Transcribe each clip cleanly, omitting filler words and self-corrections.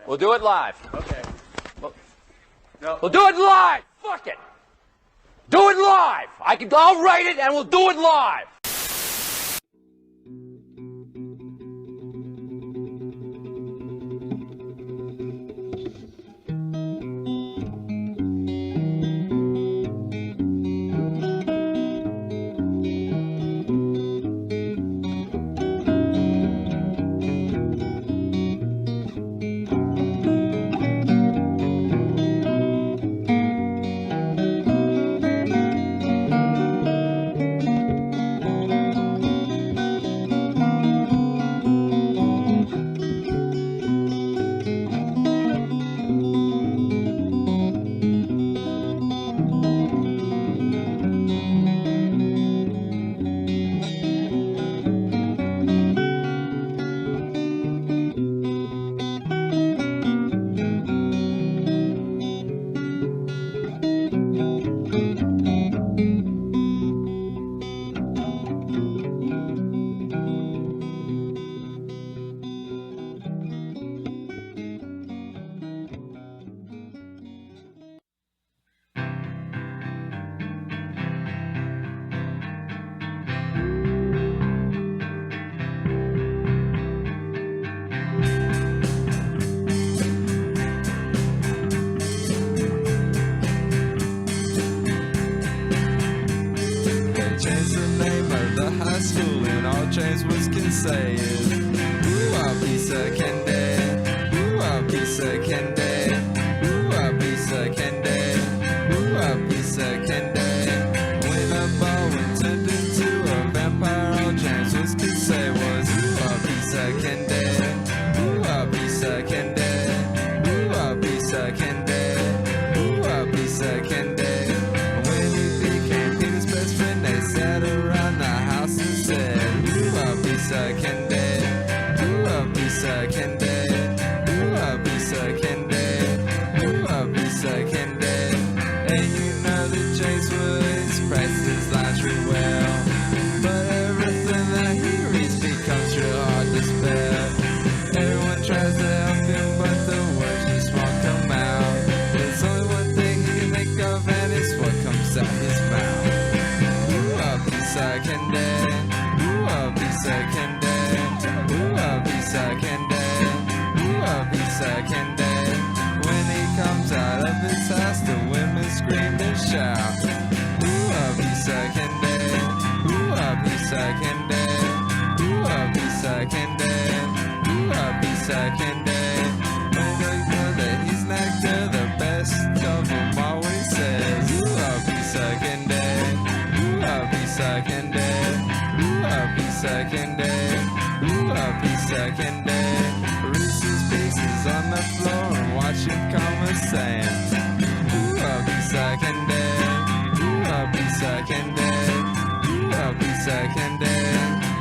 We'll do it live. Okay. We'll do it live. Fuck it. Do it live. I'll write it and we'll do it live. James Woods can say is, ooh, a piece of candy, ooh, a piece of candy, ooh, a piece of candy, ooh, a piece of candy. When a ball turned into a vampire, all James Woods could say was, ooh, a piece of candy, ooh, a piece of candy, ooh, a piece of candy, ooh, a piece of candy. When he became Peter's best friend, they sat around the house and said, piece of candy, ooh, a piece of candy, ooh, a piece of candy, ooh, a piece of candy. And you know that James Woods practiced his lines real well, but everything that he reads becomes real hard to spell. Everyone tries to help him, but the words just won't come out. There's only one thing he can think of, and it's what comes out his mouth. Ooh, a piece of candy, ooh, a piece of candy, ooh, a piece of candy, ooh, a piece of candy. When he comes out of his house, the women scream and shout, ooh, a piece of candy, ooh, a piece of candy, ooh, a piece of candy, ooh, a piece of candy. When they know that he's not good, the best of them always says, ooh, a piece of candy, ooh, a piece of candy, ooh, a piece of candy, ooh, a piece of candy. Reese's Pieces on the floor and watch him conversate. Ooh, a piece of candy, ooh, a piece of candy, ooh, a piece of candy,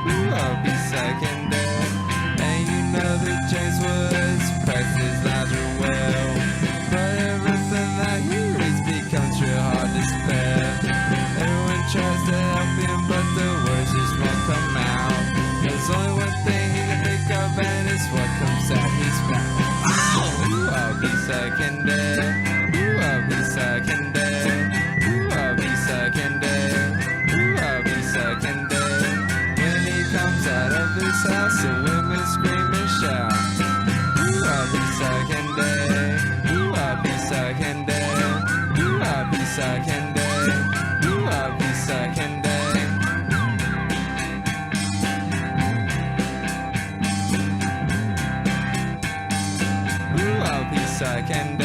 ooh, a piece of candy. And you know that James Woods practices lines real well, but everything that he reads becomes real hard to spell. Everyone tries to help him, but the words just won't come out. There's only one thing he can think of, and it's what comes out his mouth. Ooh, a piece of candy, ooh, a piece of candy, ooh, a piece of candy, ooh, a piece of candy. When he comes out of his house, the women scream and shout, ooh, a piece of candy, ooh, a piece of candy, ooh, a piece of candy, ooh, a piece of candy. Piece of candy.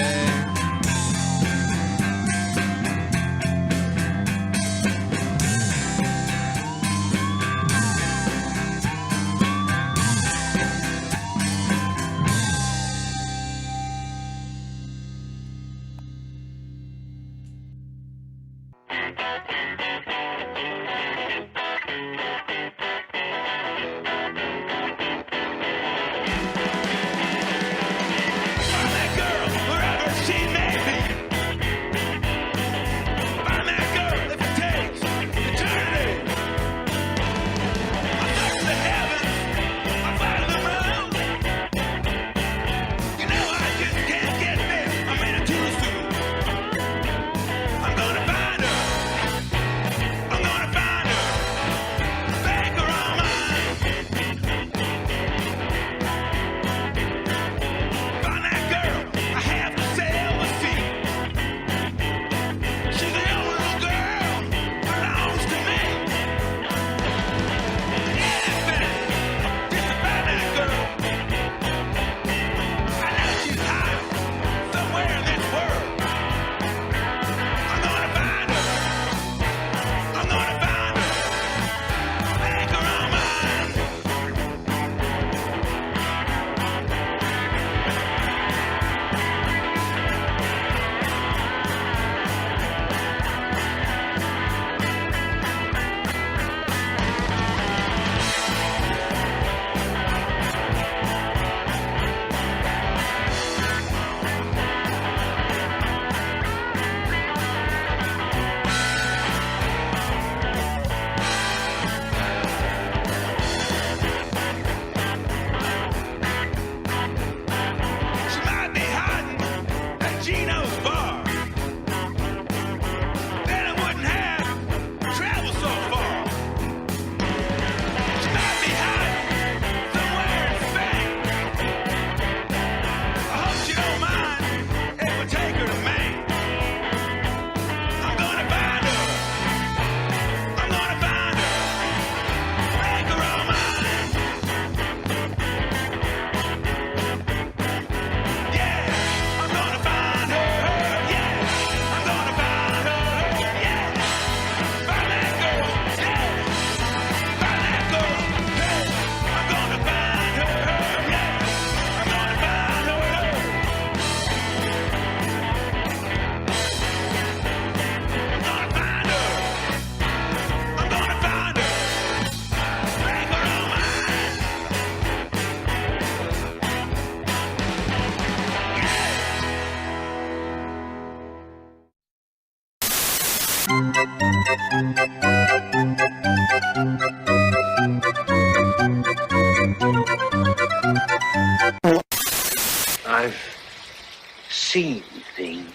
seen things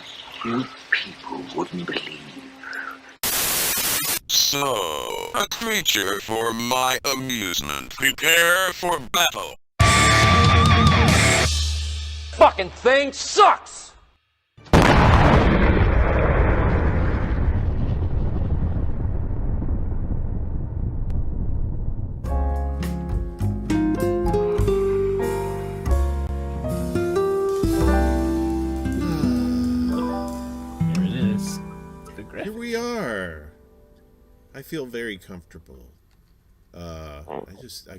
you people wouldn't believe. So, a creature for my amusement. Prepare for battle. Fucking thing sucks! Here we are. I feel very comfortable. I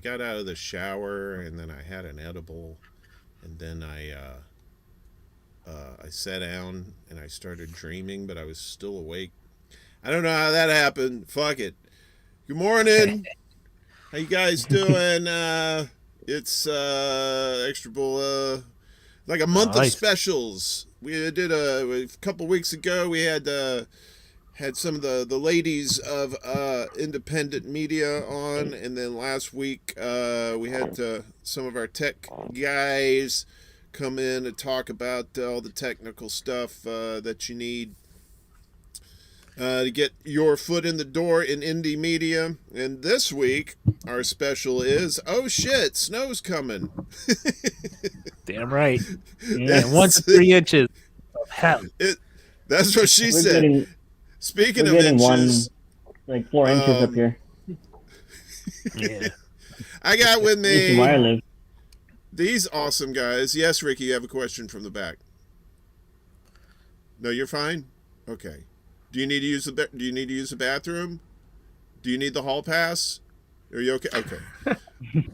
got out of the shower and then I had an edible, and then I sat down and I started dreaming, but I was still awake. I don't know how that happened. Fuck it. Good morning. How you guys doing? It's Extra Bulla. Like a month of specials. We did a couple weeks ago. We had some of the ladies of independent media on, and then last week we had some of our tech guys come in and talk about all the technical stuff that you need to get your foot in the door in indie media. And this week our special is, oh shit, snow's coming. Damn right. Yeah, 1 to 3 inches of hell. That's what she said. Speaking of inches, like 4 inches up here. Yeah. I got with me Where I live. these awesome guys. Yes, Ricky, you have a question from the back. No, you're fine. Okay. Do you need to use the bathroom? Do you need the hall pass? Are you okay? Okay.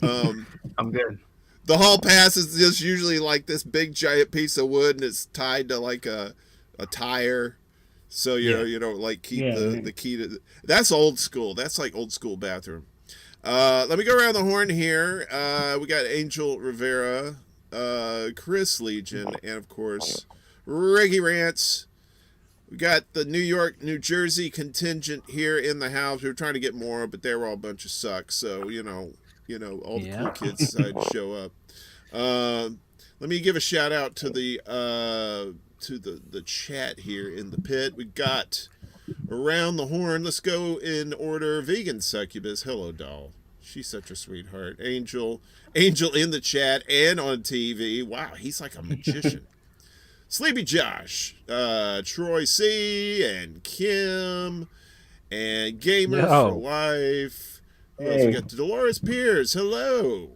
I'm good. The hall pass is just usually like this big giant piece of wood, and it's tied to like a tire. So you don't like keep the key to that's old school. That's like old school bathroom. Let me go around the horn here. We got Angel Rivera, Kris Legion, and of course CKYRANTS. We got the New York, New Jersey contingent here in the house. We were trying to get more, but they were all a bunch of sucks. So all the cool kids decided to show up. Let me give a shout out to the chat here in the pit. We got around the horn. Let's go in order. Vegan Succubus. Hello, doll. She's such a sweetheart. Angel in the chat and on TV. Wow, he's like a magician. Sleepy Josh, Troy C, and Kim, and Gamer for Life. Who else we got? Dolores Pierce. Hello.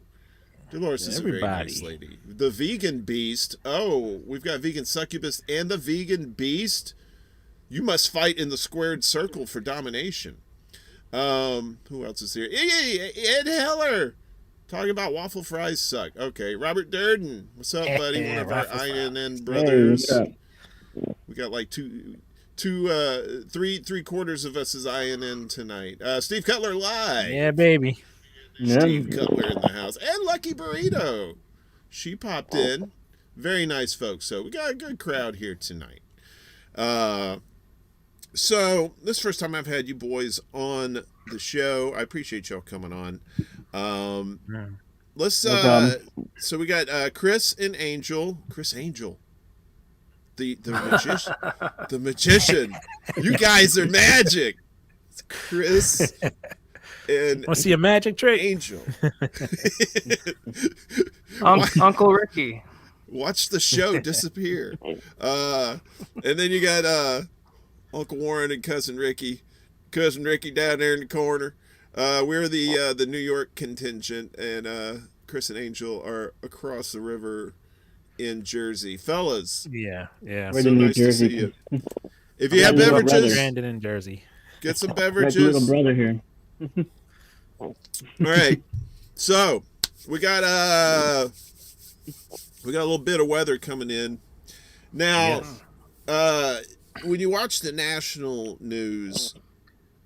Dolores is a very nice lady. The Vegan Beast. Oh, we've got Vegan Succubus and the Vegan Beast. You must fight in the squared circle for domination. Who else is here? Ed Heller. Talking about waffle fries suck. Okay, Robert Durden. What's up, buddy? One of our INN brothers. Hey, we got like three quarters of us is INN tonight. Steve Cutler live. Yeah, baby. Steve Cutler in the house. And Lucky Burrito. She popped in. Very nice folks. So we got a good crowd here tonight. So this is the first time I've had you boys on the show. I appreciate y'all coming on. Let's so we got Kris and Angel. Kris Angel. The magician. The magician. You guys are magic. It's Kris and want to see a magic trick? Angel. Uncle Ricky. Watch the show disappear. And then you got Uncle Warren and Cousin Ricky. Cousin Ricky down there in the corner. We're the New York contingent, and Kris and Angel are across the river in Jersey. Fellas. Yeah. We're So in New nice Jersey. to see you. If you have beverages, Brandon in Jersey. get some My beverages. little brother here. All right. So we got a little bit of weather coming in. Now, when you watch the national news,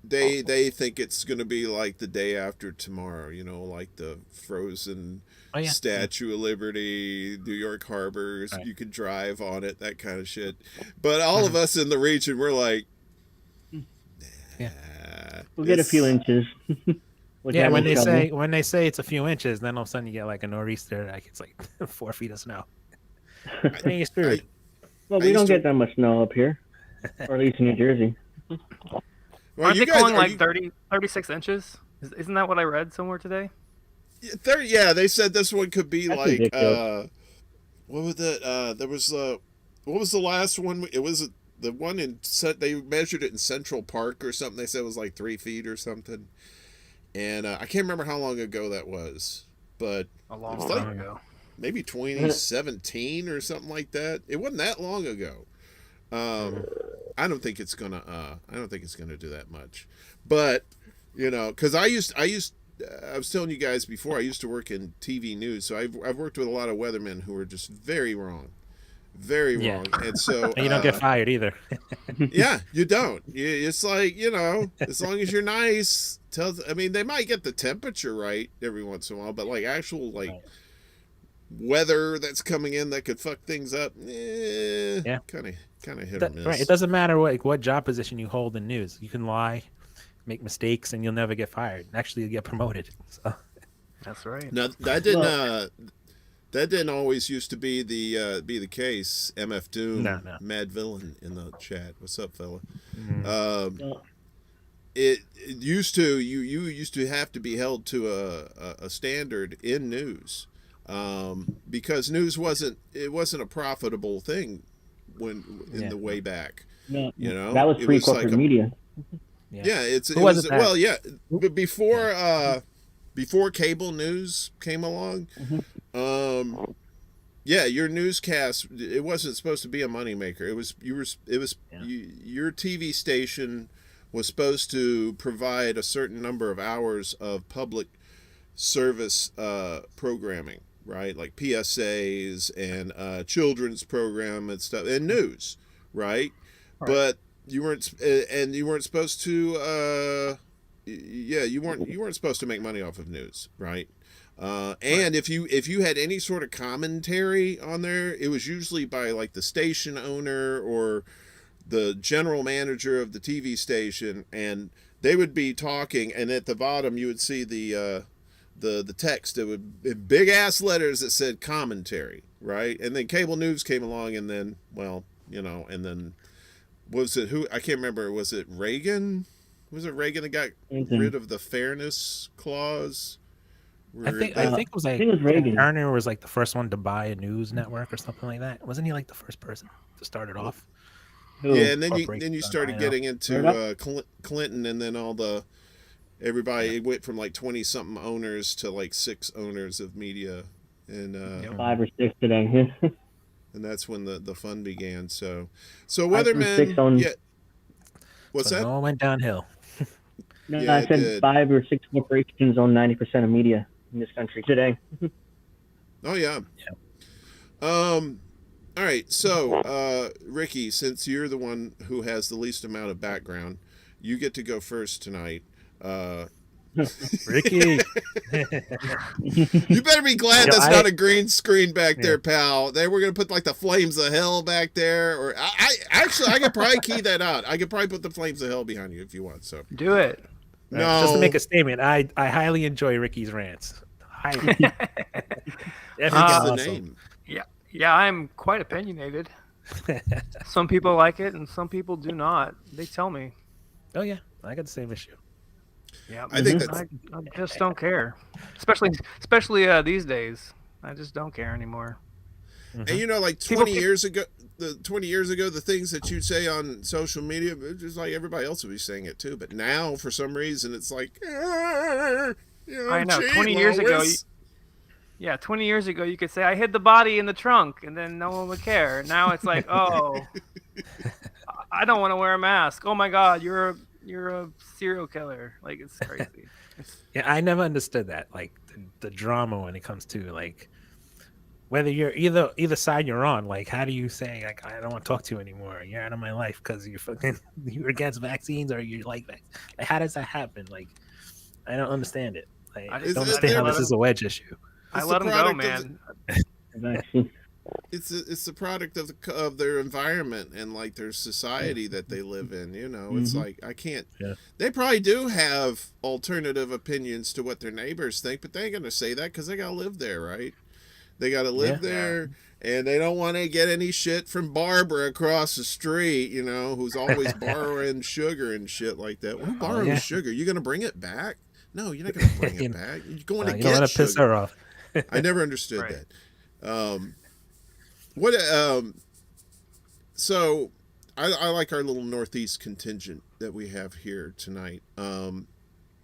they think it's going to be like the day after tomorrow, like the frozen Statue of Liberty, New York Harbor, you could drive on it, that kind of shit. But all of us in the region, we're like, we'll get a few inches. Yeah, when they say it's a few inches, then all of a sudden you get like a nor'easter, like it's like 4 feet of snow. You're screwed. Well, we used don't to- get that much snow up here, or at least in New Jersey. Well, Aren't you they guys- calling are like you- 36 inches? Isn't that what I read somewhere today? Yeah, they said this one could be That's like ridiculous. what was it? There was what was the last one? It was the one they measured it in Central Park or something. They said it was like 3 feet or something. And I can't remember how long ago that was, but A long it was time like ago. maybe 2017 or something like that. It wasn't that long ago. I don't think it's gonna do that much, but you know, because I was telling you guys before, I used to work in TV news, so I've worked with a lot of weathermen who are just very wrong, Yeah. and so And you don't get fired either. yeah, you don't. It's like, you know, as long as you're nice. I mean, they might get the temperature right every once in a while, but like actual like weather that's coming in that could fuck things up, Yeah. kind of hit or miss. Right. It doesn't matter what job position you hold in news. You can lie, make mistakes, and you'll never get fired. Actually, you'll get promoted. So. That's right. Now that didn't always used to be the case. MF Doom, No. Mad Villain in the chat. What's up, fella? No. It used to you used to have to be held to a standard in news, because news wasn't a profitable thing in the way back. No, You know, that was it pre was corporate like media. Yeah, it Who was was it that- well, yeah, but before cable news came along, yeah, your newscast, it wasn't supposed to be a moneymaker. Your TV station was supposed to provide a certain number of hours of public service programming, right? Like PSAs and children's program and stuff and news, right? But you weren't supposed to you weren't supposed to make money off of news, right? And if you had any sort of commentary on there, it was usually by like the station owner or the general manager of the TV station, and they would be talking, and at the bottom you would see the text. It would in big ass letters that said commentary, right? And then cable news came along, and then and then was it who I can't remember? Was it Reagan? Was it Reagan that got rid of the fairness clause? I think it was like I think it was Reagan. Turner was like the first one to buy a news network or something like that. Wasn't he like the first person to start it off? Who? Yeah, and then Corporation you done, started I know. getting into Clinton, and then everybody went from like 20 something owners to like 6 owners of media, and 5 or 6 today. and that's when the fun began. So 5 or 6 Weatherman, on- yeah. What's So that? It all went downhill. No, Yeah, I it said did. 5 or 6 corporations own 90% of media in this country today. Oh yeah. All right. So Ricky, since you're the one who has the least amount of background, you get to go first tonight. Ricky. You better be glad that's I- not a green screen back there, pal. They were gonna put like the flames of hell back there, or I could probably key that out. I could probably put the flames of hell behind you if you want. So Do it. no, Just to make a statement, I highly enjoy Ricky's rants. Highly. that's Awesome. the name. Yeah, I'm quite opinionated. Some people like it, and some people do not. They tell me. Oh yeah, I got the same issue. Yeah, I think that's- I just don't care. Especially these days. I just don't care anymore. And you know, like People 20 years ago, the things that you'd say on social media, it's just like everybody else would be saying it too. But now, for some reason, it's like, I know. gee, 20 years ago, Lois. 20 years ago, you could say I hid the body in the trunk, and then no one would care. Now it's like, oh, I don't want to wear a mask. Oh my God, you're a serial killer. Like, it's crazy. Yeah, I never understood that. Like the drama when it comes to like whether you're either side you're on. Like, how do you say like I don't want to talk to you anymore? You're out of my life because you're against vaccines or you like vaccines. Like, how does that happen? Like, I don't understand it. Like, I just- don't understand how I this let is a wedge issue. I It's let the them go, product of man. Vaccine. it's the product of their environment and like their society that they live in. You know, it's like I can't. Yeah. They probably do have alternative opinions to what their neighbors think, but they ain't gonna say that because they gotta live there, right? They got to live there, and they don't want to get any shit from Barbara across the street, you know, who's always borrowing sugar and shit like that. Who borrows sugar? You gonna bring it back? No, you're not gonna bring it back. You're going to you get don't want to sugar. piss her off. I never understood that. So I like our little Northeast contingent that we have here tonight.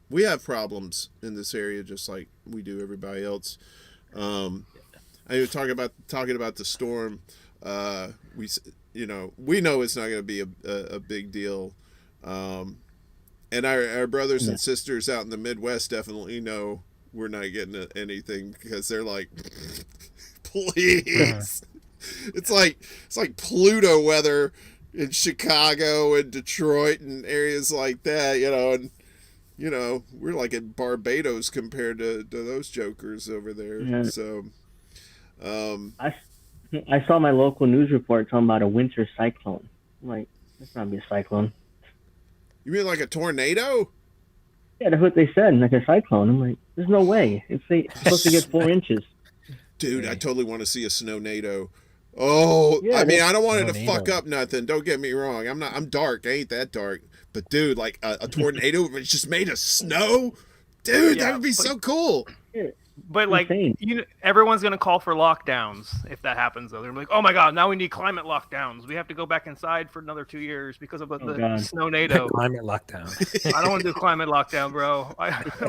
We have problems in this area just like we do everybody else. I was talking about the storm. We know it's not going to be a big deal. And our brothers and sisters out in the Midwest definitely know we're not getting anything because they're like, please. It's like Pluto weather in Chicago and Detroit and areas like that, you know, and you know, we're like in Barbados compared to those jokers over there. Yeah. So I saw my local news report talking about a winter cyclone. I'm like, that's not be a cyclone. You mean like a tornado? Yeah, that's what they said, like a cyclone. I'm like, there's no way. It's supposed to get 4 inches. Dude, I totally want to see a snow-nado. Oh, yeah, I mean, I don't want it to fuck up nothing. Don't get me wrong. I'm dark. I ain't that dark. But dude, like a tornado that's just made of snow? Dude, that would be so cool. But like, everyone's gonna call for lockdowns if that happens. Though they're like, "Oh my god, now we need climate lockdowns. We have to go back inside for another 2 years because of the snow-nado." Climate lockdown. I don't want to do climate lockdown, bro.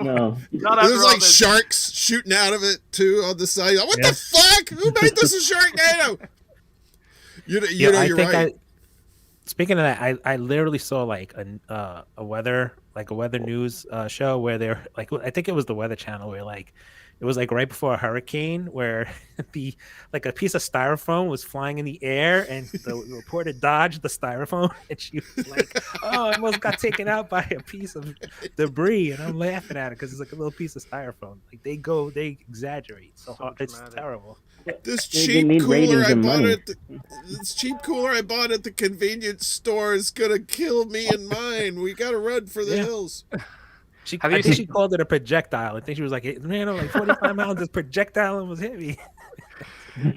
No. There's like sharks shooting out of it too on the side. What the fuck? Who made this a Sharknado? You're right. Speaking of that, I literally saw like a weather news show where they're like, I think it was the Weather Channel, where like it was like right before a hurricane where a piece of styrofoam was flying in the air and the reporter dodged the styrofoam and she was like, oh, I almost got taken out by a piece of debris, and I'm laughing at it because it's like a little piece of styrofoam. Like they exaggerate so it's terrible. This cheap cooler I bought at the convenience store is gonna kill me and mine. We gotta run for the hills. I think she called it a projectile. I think she was like, man, I'm like 45 pounds. This projectile and was heavy.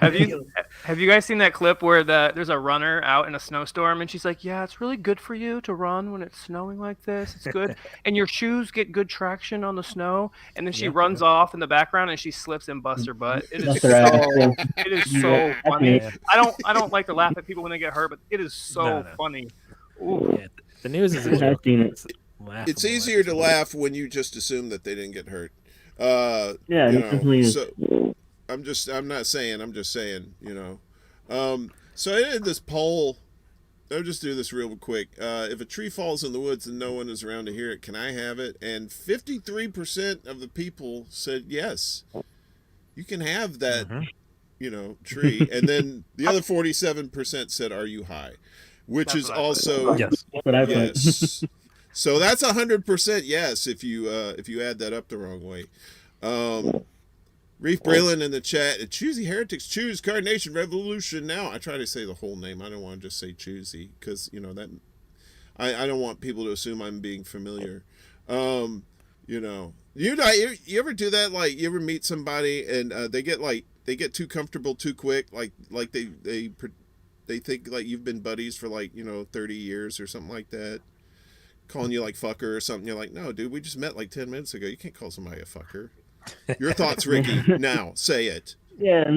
Have you guys seen that clip where there's a runner out in a snowstorm and she's like, yeah, it's really good for you to run when it's snowing like this. It's good. And your shoes get good traction on the snow. And then she runs off in the background and she slips and busts her butt. It is so funny. I don't like to laugh at people when they get hurt, but it is so funny. Ooh. Yeah, the news is it's easier to laugh when you just assume that they didn't get hurt. Yeah, definitely is. So I'm just saying, you know. So I did this poll. I'll just do this real quick. If a tree falls in the woods and no one is around to hear it, can I have it? And 53% of the people said yes. You can have that, you know, tree. And then the other 47% said, are you high? Which is also yes. So that's 100% yes if you add that up the wrong way. Reef Braylon in the chat. Choosy Heretics, choose Carnation Revolution now. I try to say the whole name. I don't want to just say choosy because you know that I don't want people to assume I'm being familiar. You know, you ever do that? Like you ever meet somebody and they get too comfortable too quick, like they think like you've been buddies for like, you know, 30 years or something like that. Calling you like fucker or something. You're like, no, dude, we just met like 10 minutes ago. You can't call somebody a fucker. Your thoughts, Ricky. Now, say it. Yeah.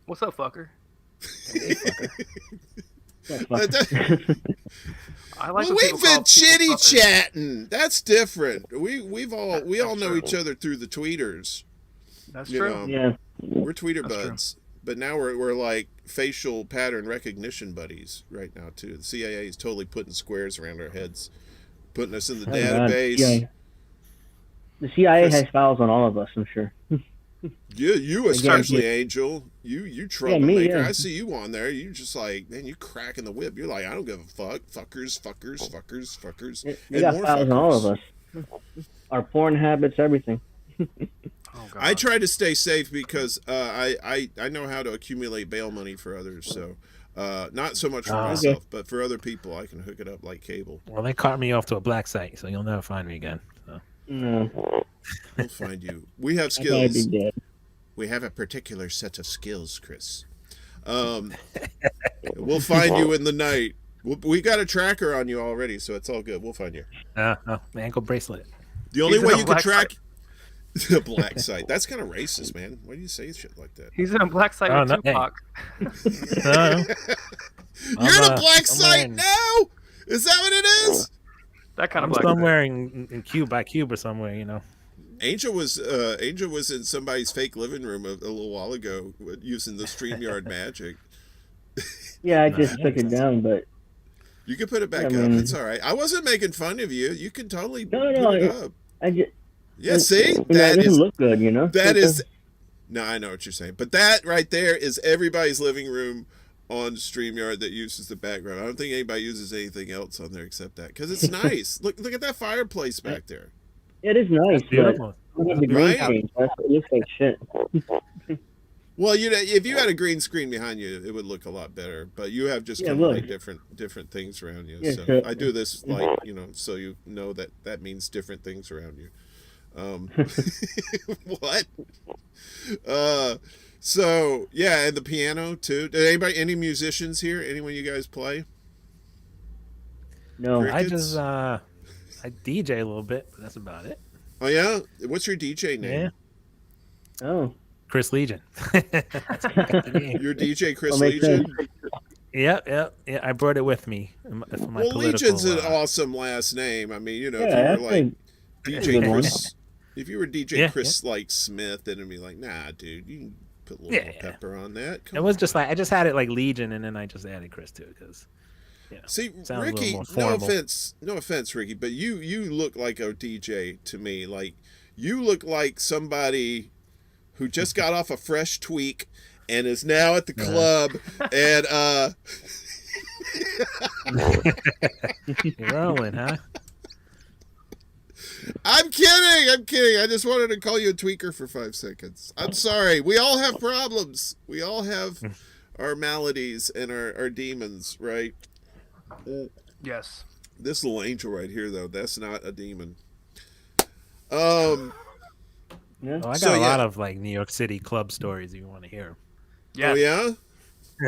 What's up, fucker? I like we've been chitty chatting. That's different. We all know each other through the tweeters. That's true. Yeah. We're tweeter buds. But now we're like facial pattern recognition buddies right now too. The CIA is totally putting squares around our heads, putting us in the database. Yeah. The CIA has files on all of us, I'm sure. You especially, Angel. You troublemaker. I see you on there. You just like, man, you cracking the whip. You're like, I don't give a fuck. Fuckers. They got files on all of us. Our porn habits, everything. Oh, I try to stay safe because I know how to accumulate bail money for others. So not so much for myself, but for other people, I can hook it up like cable. Well, they caught me off to a black site, so you'll never find me again. So. No. We'll find you. We have skills. We have a particular set of skills, Kris. We'll find you in the night. We got a tracker on you already, so it's all good. We'll find you. Ankle bracelet. The only He's way in a you can black track the black site. That's kind of racist, man. Why do you say shit like that? He's in a black site with Tupac. No. You're in a black site now? Is that what it is? That kind of I'm black. somewhere in Cuba somewhere, you know. Angel was in somebody's fake living room a little while ago using the StreamYard magic. Yeah, I just took it down, but You can put it back up. It's all right. I wasn't making fun of you. You can totally put it up. I just see, that that doesn't is look good, you know. that is. No, I know what you're saying, but that right there is everybody's living room on StreamYard that uses the background. I don't think anybody uses anything else on there except that because it's nice. Look at that fireplace back there. It is nice, but Beautiful. look at the green Right? screen. It looks like shit. Well, if you had a green screen behind you, it would look a lot better. But you have just Yeah, kind it of would. like different things around you. Yeah, So so- I do this like so you know that means different things around you. What? So yeah, and the piano too. Did any musicians here? Anyone you guys play? No, I Crickets? just I DJ a little bit, but that's about it. Oh yeah, what's your DJ name? Yeah. oh, Chris Legion. That's what I got the name. Your DJ Chris Well, makes Legion. sense. Yeah. I brought it with me for my Well, political. Legion's an awesome last name. I mean, yeah, if you that's were like like DJ good one. Chris, if you were DJ Yeah, Chris like Smith, then it'd be like, nah, dude, you can put a little Yeah, more yeah. pepper on that. Come It was on. just like I just had it like Legion, and then I just added Chris to it because See, sounds a little Ricky. more No formal. offense, Ricky, but you look like a DJ to me. Like you look like somebody who just got off a fresh tweak and is now at the club and you're rolling, huh? I'm kidding. I just wanted to call you a tweaker for 5 seconds. I'm sorry. We all have problems. We all have our maladies and our demons, right? Yes. This little angel right here, though, that's not a demon. Yeah. Oh, I got So, a lot yeah. of like New York City club stories if you want to hear. Yes. Oh, yeah?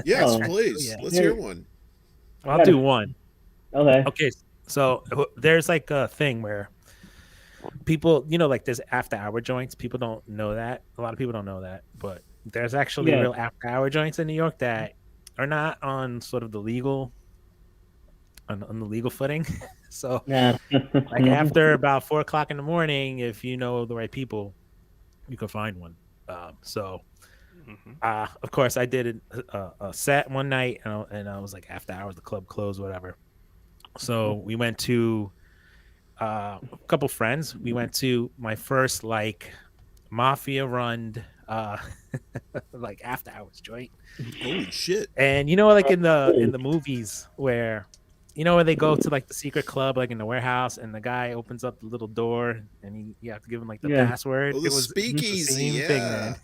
Yes, Oh. please. Yeah. Let's hear one. I'll do one. Okay. Okay, so there's like a thing where people, like there's after hour joints. People don't know that. A lot of people don't know that, but there's actually Yeah. real after hour joints in New York that are not on sort of the legal on the legal footing. So Nah. like after about 4:00 in the morning, if you know the right people, you can find one. Of course, I did a set one night, and I was like, after hours, the club closed, whatever. So we went to a couple friends. We went to my first like mafia-run like after hours joint. Holy shit. And like in the movies where where they go to like the secret club like in the warehouse and the guy opens up the little door and you have to give him like the Yeah. password. Oh, the It was the speakeasy, same thing, man.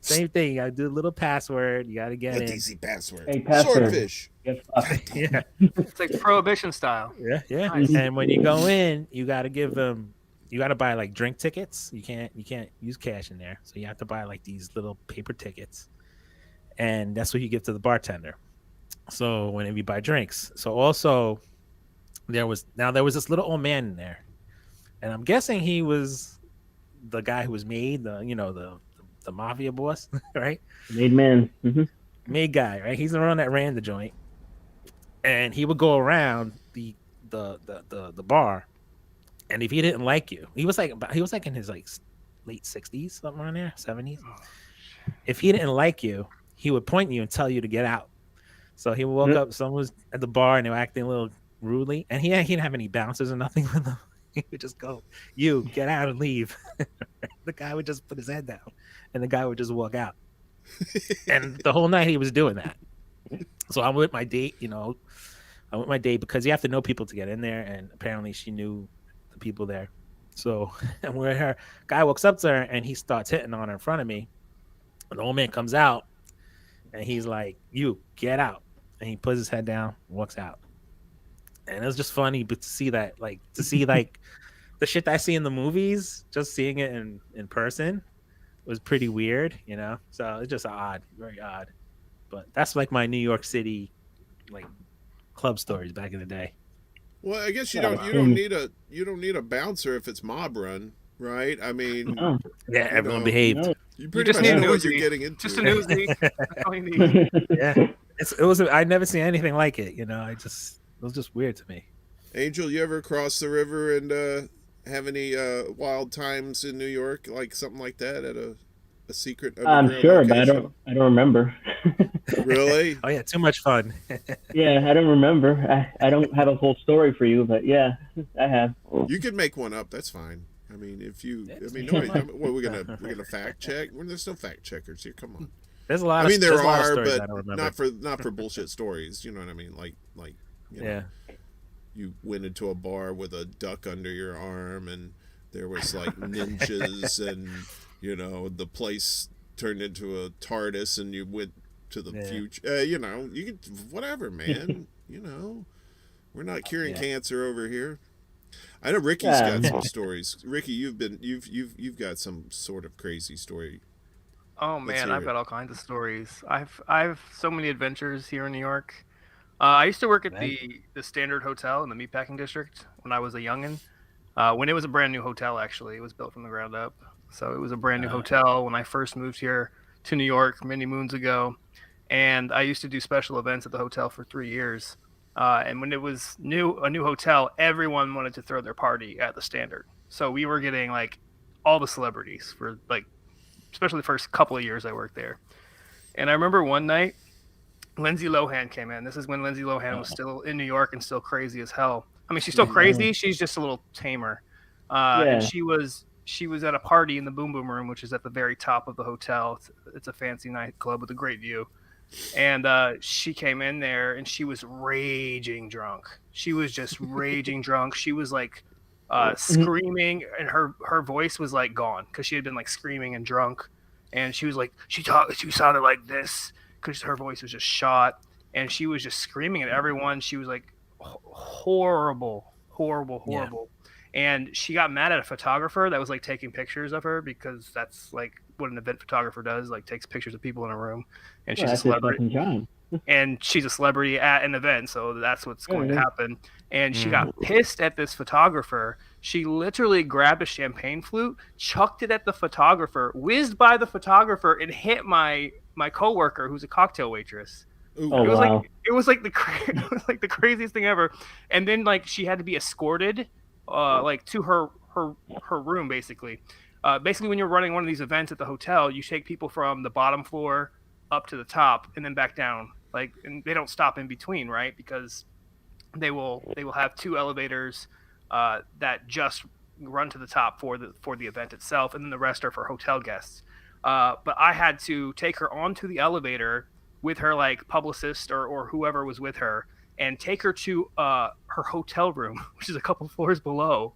Same thing. You gotta do a little password. You gotta get What in. easy password? Hey, password. Swordfish. Get fucked. Yeah, It's like prohibition style. yeah. Nice. And when you go in, you gotta give them. You gotta buy like drink tickets. You can't use cash in there, so you have to buy like these little paper tickets, and that's what you give to the bartender. So whenever you buy drinks, so also there was this little old man in there, and I'm guessing he was the guy who was made the mafia boss, right? Made man. Made guy, right? He's the one that ran the joint, and he would go around the bar, and if he didn't like you, he was like in his like late 60s, something around there, 70s. If he didn't like you, he would point you and tell you to get out. So he would walk up, someone was at the bar and they were acting a little rudely, and he didn't have any bouncers or nothing with him. He would just go, "You get out and leave." The guy would just put his head down, and the guy would just walk out. And the whole night he was doing that. So I'm with my date, because you have to know people to get in there, and apparently she knew the people there. So and where her guy walks up to her and he starts hitting on her in front of me. And the old man comes out and he's like, "You get out." And he puts his head down, walks out. And it was just funny, but to see the shit that I see in the movies, just seeing it in person, was pretty weird, you know. So it's just odd, very odd. But that's like my New York City like club stories back in the day. Well, I guess you don't need a bouncer if it's mob run, right? I mean, yeah, everyone behaved. No. You pretty just much need know a what you're newsie. getting into. Just a newsie. That's all you need. Yeah, it was. I never seen anything like it. You know, it was just weird to me. Angel, you ever cross the river and have any wild times in New York, like something like that at a secret? I'm sure, location? but I don't remember. Really? Oh yeah, too much fun. Yeah, I don't remember. I don't have a full story for you, but yeah, I have. You could make one up. That's fine. I mean, if you, what we're gonna fact check? Well, there's no fact checkers here. Come on. There's a lot. I mean, there there's a lot of are, stories I but don't remember. not for bullshit stories. You know what I mean? Like you know, Yeah. you went into a bar with a duck under your arm, and there was like ninjas, and you know the place turned into a TARDIS, and you went to the future. You know, you can whatever, man. You know, we're not curing cancer over here. I know Ricky's got some stories. Ricky, you've got some sort of crazy story. Oh man, I've got all kinds of stories. I've so many adventures here in New York. I used to work at the Standard Hotel in the Meatpacking District when I was a youngin. When it was a brand new hotel, actually, it was built from the ground up. So it was a brand new hotel when I first moved here to New York many moons ago, and I used to do special events at the hotel for 3 years. And when it was a new hotel, everyone wanted to throw their party at the Standard. So we were getting like all the celebrities for like, especially the first couple of years I worked there. And I remember one night, Lindsay Lohan came in. This is when Lindsay Lohan was still in New York and still crazy as hell. I mean, she's still crazy. She's just a little tamer. And she was at a party in the Boom Boom Room, which is at the very top of the hotel. It's a fancy nightclub with a great view. And she came in there and she was raging drunk. She was just raging drunk. She was like screaming, and her voice was like gone because she had been like screaming and drunk. And she was like, she sounded like this because her voice was just shot. And she was just screaming at everyone. She was like horrible. Yeah. And she got mad at a photographer that was like taking pictures of her, because that's like what an event photographer does, like takes pictures of people in a room. And she's a celebrity. And she's a celebrity at an event, so that's what's going to happen. And she got pissed at this photographer. She literally grabbed a champagne flute, chucked it at the photographer, whizzed by the photographer, and hit my coworker, who's a cocktail waitress. It was like the craziest thing ever. And then like she had to be escorted like to her room, basically. Basically, when you're running one of these events at the hotel, you take people from the bottom floor up to the top and then back down. Like, and they don't stop in between, right? Because they will have 2 elevators that just run to the top for the event itself, and then the rest are for hotel guests. But I had to take her onto the elevator with her like publicist or whoever was with her, and take her to her hotel room, which is a couple floors below.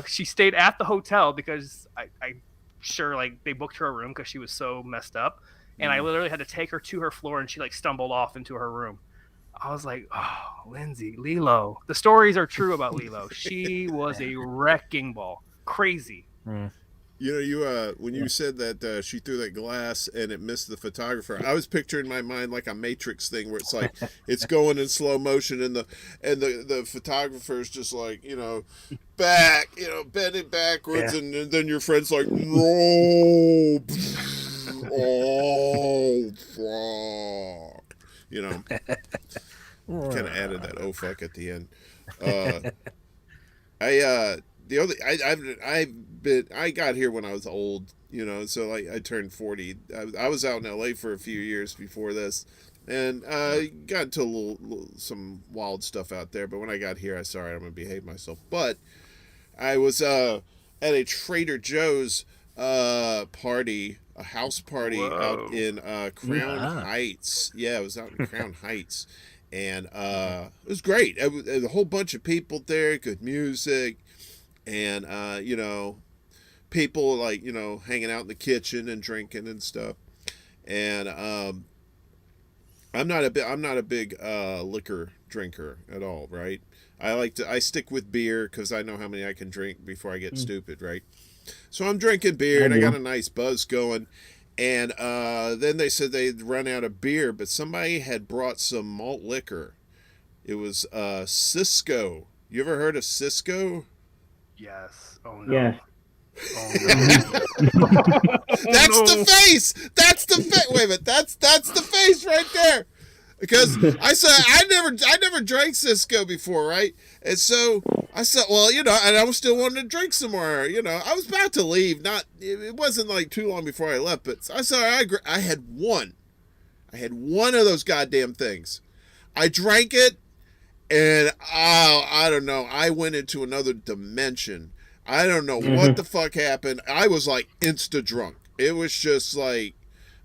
She stayed at the hotel because I sure like they booked her a room because she was so messed up. And I literally had to take her to her floor, and she like stumbled off into her room. I was like, oh, Lindsay, Lilo. The stories are true about Lilo. She was a wrecking ball. Crazy. You know, when you said that she threw that glass and it missed the photographer, I was picturing in my mind like a Matrix thing where it's like it's going in slow motion, and the photographer's just like, you know, back, you know, bending backwards, and then your friend's like, no, oh fuck, you know, kind of added that oh fuck at the end. I got here when I was old, you know, so like I turned 40. I was out in LA for a few years before this, and got into some wild stuff out there. But when I got here, I said, all right, I'm gonna behave myself. But I was at a Trader Joe's party, a house party out in Crown Heights. Yeah, it was out in Crown Heights, and it was great. There was a whole bunch of people there, good music. And you know, people like, you know, hanging out in the kitchen and drinking and stuff. And I'm not a big liquor drinker at all, right? I stick with beer because I know how many I can drink before I get stupid, right? So I'm drinking beer and I got a nice buzz going. And then they said they'd run out of beer, but somebody had brought some malt liquor. It was Cisco. You ever heard of Cisco? Yes. Oh no. Yes. Oh no. That's the face. That's the face. Wait a minute. That's the face right there. Because I said I never drank Cisco before, right? And so I said, well, and I was still wanting to drink some more. I was about to leave. It wasn't like too long before I left, but I said I had one. I had one of those goddamn things. I drank it, and I don't know. I went into another dimension. I don't know what the fuck happened. I was like insta drunk. It was just like,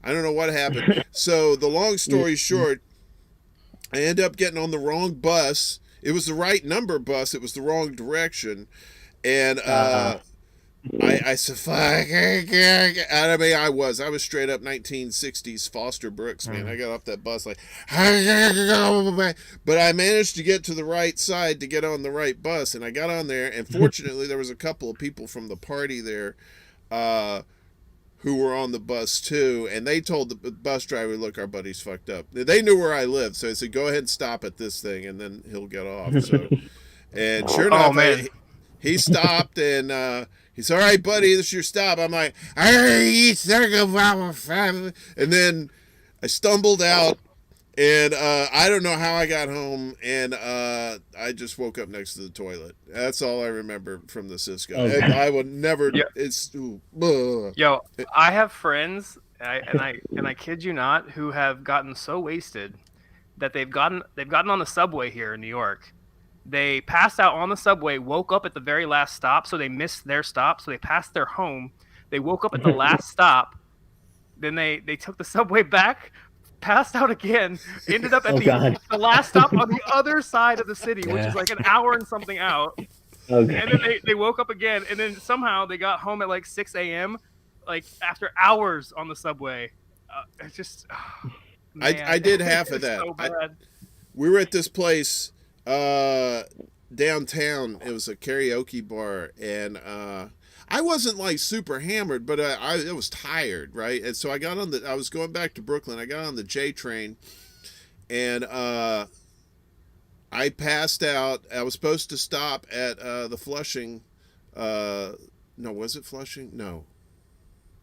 I don't know what happened. So the long story short, I ended up getting on the wrong bus. It was the right number bus. It was the wrong direction. And I said, fuck. I mean, I was straight up 1960s Foster Brooks, man. I got off that bus like, but I managed to get to the right side to get on the right bus. And I got on there. And fortunately, there was a couple of people from the party there who were on the bus too, and they told the bus driver, look, our buddy's fucked up. They knew where I lived, so I said, go ahead and stop at this thing, and then he'll get off. So, and sure enough, he stopped, and he said, all right, buddy, this is your stop. I'm like, and then I stumbled out, and I don't know how I got home, and I just woke up next to the toilet. That's all I remember from the Cisco. Okay. I would never. Yeah. Yo, I have friends, and I kid you not, who have gotten so wasted that they've gotten on the subway here in New York. They passed out on the subway, woke up at the very last stop, so they missed their stop, so they passed their home. They woke up at the last stop, then they took the subway back, passed out again, ended up at the last stop on the other side of the city, which is like an hour and something out. Okay. And then they woke up again, and then somehow they got home at like 6 a.m., like after hours on the subway. It's just, I did half of that. So bad. We were at this place downtown. It was a karaoke bar, and I wasn't like super hammered, but I was tired, right? And so I was going back to Brooklyn. I got on the J train, and I passed out. I was supposed to stop at the Flushing. No, was it Flushing? No.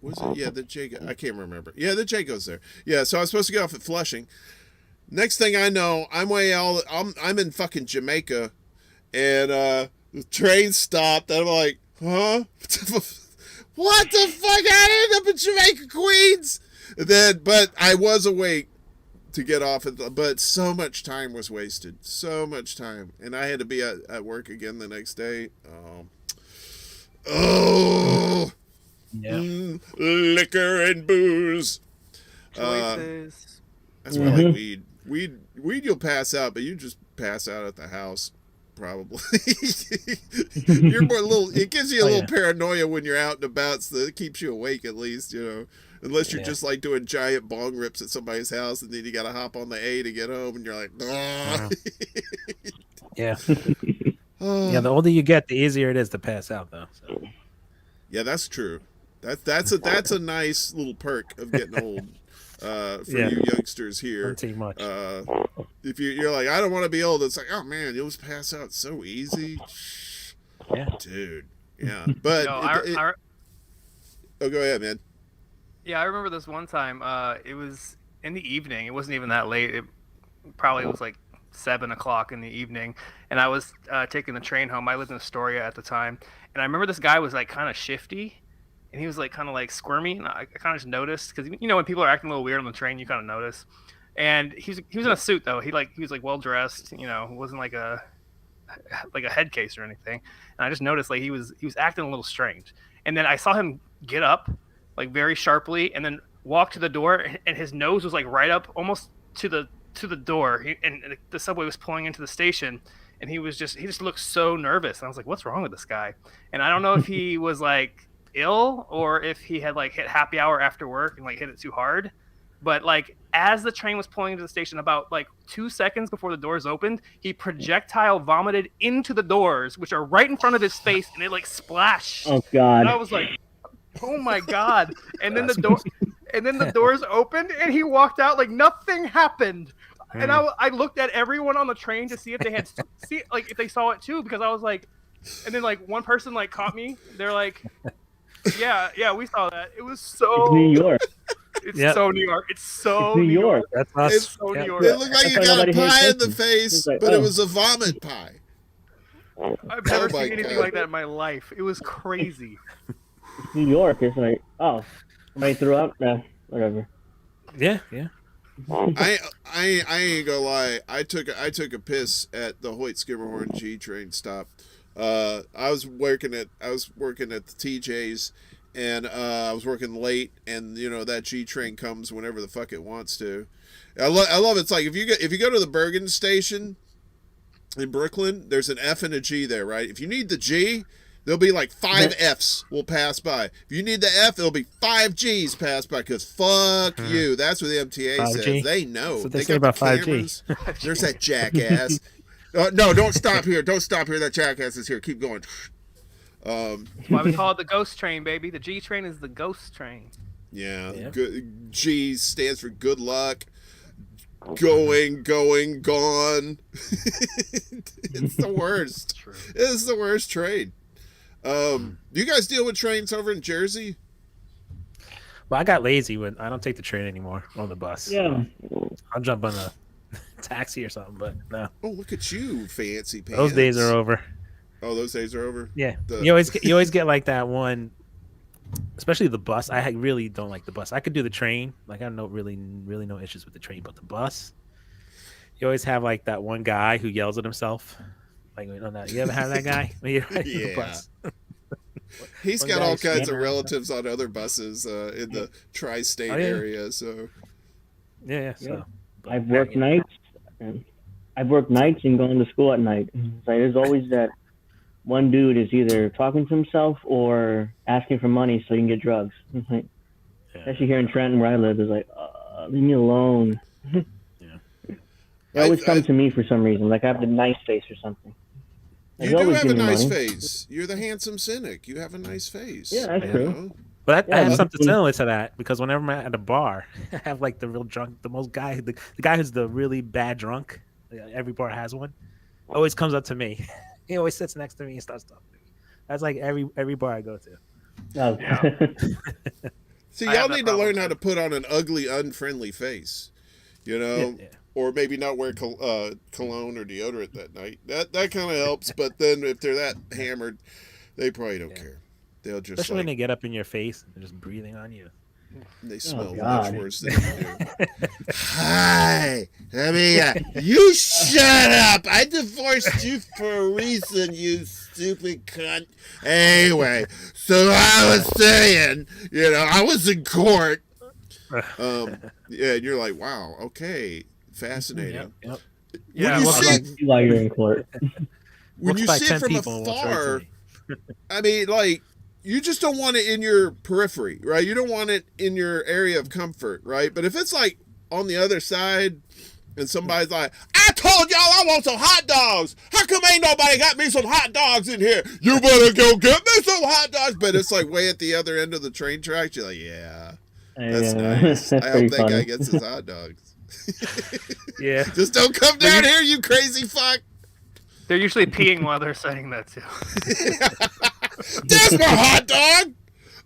Was it? Yeah, the J. I can't remember. Yeah, the J goes there. Yeah, so I was supposed to get off at Flushing. Next thing I know, I'm in fucking Jamaica, and the train stopped, and I'm like, huh? What the fuck? I ended up in Jamaica, Queens. But I was awake to get off, but so much time was wasted. So much time. And I had to be at work again the next day. Liquor and booze. Choices. That's why I like weed. Weed you'll pass out, but you just pass out at the house. Probably. You're more it gives you a little paranoia when you're out and about, so it keeps you awake at least, unless you're just like doing giant bong rips at somebody's house, and then you gotta hop on the A to get home, and you're like, yeah. Yeah, the older you get, the easier it is to pass out, though. So. Yeah, that's true. That's a nice little perk of getting old. For you youngsters here, not too much. If you're like, I don't want to be old, it's like, oh man, you'll just pass out so easy. Yeah, dude. Yeah, but oh, go ahead, man. Yeah, I remember this one time. It was in the evening. It wasn't even that late. It probably was like 7 o'clock in the evening, and I was taking the train home. I lived in Astoria at the time, and I remember this guy was like kind of shifty. And he was like kind of like squirmy, and I kind of just noticed because when people are acting a little weird on the train, you kind of notice. And he was in a suit though. He was like well dressed, it wasn't like a head case or anything. And I just noticed like he was acting a little strange. And then I saw him get up like very sharply, and then walk to the door, and his nose was like right up almost to the door. And the subway was pulling into the station, and he just looked so nervous. And I was like, what's wrong with this guy? And I don't know if he was like ill or if he had like hit happy hour after work and like hit it too hard, But like as the train was pulling into the station, about like 2 seconds before the doors opened, he projectile vomited into the doors, which are right in front of his face, and it like splashed. Oh God! And I was like, "Oh my God!" And then the doors opened, and he walked out like nothing happened. And I looked at everyone on the train to see if they had if they saw it too, because I was like, and then like one person like caught me. They're like, yeah, we saw that. It was so It's New York. It's so New York. It's so It's New York. That's us. It's so New York. It looked like you got a pie in the It's face, like, but it oh. was a vomit pie. I've never my seen anything God. like that in my life. It was crazy. New York. It's like, oh, somebody threw up. Whatever. Yeah. I ain't gonna lie. I took a piss at the Hoyt Skimmerhorn G train stop. I was working at the TJ's, and I was working late, and you know that G train comes whenever the fuck it wants to. I love it's like if you go to the Bergen station in Brooklyn, there's an F and a G there, right? If you need the G, there'll be like 5 Fs will pass by. If you need the F, it'll be 5 Gs pass by, because fuck you. That's what the MTA 5G? says. They know. That's what they they say got about the 5G. cameras. There's that jackass. No, don't stop here. Don't stop here. That jackass is here. Keep going. That's why we call it the ghost train, baby. The G train is the ghost train. Yeah. Yeah. Good, G stands for good luck. Going, gone. It's the worst. It's the worst train. Do you guys deal with trains over in Jersey? Well, I got lazy when I don't take the train anymore or the bus. Yeah. I'll jump on a taxi or something, but no. Oh, look at you, fancy pants. Those days are over. Oh, those days are over? Yeah. The- You always get like that one, especially the bus. I really don't like the bus. I could do the train. Like I have really no issues with the train, but the bus, you always have like that one guy who yells at himself. Like you ever have that guy? When you're riding the Yeah. bus? He's One got guy all kinds of standing around. relatives on other buses in the tri-state Oh, yeah. area, so Yeah. So I've worked nights, and going to school at night. It's like there's always that one dude is either talking to himself or asking for money so he can get drugs. It's like, especially here in Trenton where I live, it's like, leave me alone. They always come to me for some reason, like I have a nice face or something. They you do always have a give me nice money. face. You're the handsome cynic. You have a nice face. Yeah, that's you true. know? But I Yeah, have but- something similar to that because whenever I'm at a bar, I have like the real drunk, the guy who's the really bad drunk. Every bar has one. Always comes up to me. He always sits next to me and starts talking to me. That's like every bar I go to. Oh. See, I y'all have that need to learn problem, how too. to put on an ugly, unfriendly face. You know? Yeah. Or maybe not wear cologne or deodorant that night. That kind of helps. But then if they're that hammered, they probably don't care. They'll just Especially when they get up in your face and they're just breathing on you. they smell much God. worse than you do. Hi, I mean, you shut up. I divorced you for a reason, you stupid cunt. Anyway, so I was saying, I was in court. Yeah, and you're like, wow, okay, fascinating. Yep. Yeah, When you well, see, While you're in court. when Looks you like see 10 it from people won't show it to afar, me. I mean, like, you just don't want it in your periphery, right? You don't want it in your area of comfort, right? But if it's like on the other side and somebody's like, I told y'all I want some hot dogs. How come ain't nobody got me some hot dogs in here? You better go get me some hot dogs. But it's like way at the other end of the train tracks. You're like, yeah, that's nice. That's I pretty hope that guy funny. gets his hot dogs. Yeah. Just don't come down here, you crazy fuck. they're usually peeing while they're saying that too. There's my hot dog.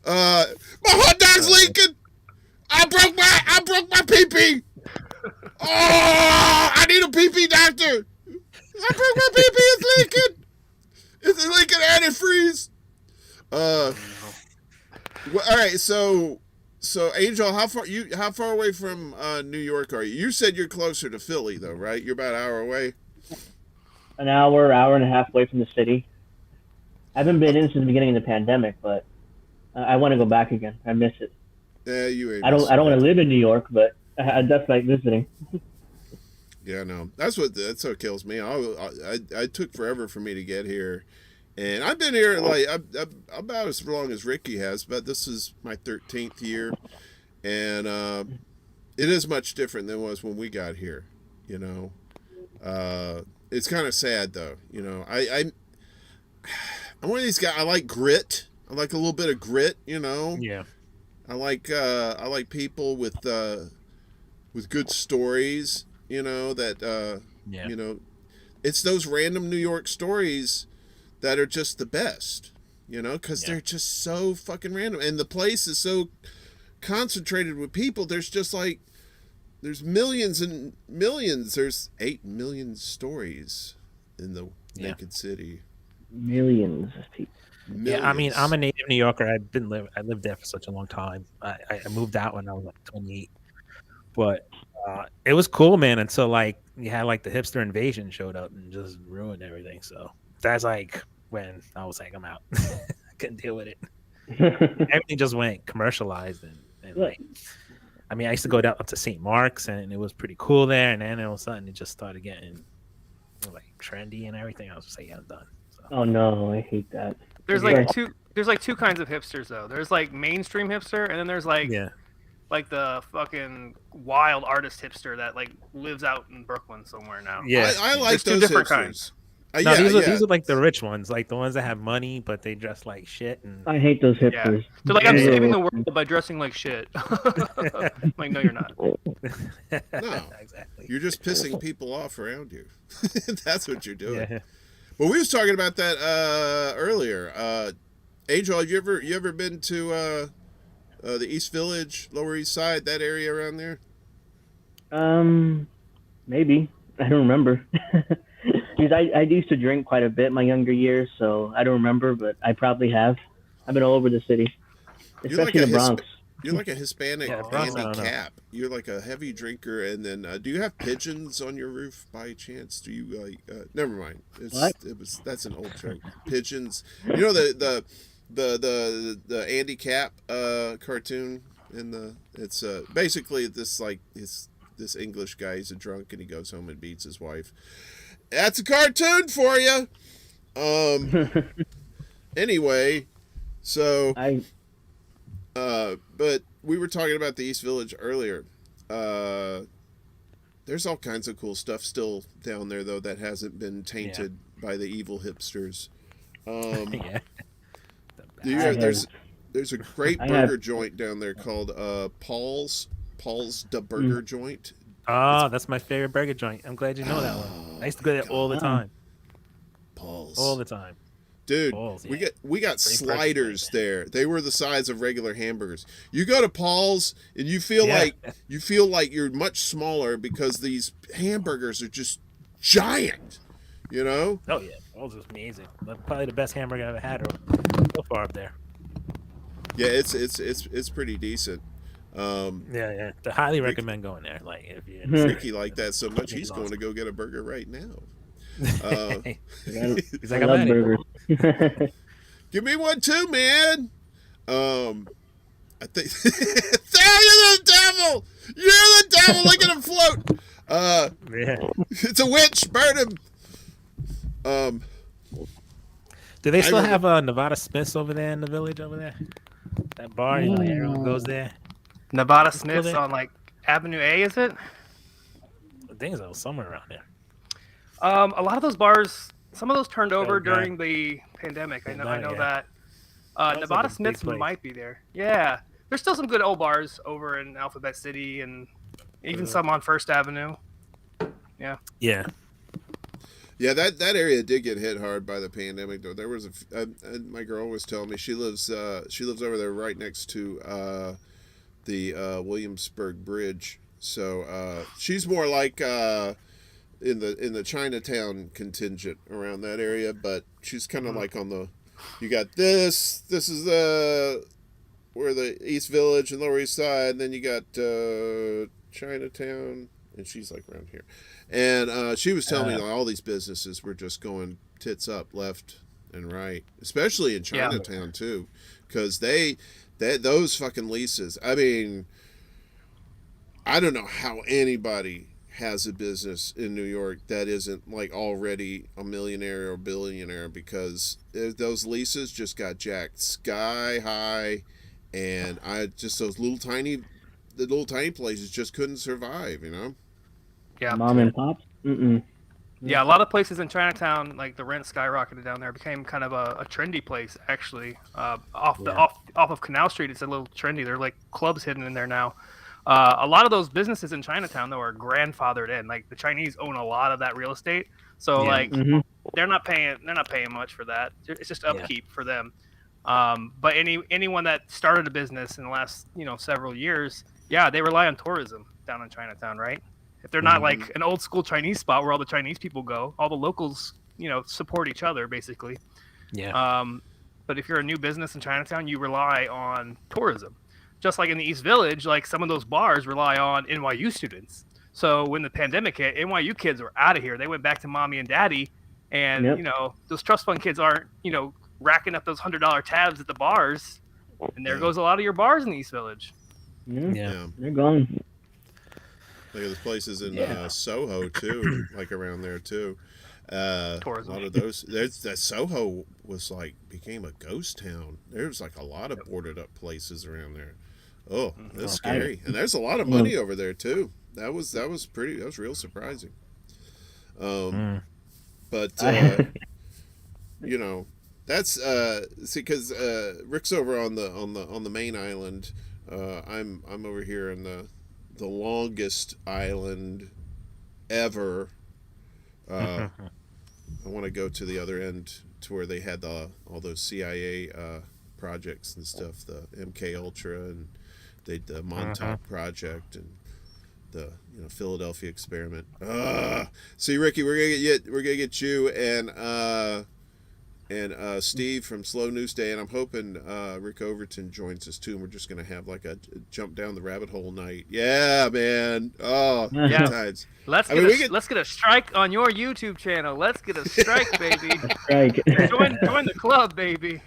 My hot dog's leaking. I broke my pee-pee. Oh, I need a pee-pee doctor. I broke my pee-pee. It's leaking. It's leaking antifreeze. Well, all right. So Angel, how far away from New York are you? You said you're closer to Philly, though, right? You're about an hour away. An hour and a half away from the city. I haven't been in since the beginning of the pandemic, but I want to go back again. I miss it. Yeah, you ain't. I don't want to live in New York, but I just like visiting. Yeah, no, that's what kills me. I took forever for me to get here, and I've been here like about as long as Ricky has, but this is my 13th year, and it is much different than it was when we got here. You know, it's kind of sad though. You know, I'm one of these guys. I like grit. I like a little bit of grit. You know. Yeah. I like people with good stories. You know that. You know, it's those random New York stories that are just the best. You know, because they're just so fucking random, and the place is so concentrated with people. There's just like there's millions and millions. There's 8 million stories in the Naked City. Millions of people. Millions. Yeah, I mean, I'm a native New Yorker. I lived there for such a long time. I moved out when I was like 28, but it was cool, man. Until like you had like the hipster invasion showed up and just ruined everything. So that's like when I was like, I'm out. I couldn't deal with it. Everything just went commercialized and like, I mean, I used to go down up to St. Mark's and it was pretty cool there, and then all of a sudden it just started getting like trendy and everything. I was just like, yeah, I'm done. So. Oh no, I hate that. There's like two kinds of hipsters though. There's like mainstream hipster, and then there's like like the fucking wild artist hipster that like lives out in Brooklyn somewhere now. Yeah, I like There's those two different hipsters. kinds. No, these are like the rich ones, like the ones that have money but they dress like shit. And I hate those Yeah. hipsters. So like I'm saving the world by dressing like shit. Like no, you're not. No, exactly. you're just pissing people off around you. That's what you're doing. Yeah. Well, we was talking about that earlier. Angel, have you ever been to the East Village, Lower East Side, that area around there? Maybe. I don't remember. Because I used to drink quite a bit in my younger years, so I don't remember, but I probably have. I've been all over the city, especially the Bronx. You're like a Hispanic Bronx, Andy Cap. You're like a heavy drinker, and then do you have pigeons on your roof by chance? Do you like? Never mind. That's an old joke. Pigeons. You know the Andy Cap cartoon it's basically this English guy. He's a drunk and he goes home and beats his wife. That's a cartoon for you. Anyway, so but we were talking about the East Village earlier. There's all kinds of cool stuff still down there though that hasn't been tainted by the evil hipsters. There's a great burger joint down there called Paul's the Burger Joint. Oh, that's my favorite burger joint. I'm glad you know that one. I used to go there all the time. Paul's. All the time. Dude, Paul's, we got sliders there. They were the size of regular hamburgers. You go to Paul's and you feel like you're much smaller because these hamburgers are just giant. You know? Oh yeah, Paul's is amazing. Probably the best hamburger I've ever had so far up there. Yeah, it's pretty decent. I highly recommend going there. Like if you're Freaky like that so much, he's going to go get a burger right now. He's like, I love burgers. Give me one too, man. I think you're the devil. You're the devil. Look at him float. It's a witch. Burn him. Do they still have Nevada Smith's over there in the village over there? That bar, everyone goes there. Nevada Smith's on like Avenue A, is it? I think so, somewhere around there. A lot of those bars, some of those turned over during the pandemic. I know that. Nevada like Smith's might be there. Yeah, there's still some good old bars over in Alphabet City and even some on First Avenue. Yeah. Yeah. Yeah, that area did get hit hard by the pandemic, though. There was my girl was telling me she lives over there right next to the Williamsburg Bridge. So she's more like in the Chinatown contingent around that area, but she's kind of like on the. You got this is where the East Village and Lower East Side, and then you got Chinatown, and she's like around here. And she was telling me all these businesses were just going tits up left and right, especially in Chinatown too, because those fucking leases. I mean, I don't know how anybody has a business in New York that isn't like already a millionaire or billionaire, because those leases just got jacked sky high, and those little tiny the little tiny places just couldn't survive. Yeah. Mom and pops. Yeah, a lot of places in Chinatown, like the rent skyrocketed down there, became kind of a trendy place actually. Off of Canal Street, it's a little trendy. There are like clubs hidden in there now. A lot of those businesses in Chinatown though are grandfathered in. Like the Chinese own a lot of that real estate, so they're not paying much for that. It's just upkeep for them. But anyone that started a business in the last several years, they rely on tourism down in Chinatown, right? If they're not like an old school Chinese spot where all the Chinese people go, all the locals, support each other basically. Yeah. But if you're a new business in Chinatown, you rely on tourism. Just like in the East Village, like some of those bars rely on NYU students. So when the pandemic hit, NYU kids were out of here. They went back to mommy and daddy, and those trust fund kids aren't, racking up those $100 tabs at the bars, and there goes a lot of your bars in the East Village. Yeah. They're gone. Like there's places in Soho too, like around there too. A lot of those. That Soho was became a ghost town. There's like a lot of boarded up places around there. Oh, that's scary. And there's a lot of money over there too. That was real surprising. But that's see, because Rick's over on the main island. I'm over here in the longest island ever. I want to go to the other end to where they had all those CIA projects and stuff, the MK Ultra and the Montauk project and the Philadelphia experiment. See, Ricky, we're gonna get you and Steve from Slow News Day, and I'm hoping Rick Overton joins us too, and we're just going to have like a jump down the rabbit hole night. Yeah, man. Oh, yeah. Times. Let's get a strike on your YouTube channel. Let's get a strike, baby. Join the club, baby.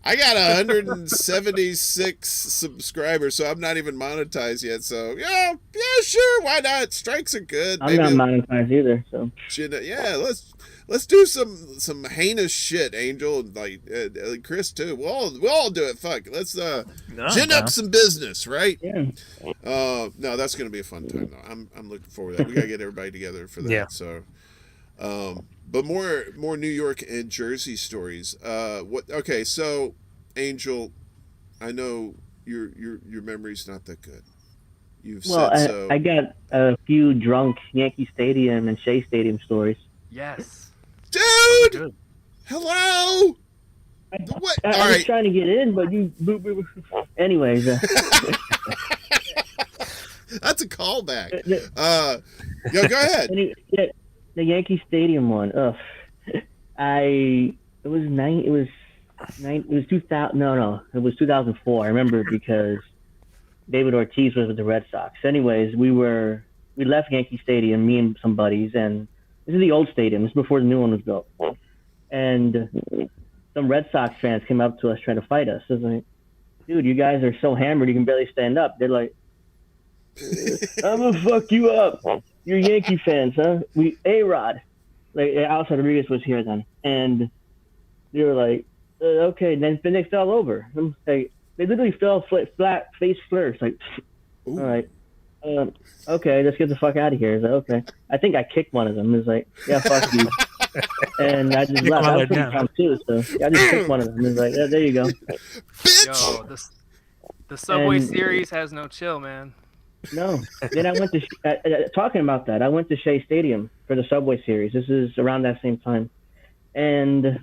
I got 176 subscribers, so I'm not even monetized yet. So yeah, sure, why not? Strikes are good. I'm not monetized either. So yeah, let's do some heinous shit, Angel, and like Kris too. We'll all do it. Fuck, let's gin up some business, right? Yeah. No, that's gonna be a fun time though. I'm looking forward to that. We gotta get everybody together for that. Yeah. So, but more New York and Jersey stories. Okay, so Angel, I know your memory's not that good. You've said so. I got a few drunk Yankee Stadium and Shea Stadium stories. Yes. Dude! Hello! What? I was trying to get in, but you... Anyways. That's a callback. Go ahead. The Yankee Stadium one. It was 2000. No, it was 2004. I remember because David Ortiz was with the Red Sox. Anyways, we left Yankee Stadium, me and some buddies, and this is the old stadium. This is before the new one was built. And some Red Sox fans came up to us trying to fight us. I was like, dude, you guys are so hammered you can barely stand up. They're like, I'm gonna fuck you up. You're Yankee fans, huh? A-Rod. Like, Alex Rodriguez was here then. And they were like, okay, then they fell over. I'm like, they literally fell flat, face first. Like, all right. Okay, let's get the fuck out of here. He's like, okay. I think I kicked one of them. He's like, yeah, fuck you. And I just left. I was pretty drunk too, so I just kicked one of them. He's like, yeah, there you go. Yo, the Subway series has no chill, man. No. Then I went to talking about that. I went to Shea Stadium for the Subway series. This is around that same time, and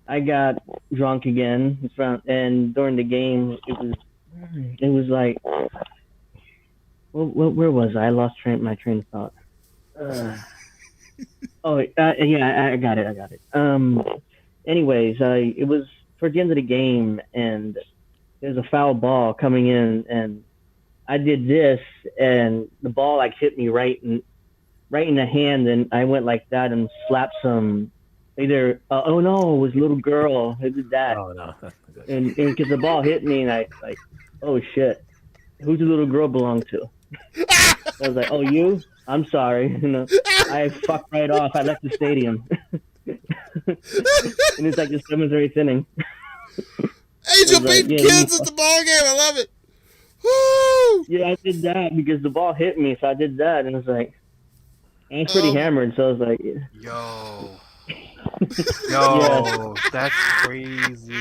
I got drunk again. And during the game, it was like, where was I? I lost my train of thought. Yeah, I got it. Anyways, it was towards the end of the game, and there's a foul ball coming in, and I did this, and the ball like hit me right in the hand, and I went like that and slapped some. Either oh no, it was a little girl who did that. Oh no, that's not good. And because the ball hit me, and I like, oh shit, who's the little girl belong to? I was like, oh, you? I'm sorry. I fucked right off. I left the stadium. And it's like the 7th or 8th inning. Angel beating kids at the ball game. I love it. Woo! Yeah, I did that because the ball hit me, so I did that, and it was like, I was pretty hammered, so I was like, Yo. Yeah. Yo, that's crazy.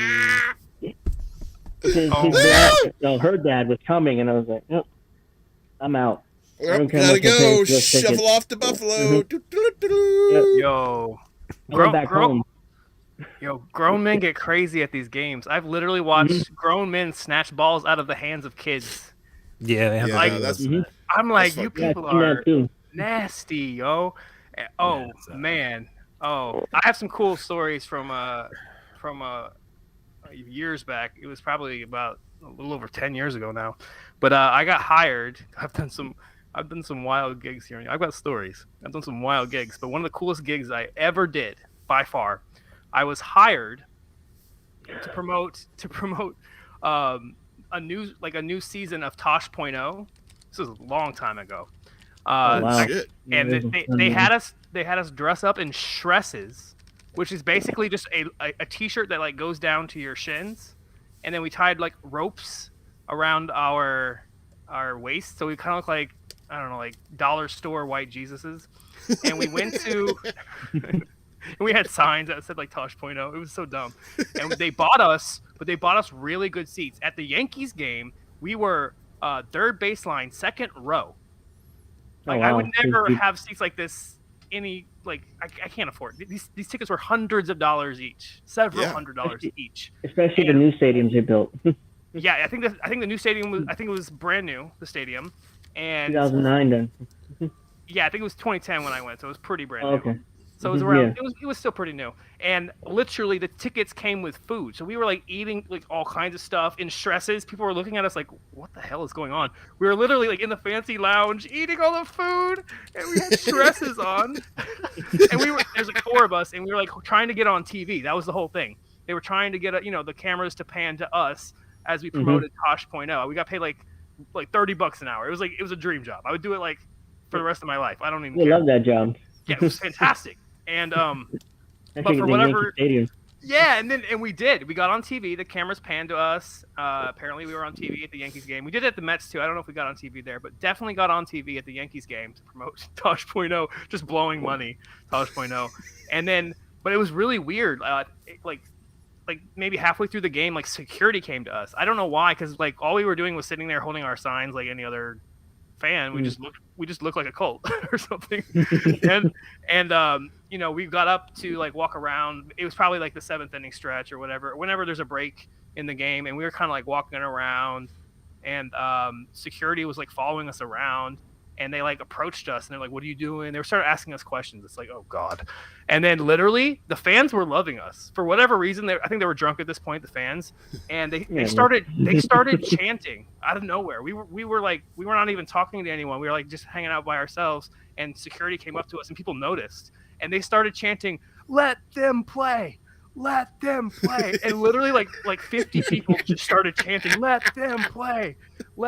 Because Oh. his dad, no, her dad was coming, and I was like, nope, I'm out. I Yep, don't care gotta much I pay go. for those Shuffle tickets. off to Buffalo. Mhm. Doo-doo-doo-doo. Yo. I went back home. Grown men get crazy at these games. I've literally watched grown men snatch balls out of the hands of kids. Yeah, they have Yeah, like that's I'm like, That's you fucking- Yeah, people I've seen that are too. nasty, yo. Oh it's, man. Oh, I have some cool stories from years back. It was probably about a little over 10 years ago now. But I got hired. I've done some wild gigs here. I've got stories. I've done some wild gigs, but one of the coolest gigs I ever did by far, I was hired to promote a new season of Tosh.0. This was a long time ago. Wow. Shit. And Yeah, they had us dress up in shresses, which is basically just a t-shirt that like goes down to your shins, and then we tied like ropes around our waist, so we kind of look like, I don't know, like dollar store white Jesuses. And we went to and we had signs that said like Tosh.0. It was so dumb. And they bought us really good seats at the Yankees game. We were third baseline, second row. Oh, Like I wow. would never have seats like this. I can't afford it. These tickets were hundreds of dollars each, several Yeah. $100 each. Especially the new stadiums they built. Yeah, I think the new stadium was, I think it was brand new, the stadium, and 2009 then. yeah, I think it was 2010 when I went, so it was pretty brand new. Okay. So it was Mhm, around. yeah. It was still pretty new, and literally the tickets came with food. So we were like eating like all kinds of stuff in stresses. People were looking at us like, "What the hell is going on?" We were literally like in the fancy lounge eating all the food, and we had stresses on. And there's like four of us, and we were like trying to get on TV. That was the whole thing. They were trying to get the cameras to pan to us as we promoted Tosh.0. We got paid like $30 an hour. It was a dream job. I would do it like for the rest of my life. I don't even We care. love that job. Yeah, it was fantastic. And Especially for the whatever- Yankee Stadium. yeah, and we did. We got on TV. The cameras panned to us. Apparently, we were on TV at the Yankees game. We did it at the Mets too. I don't know if we got on TV there, but definitely got on TV at the Yankees game to promote Tosh.0, just blowing money, Tosh.0. And then, but it was really weird. Like maybe halfway through the game, like security came to us. I don't know why, because like all we were doing was sitting there holding our signs like any other fan. We just looked like a cult or something. and we got up to like walk around. It was probably like the seventh inning stretch or whatever, whenever there's a break in the game, and we were kind of like walking around, and security was like following us around, and they like approached us, and they're like, "What are you doing?" They were started asking us questions. It's like, oh god. And then literally the fans were loving us for whatever reason. I think they were drunk at this point, the fans, and they started chanting out of nowhere. We were not even talking to anyone. We were like just hanging out by ourselves, and security came up to us, and people noticed, and they started chanting, "Let them play. Let them play." And literally like 50 people just started chanting, "Let them play."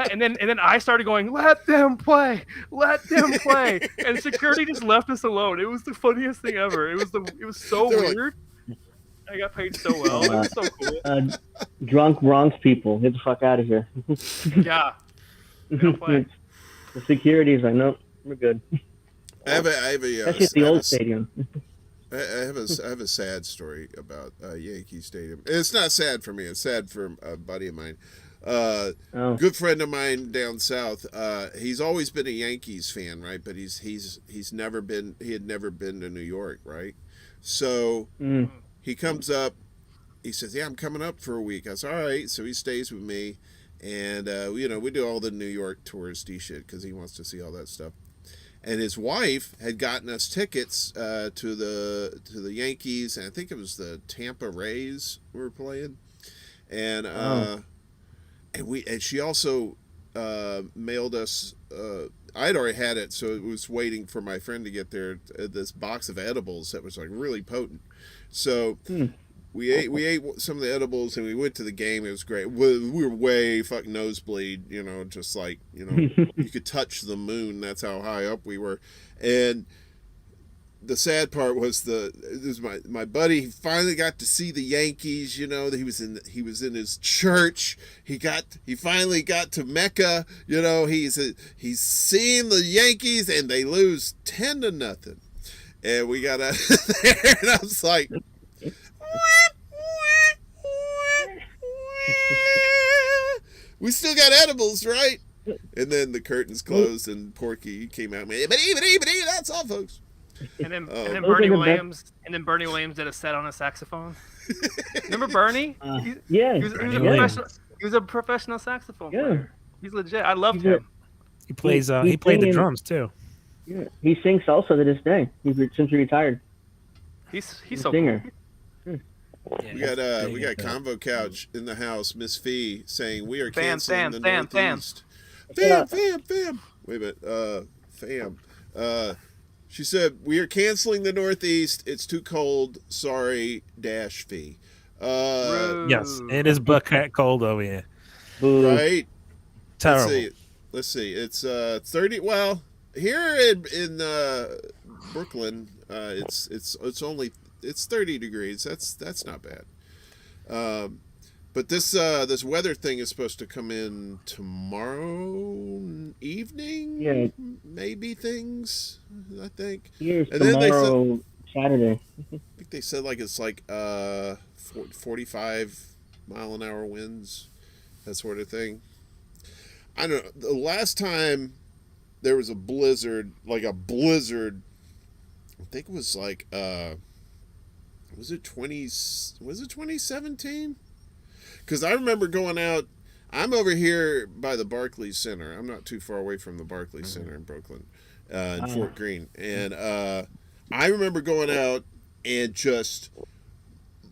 And then I started going, "Let them play. Let them play." And security just left us alone. It was the funniest thing ever. It was so They're like- weird. I got paid so well. It was so cool. Drunk Bronx people, get the fuck out of here. Yeah. They don't play. The security's like, nope, we're good. I have a That's just the old stadium. I have a sad story about Yankee Stadium. It's not sad for me. It's sad for a buddy of mine. Good friend of mine down south. He's always been a Yankees fan, right? But he had never been to New York, right? So he comes up. He says, "Yeah, I'm coming up for a week." I said, "All right." So he stays with me, and we do all the New York touristy shit because he wants to see all that stuff. And his wife had gotten us tickets to the Yankees, and I think it was the Tampa Rays we were playing, and she also mailed us. I'd already had it, so it was waiting for my friend to get there. This box of edibles that was like really potent. So we ate some of the edibles, and we went to the game. It was great. We were way fucking nosebleed, just like you could touch the moon. That's how high up we were. And the sad part was my buddy. He finally got to see the Yankees. You know, he was in his church. He finally got to Mecca. You know, he's seeing the Yankees, and they lose 10-0, and we got out there, and I was like. We still got edibles, right? And then the curtains closed and Porky came out. That's all, folks. And then Bernie Williams did a set on a saxophone. Remember Bernie? Yeah. He was a professional saxophone player. He's legit. I loved him. He plays. He played the drums too. Yeah, he sings salsa to this day. Since he retired. He's so singer. Cool. We got Convo Couch in the house. Miss Fee saying we are canceling the Northeast. Fam. Wait a minute. Fam. She said we are canceling the Northeast. It's too cold. Sorry. Fee. Yes, it is bucket cold over here. Right. Terrible. Let's see. It's 30. Well, here in Brooklyn, it's only. It's 30 degrees. That's not bad. But this weather thing is supposed to come in tomorrow evening. Yeah, maybe things. I think. Here's tomorrow, Saturday. I think they said it's 45 mile an hour winds, that sort of thing. I don't know. The last time there was a blizzard, I think it was was it 2017? Because I remember going out. I'm over here by the Barclays Center. I'm not too far away from the Barclays Center in Brooklyn, in Fort Greene. And I remember going out and just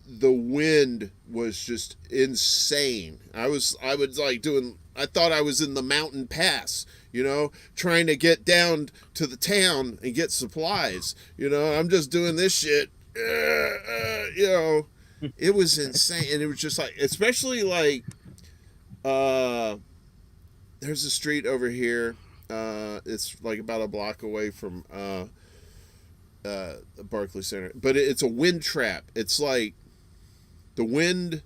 the wind was just insane. I thought I was in the mountain pass, trying to get down to the town and get supplies. I'm just doing this shit. It was insane, and it was just especially there's a street over here, it's about a block away from the Barclays Center, but it's a wind trap. It's the wind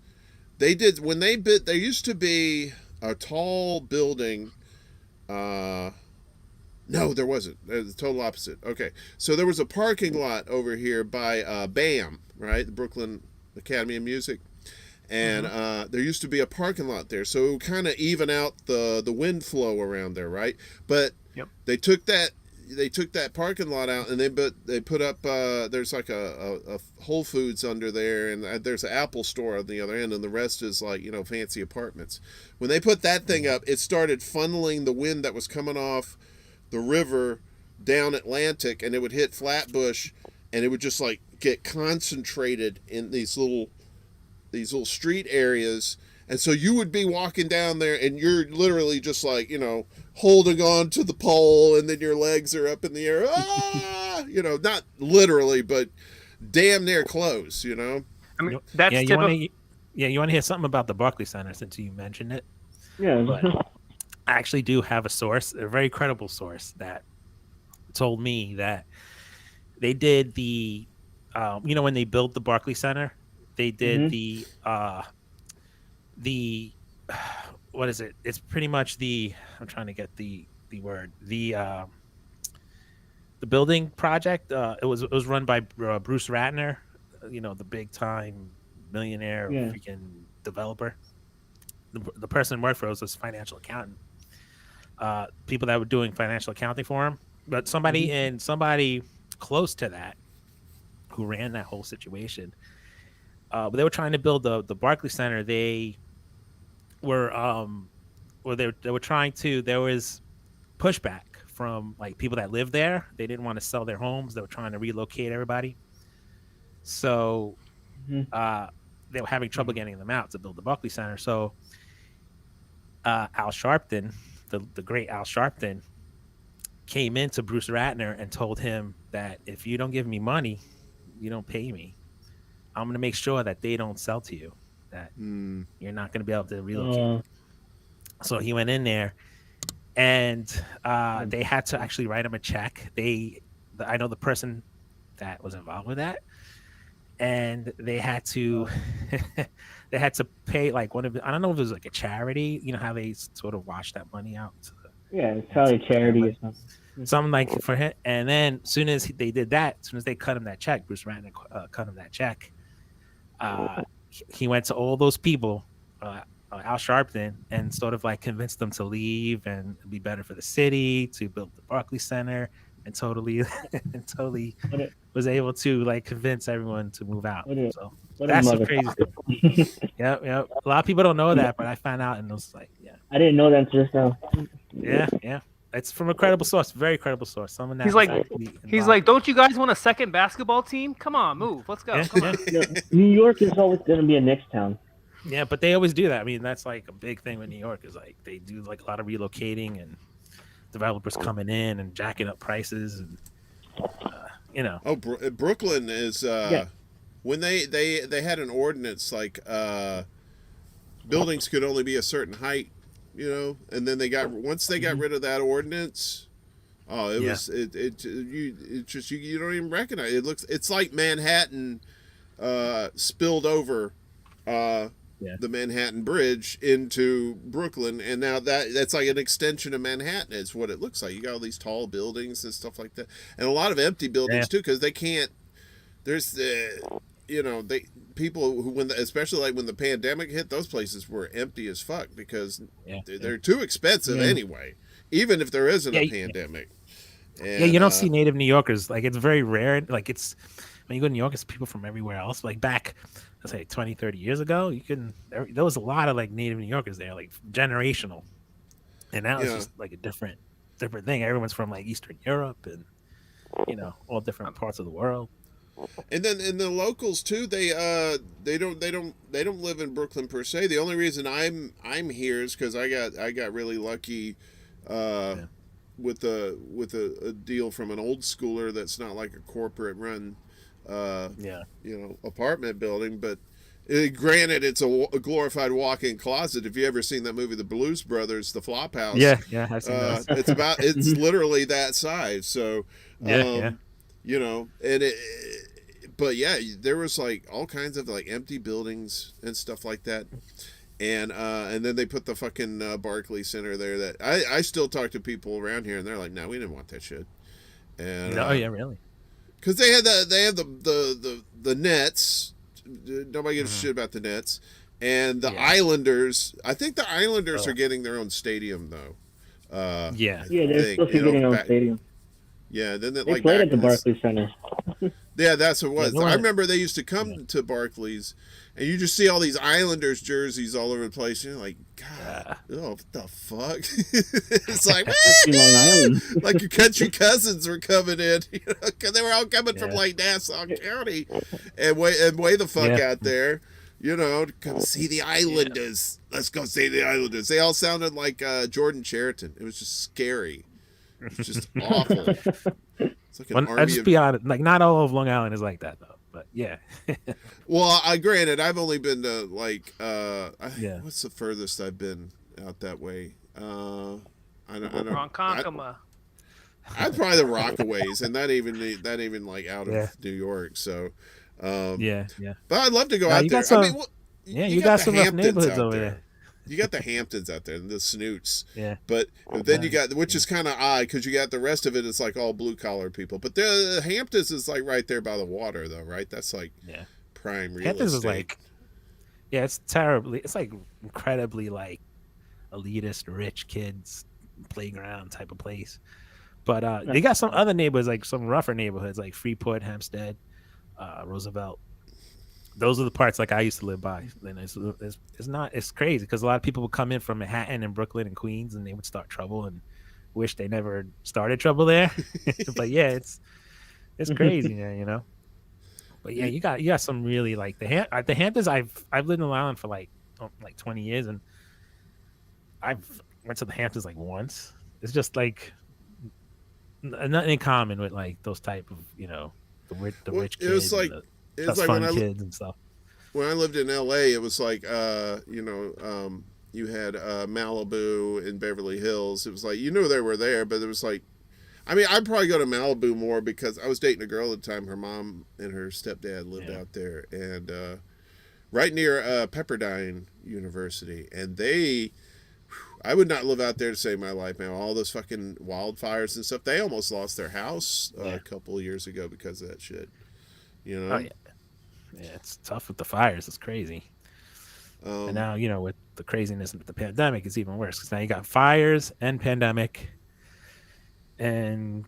when they bit. There used to be a tall building. No, there wasn't. The total opposite. Okay, so there was a parking lot over here by BAM, right? The Brooklyn Academy of Music, and there used to be a parking lot there, so it would kind of even out the wind flow around there, right? But they took that parking lot out, and they put up there's a Whole Foods under there, and there's an Apple store on the other end, and the rest is fancy apartments. When they put that thing up, it started funneling the wind that was coming off the river down Atlantic, and it would hit Flatbush, and it would just get concentrated in these little street areas. And so you would be walking down there, and you're literally just holding on to the pole, and then your legs are up in the air. Not literally, but damn near close. I mean, that's you want to hear something about the Barclays Center since you mentioned it? Yeah. But I actually do have a source, a very credible source, that told me that they did the, when they built the Barclays Center, they did the what is it? It's pretty much I'm trying to get the word, the building project. It was run by Bruce Ratner, the big time millionaire freaking developer. The person worked for us was financial accountant. People that were doing financial accounting for him, but somebody close to that who ran that whole situation. But they were trying to build the Barclays Center. They were trying to. There was pushback from people that lived there. They didn't want to sell their homes. They were trying to relocate everybody. So they were having trouble getting them out to build the Barclays Center. So Al Sharpton, the great Al Sharpton, came into Bruce Ratner and told him that if you don't give me money, you don't pay me, I'm going to make sure that they don't sell to you, that you're not going to be able to relocate. So he went in there, and they had to actually write him a check. I know the person that was involved with that, and they had to they had to pay like one of I don't know if it was like a charity. You know how they sort of wash that money out. Yeah, it's probably charity or something. Something like for him. And then as soon as they did that, as soon as they cut him that check, Bruce Ratner cut him that check. He went to all those people, Al Sharpton, and sort of like convinced them to leave and be better for the city, to build the Barclays Center, and totally was able to like convince everyone to move out. So that's the crazy thing. Yep. A lot of people don't know that, but I found out and it was like, yeah. I didn't know that just now. Yeah. It's from a credible source, very credible source. Someone that he's like, don't you guys want a second basketball team? Come on, move. Let's go. Come on. New York is always going to be a Knicks town. Yeah, but they always do that. I mean, that's like a big thing with New York is like they do like a lot of relocating and developers coming in and jacking up prices and Oh, Brooklyn is when they had an ordinance like buildings could only be a certain height, and then once they got rid of that ordinance, was you don't even recognize it. It's like Manhattan spilled over the Manhattan Bridge into Brooklyn, and now that's like an extension of Manhattan is what it looks like. You got all these tall buildings and stuff like that, and a lot of empty buildings too, because they can't. There's people who especially like when the pandemic hit, those places were empty as fuck because they're too expensive anyway, even if there isn't a pandemic. And, you don't see native New Yorkers. Like it's very rare. Like it's when you go to New York, it's people from everywhere else. Like back, let's say 20, 30 years ago, there was a lot of like native New Yorkers there, like generational. And now it's just like a different thing. Everyone's from like Eastern Europe and all different parts of the world. And then the locals too, they don't live in Brooklyn per se. The only reason I'm here is because I got really lucky with a deal from an old schooler that's not like a corporate run apartment building, but granted it's a glorified walk-in closet. If you ever seen that movie The Blues Brothers, The Flophouse, I've seen that. it's literally that size. So but yeah, there was like all kinds of like empty buildings and stuff like that, and then they put the fucking Barclays Center there. That I still talk to people around here, and they're like, "No, we didn't want that shit." And really? Because they had the Nets. Nobody gives a shit about the Nets, and the Islanders. I think the Islanders are getting their own stadium though. They're supposed to get their own stadium. Yeah, then they played at the Barclays Center. Yeah, that's what it was. I remember they used to come to Barclays, and you just see all these Islanders jerseys all over the place. And you're like, God, what the fuck? It's like, Long Island. like your country cousins were coming in, because they were all coming from like Nassau County, and way the fuck out there, to come see the Islanders. Let's go see the Islanders. They all sounded like Jordan Chariton. It was just scary. It was just awful. It's like an army I'll just be honest, like not all of Long Island is like that though, but yeah. Well, granted, I've only been to like what's the furthest I've been out that way? I don't Ronkonkoma. I'm probably the Rockaways, and not even like out of New York. So, But I'd love to go out there. You got some rough neighborhoods over there. You got the Hamptons out there, the Snoots. Yeah. But then you got, which is kind of odd because you got the rest of it. It's like all blue collar people. But the Hamptons is like right there by the water, though, right? That's like prime real Hamptons estate. Is like, it's terribly. It's like incredibly like elitist, rich kids playground type of place. But they got some other neighborhoods, like some rougher neighborhoods, like Freeport, Hempstead, Roosevelt. Those are the parts like I used to live by. And it's crazy because a lot of people would come in from Manhattan and Brooklyn and Queens and they would start trouble and wish they never started trouble there. But it's crazy, But yeah, you got some really like the Hamptons. I've lived in Long Island for like 20 years and I've went to the Hamptons like once. It's just like nothing in common with like those type of the rich kids. It was like That's like fun kids and stuff. When I lived in LA, it was like, you had Malibu and Beverly Hills. It was like, they were there, but it was like, I mean, I'd probably go to Malibu more because I was dating a girl at the time. Her mom and her stepdad lived out there, and right near Pepperdine University. And I would not live out there to save my life, man. All those fucking wildfires and stuff. They almost lost their house a couple of years ago because of that shit. You know? Oh yeah, yeah. It's tough with the fires. It's crazy. And now, you know, with the craziness of the pandemic, it's even worse because now you got fires and pandemic, and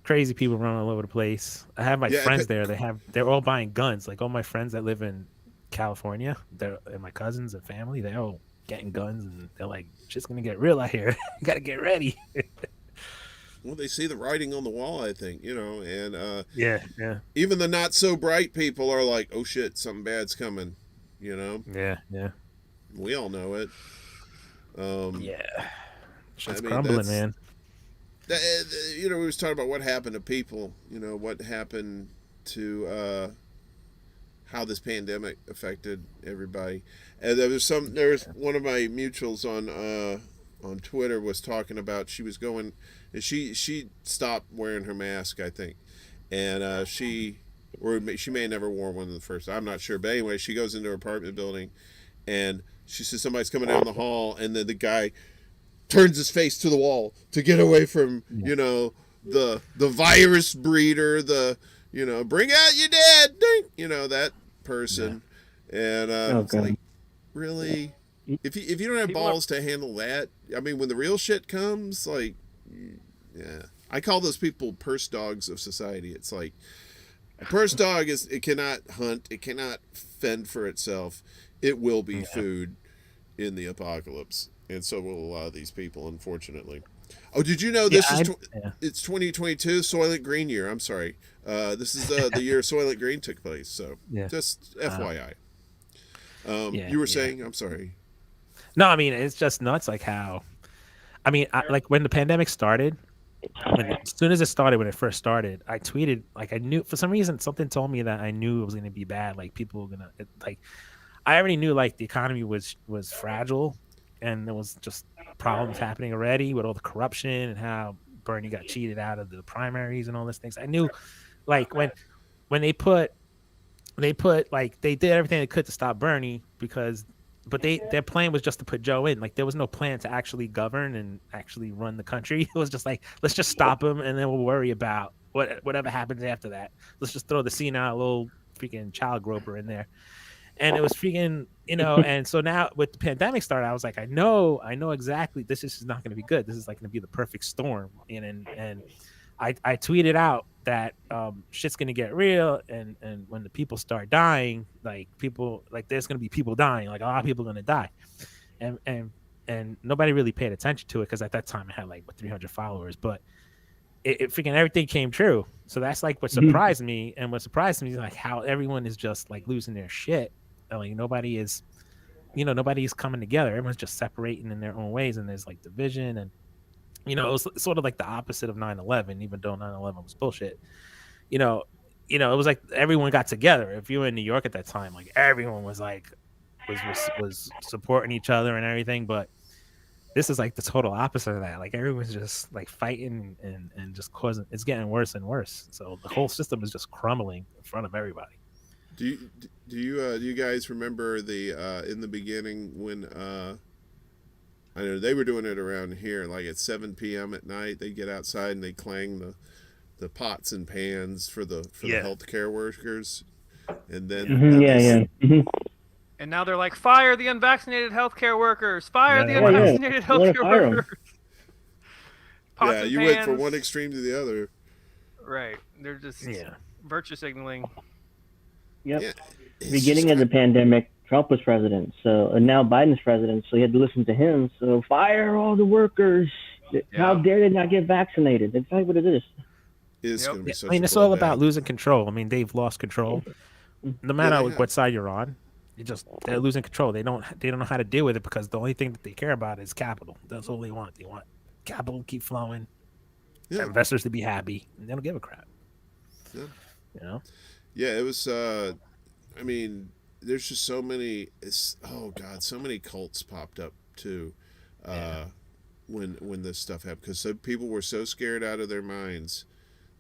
crazy people running all over the place. I have my friends there. They're all buying guns. Like all my friends that live in California, and my cousins and family, they're all getting guns, and they're like, "Shit's gonna get real out here. You gotta get ready." Well, they see the writing on the wall, I think, you know, and yeah. Even the not so bright people are like, "Oh shit, something bad's coming," you know. Yeah. We all know it. Shit's crumbling, man. You know, we was talking about what happened to people. You know, what happened to how this pandemic affected everybody. And there was one of my mutuals on Twitter was talking about she was going, and she stopped wearing her mask, I think, and she may have never worn one in the first. I'm not sure, but anyway, she goes into her apartment building, and she says somebody's coming down the hall, and then the guy turns his face to the wall to get away from you know the virus breeder, you know, bring out your dad, you know, that person, and it's like, really, if you don't have balls to handle that, I mean, when the real shit comes, like, yeah, I call those people purse dogs of society. It's like a purse dog it cannot hunt, it cannot fend for itself. It will be food in the apocalypse, and so will a lot of these people, unfortunately. Oh, did you know it's 2022 Soylent Green year? I'm sorry. This is the year Soylent Green took place. So just FYI. You were saying? I'm sorry. No, I mean, it's just nuts. Like how, I mean, like when the pandemic started, as soon as it started, when it first started, I tweeted, like, I knew, for some reason, something told me that I knew it was going to be bad. Like people were going to, like, I already knew like the economy was fragile, and there was just problems happening already with all the corruption and how Bernie got cheated out of the primaries and all these things. I knew, like, when they put like, they did everything they could to stop Bernie but their plan was just to put Joe in. Like, there was no plan to actually govern and actually run the country. It was just like, let's just stop him, and then we'll worry about whatever happens after that. Let's just throw the senile little freaking child groper in there. And it was freaking, you know, and so now with the pandemic started, I was like, I know exactly, this is not going to be good. This is like going to be the perfect storm. And I tweeted out that shit's going to get real. And when the people start dying, like there's going to be people dying, like a lot of people are going to die. And nobody really paid attention to it, because at that time I had like 300 followers, but it freaking everything came true. So that's like what surprised me. And what surprised me is like how everyone is just like losing their shit. Like nobody's coming together. Everyone's just separating in their own ways, and there's like division. And you know, it was sort of like the opposite of 9/11, even though 9/11 was bullshit. You know, it was like everyone got together. If you were in New York at that time, like everyone was like was supporting each other and everything. But this is like the total opposite of that. Like everyone's just like fighting and just causing, it's getting worse and worse. So the whole system is just crumbling in front of everybody. Do you guys remember the in the beginning when I know they were doing it around here, like at 7 p.m. at night, they get outside and they clang the pots and pans for the healthcare workers, and then And now they're like, fire the unvaccinated healthcare workers, fire the unvaccinated healthcare workers. Yeah, you went from one extreme to the other. Right, they're just virtue signaling. Yep. Yeah, beginning of the pandemic, Trump was president, and now Biden's president, so you had to listen to him. So fire all the workers. How dare they not get vaccinated? That's like what it is. It's going to be such it's all about losing control. I mean, they've lost control. No matter what side you're on, they're losing control. They don't know how to deal with it, because the only thing that they care about is capital. That's all they want. They want capital to keep flowing, investors to be happy, and they don't give a crap. Yeah. You know? Yeah, it was. I mean, there's just so many. So many cults popped up too. You when this stuff happened, because so people were so scared out of their minds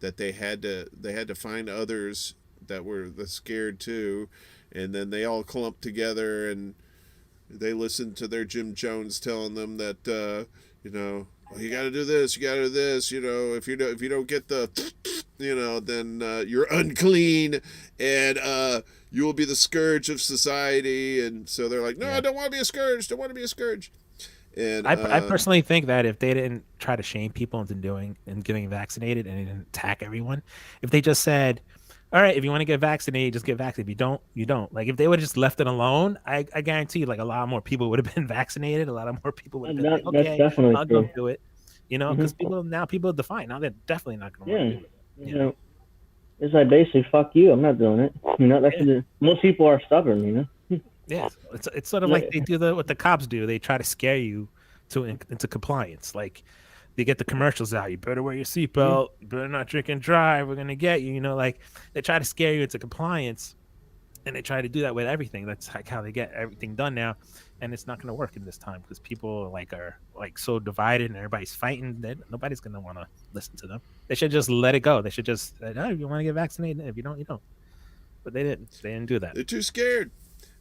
that they had to find others that were scared too, and then they all clumped together and they listened to their Jim Jones telling them that you got to do this, you got to do this, if you don't get the then you're unclean and you will be the scourge of society. And so they're like, no, I don't want to be a scourge, don't want to be a scourge. And I personally think that if they didn't try to shame people into getting vaccinated and they didn't attack everyone, if they just said, all right, if you want to get vaccinated, just get vaccinated. If you don't, you don't. Like, if they would have just left it alone, I guarantee you, like, a lot more people would have been vaccinated. A lot of more people would have been like, okay, I'll go do it. Because people are defiant. Now they're definitely not going to want to do it. It's like, basically, fuck you. I'm not doing it. Most people are stubborn, Yeah, it's sort of like they do what the cops do. They try to scare you into compliance. Like, they get the commercials out. You better wear your seatbelt. You better not drink and drive. We're gonna get you. Like, they try to scare you into compliance, and they try to do that with everything. That's like how they get everything done now, and it's not gonna work in this time because people are so divided and everybody's fighting that nobody's gonna want to listen to them. They should just let it go. They should just say, if you want to get vaccinated, if you don't, you don't. But they didn't. They didn't do that. They're too scared.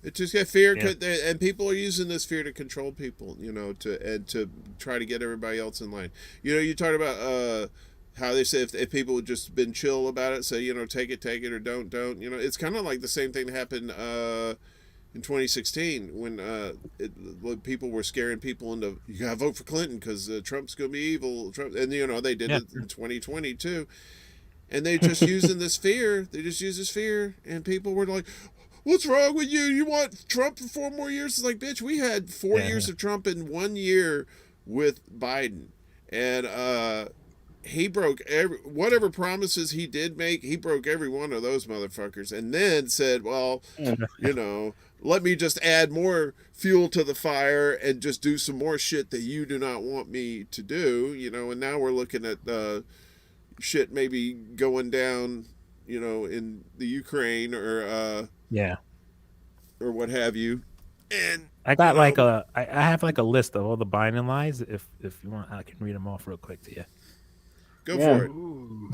It's just got fear, and people are using this fear to control people, to try to get everybody else in line. You talk about how they say if people had just been chill about it, say, take it or don't. It's kind of like the same thing that happened in 2016 when people were scaring people into, you gotta vote for Clinton because Trump's gonna be evil. Trump, and they did it in 2020 too, and they just using this fear. They just use this fear, and people were like, what's wrong with you? You want Trump for 4 more years? It's like, bitch, we had 4 years of Trump in 1 year with Biden. And he broke whatever promises he did make, he broke every one of those motherfuckers. And then said, well, let me just add more fuel to the fire and just do some more shit that you do not want me to do. And now we're looking at shit maybe going down, in the Ukraine or or what have you. And I got I have like a list of all the Biden lies. If you want, I can read them off real quick to you. Go for it. All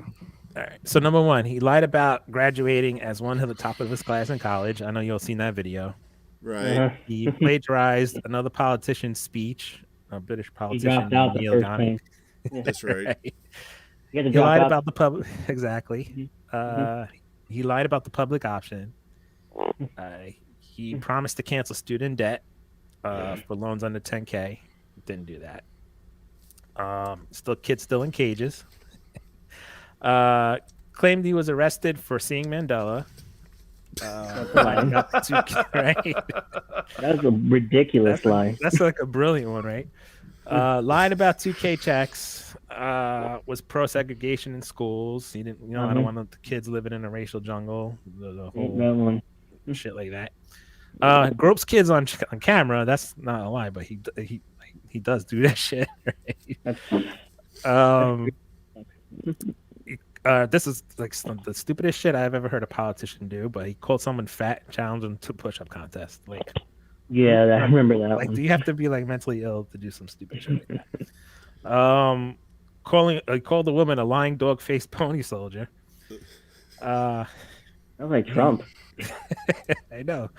right. So number 1, he lied about graduating as one of the top of his class in college. I know you'll seen that video. Right. He plagiarized another politician's speech, a British politician. He dropped out the first time. That's right. He lied about the public. Exactly. He lied about the public option. He promised to cancel student debt for loans under 10K. Didn't do that. Kids still in cages. Claimed he was arrested for seeing Mandela. Right? That's a ridiculous lie. That's like a brilliant one, right? Lied about 2K checks. Was pro segregation in schools. He didn't. I don't want the kids living in a racial jungle. The whole shit like that. Gropes kids on camera. That's not a lie, but he does do that shit. Right? This is like the stupidest shit I've ever heard a politician do. But he called someone fat and challenged him to push-up contest. Like, yeah, I remember that. Like, do you have to be like mentally ill to do some stupid shit like that? Called the woman a lying dog-faced pony soldier. Sounds like Trump. I know.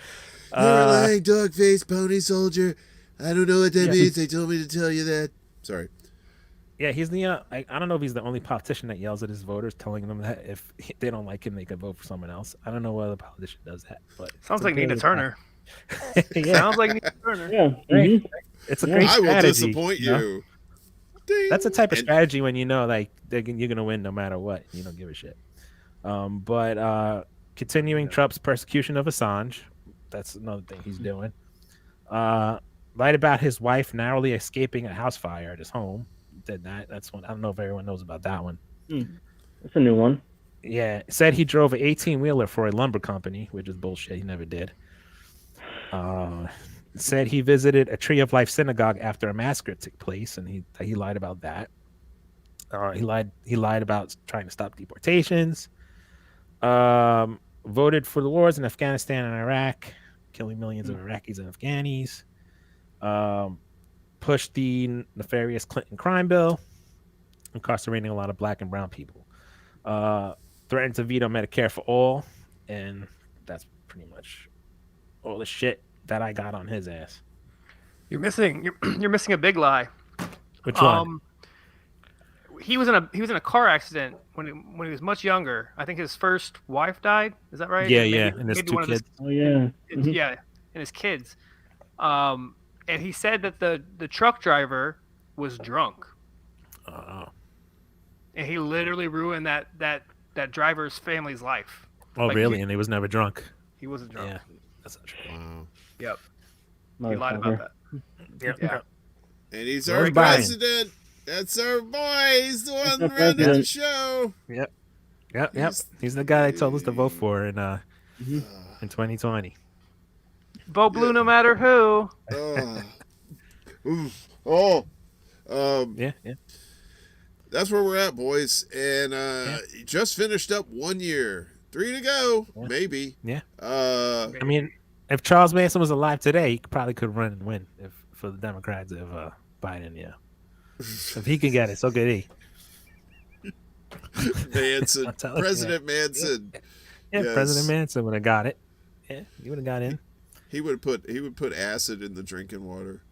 You're a lying dog-faced pony soldier. I don't know what that means. They told me to tell you that. Sorry. Yeah, he's the. I don't know if he's the only politician that yells at his voters, telling them that if they don't like him, they can vote for someone else. I don't know what other politician does that, but sounds like Nina Turner. Sounds like Nina Turner. Yeah, right. It's a great strategy. I will disappoint you. That's a type of strategy when like you're gonna win no matter what. You don't give a shit. But continuing Trump's persecution of Assange, that's another thing he's doing. Lied about his wife narrowly escaping a house fire at his home. Did that. That's one. I don't know if everyone knows about that one. That's a new one. Yeah. Said he drove an 18-wheeler for a lumber company, which is bullshit. He never did. Said he visited a Tree of Life synagogue after a massacre took place, and he lied about that. He lied about trying to stop deportations. Voted for the wars in Afghanistan and Iraq, killing millions of Iraqis and Afghanis. pushed the nefarious Clinton crime bill, incarcerating a lot of black and brown people. Threatened to veto Medicare for all, and that's pretty much all the shit that I got on his ass. You're missing a big lie. Which one? He was in a car accident when he was much younger. I think his first wife died. Is that right? Yeah, Maybe, yeah, and his two kids. Oh yeah. Yeah, and his kids. And he said that the truck driver was drunk. Oh. And he literally ruined that driver's family's life. Oh, Like, really? And he was never drunk. He wasn't drunk. Yeah, that's not true. Wow. Yep. He lied about that. Yeah. And he's Where's our Biden? president. That's our boy. He's the one That's our running the president. show. Yep. He's the guy they told us to vote for in 2020. Vote blue no matter who. Yeah. That's where we're at, boys. And just finished up 1 year. 3 to go, maybe. Yeah. Uh, I mean, if Charles Manson was alive today, he probably could run and win for the Democrats if Biden, yeah. If he can get it, so could he. Manson, I'll tell you, President Manson. Yeah, Yes. President Manson would have got it. Yeah, he would have got in. He would put acid in the drinking water,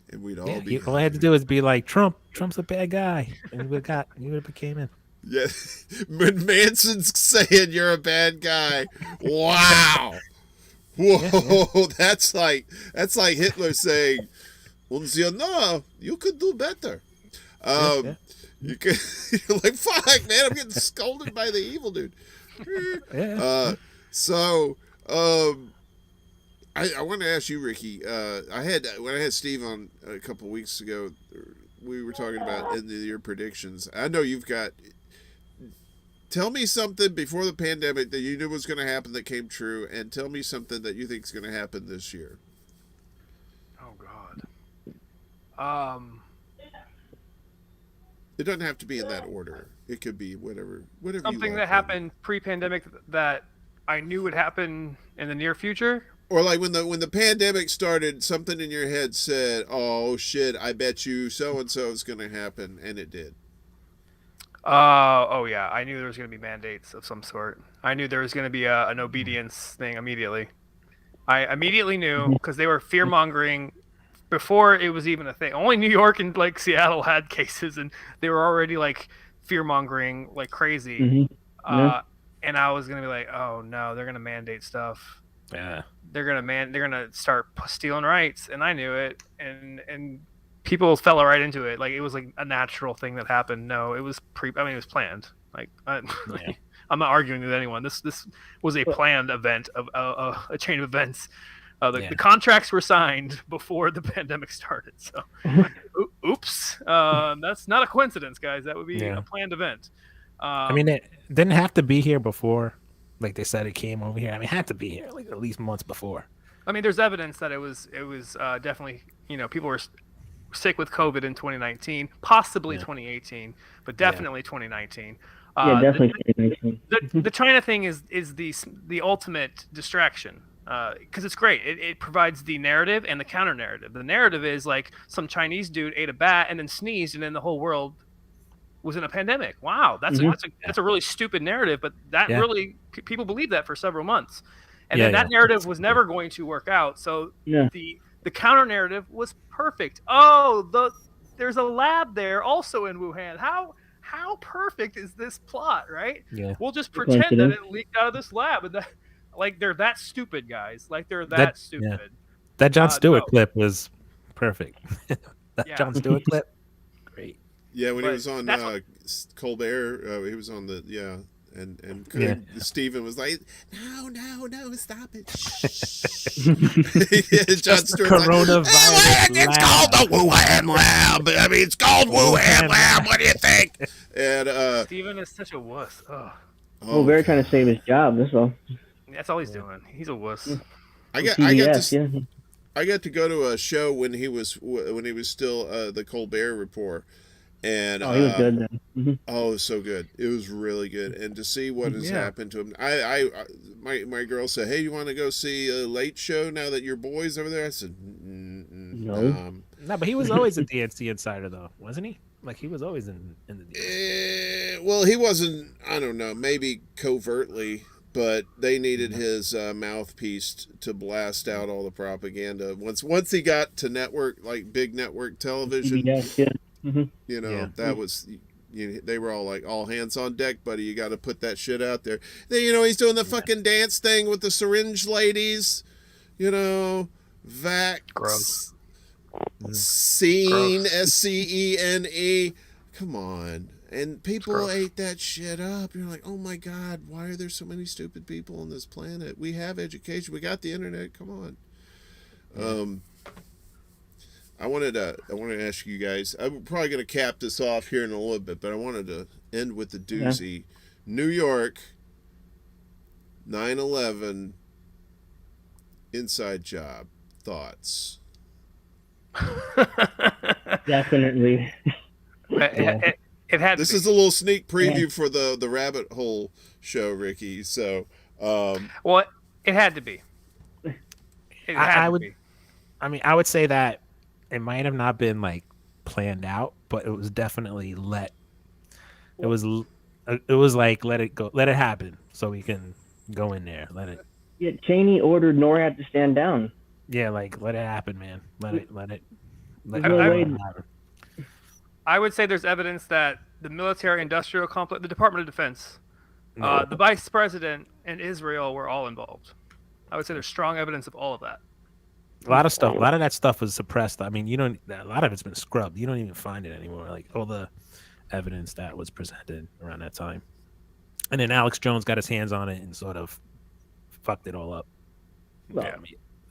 and we'd all Yeah, be. all I had to do is be like Trump. Trump's a bad guy, and he would have came in. Yeah, when Manson's saying you're a bad guy. Wow. Whoa, that's like Hitler saying, "Und you know, you could do better." You could. You're like, fuck, man, I'm getting scolded by the evil dude. So, I want to ask you, Ricky. When I had Steve on a couple weeks ago, we were talking about end of the year predictions. I know you've got. Tell me something before the pandemic that you knew was going to happen that came true, and tell me something that you think is going to happen this year. Oh God. It doesn't have to be in that order. It could be whatever Something you that like. happened pre-pandemic that I knew would happen in the near future. Or like when the pandemic started, something in your head said, "Oh shit, I bet you so and so is going to happen," and it did. Oh yeah, I knew there was going to be mandates of some sort. I knew there was going to be an obedience thing immediately. I immediately knew because they were fear mongering before it was even a thing. Only New York and like Seattle had cases, and they were already like fear mongering like crazy. And I was going to be like, oh no, they're going to mandate stuff. Yeah. They're gonna start stealing rights, and I knew it, and people fell right into it. Like it was like a natural thing that happened. No, it was it was planned. Like I'm not arguing with anyone. This was a planned event of a chain of events. The contracts were signed before the pandemic started. So, oops, that's not a coincidence, guys. That would be a planned event. I mean, it didn't have to be here before. Like they said, it came over here. I mean, it had to be here like at least months before. I mean, there's evidence that it was definitely, people were sick with COVID in 2019, possibly 2018, but definitely 2019. Yeah, definitely 2019. The China thing is the ultimate distraction because it's great. It provides the narrative and the counter narrative. The narrative is like some Chinese dude ate a bat and then sneezed, and then the whole world was in a pandemic. Wow, that's a really stupid narrative, but that really people believe that for several months, and then that narrative was never going to work out. So the counter narrative was perfect. Oh, there's a lab there also in Wuhan. How perfect is this plot, right? Yeah. We'll just pretend that it leaked out of this lab, and they're that stupid, guys. Like they're that stupid. Yeah. That Jon Stewart clip was perfect. Jon Stewart clip, great. Yeah, when he was on Colbert, he was on and Stephen was like, no, stop it. Jon Stewart coronavirus like, it's called the Wuhan lab. I mean, it's called Wuhan lab. What do you think? And Stephen is such a wuss. Oh. Well, Rivera trying to save his job. That's all. That's all he's doing. He's a wuss. I got to go to a show when he was still the Colbert Report. And he was good then. Mm-hmm. Oh, it was so good. It was really good. And to see what has happened to him. My girl said, "Hey, you want to go see a Late Show now that your boy's over there?" I said, No. No, but he was always a DNC insider, though, wasn't he? Like he was always in the DNC. Well, he wasn't. I don't know. Maybe covertly, but they needed his mouthpiece to blast out all the propaganda. Once he got to network, like big network television, you know, that was. They were all like, all hands on deck, buddy. You got to put that shit out there. Then, you know, he's doing the fucking dance thing with the syringe ladies. You know, vax. Gross. Scene, SCENE. Come on. And people ate that shit up. You're like, oh my God, why are there so many stupid people on this planet? We have education. We got the internet. Come on. I wanted to ask you guys. I'm probably going to cap this off here in a little bit, but I wanted to end with the doozy. New York, 9/11, inside job. Thoughts? Definitely. It had. This is a little sneak preview for the rabbit hole show, Ricky. So, well, it had to be. I would say that it might have not been like planned out, but it was definitely it was like let it go, let it happen, so we can go in there. Let it. Yeah, Cheney ordered NORAD to stand down. Yeah, like let it happen, man. Let it happen. I would say there's evidence that the military-industrial complex, the Department of Defense, the Vice President, and Israel were all involved. I would say there's strong evidence of all of that. A lot of that stuff was suppressed. I mean, a lot of it's been scrubbed. You don't even find it anymore. Like all the evidence that was presented around that time. And then Alex Jones got his hands on it and sort of fucked it all up. Well,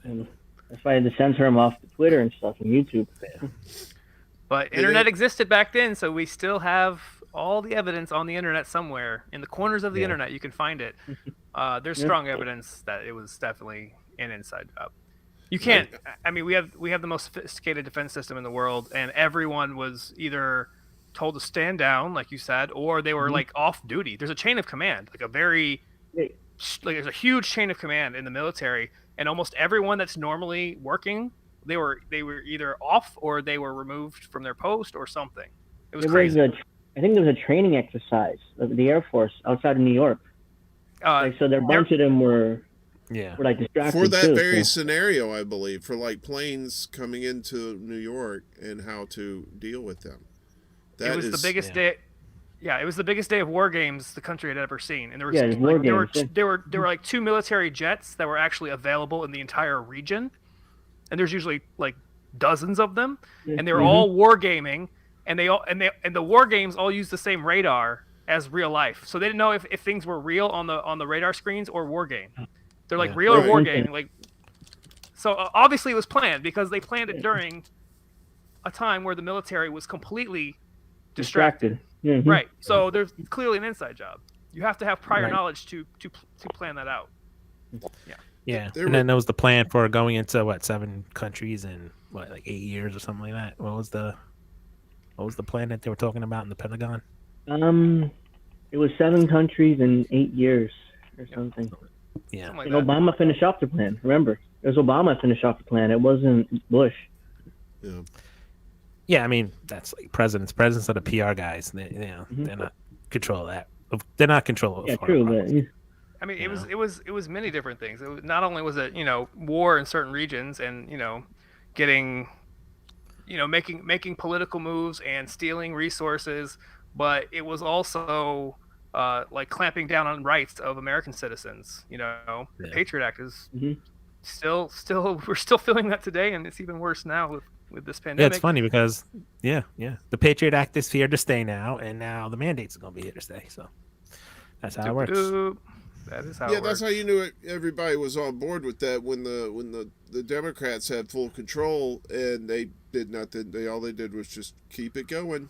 yeah. That's why I had to censor him off the Twitter and stuff and YouTube. Yeah. But internet existed back then, so we still have all the evidence on the internet somewhere. In the corners of the internet, you can find it. There's strong evidence that it was definitely an inside job. You can't. I mean, we have the most sophisticated defense system in the world, and everyone was either told to stand down, like you said, or they were like off duty. There's a chain of command, there's a huge chain of command in the military, and almost everyone that's normally working, they were either off or they were removed from their post or something. It was crazy. I think there was a training exercise of the Air Force outside of New York. So there a bunch of them were like distracted for that very scenario, I believe, for like planes coming into New York and how to deal with them. It was the biggest day. Yeah, it was the biggest day of war games the country had ever seen, and there were like 2 military jets that were actually available in the entire region, and there's usually like dozens of them, and they were all wargaming, and the war games all use the same radar as real life, so they didn't know if things were real on the radar screens or war game. They're like real or war game, like. So obviously it was planned because they planned it during a time where the military was completely distracted. Mm-hmm. Right. So there's clearly an inside job. You have to have prior knowledge to plan that out. Yeah. And then there was the plan for going into 7 countries in like 8 years or something like that. What was the plan that they were talking about in the Pentagon? It was 7 countries in 8 years or something. Yeah. Something like and Obama finished off the plan. Remember, it was Obama finished off the plan. It wasn't Bush. Yeah. Yeah, I mean that's like presidents are the PR guys. They're not control that. They're not control. Yeah, true. But I mean, it was many different things. It was, not only was it war in certain regions and getting making political moves and stealing resources, but it was also like clamping down on rights of American citizens. The Patriot Act is still we're still feeling that today, and it's even worse now with this pandemic. Yeah, it's funny because the Patriot Act is here to stay now, and now the mandates are going to be here to stay. So that's how it works. That is how it works. That's how you knew everybody was on board with that when the Democrats had full control, and they did nothing. All they did was just keep it going.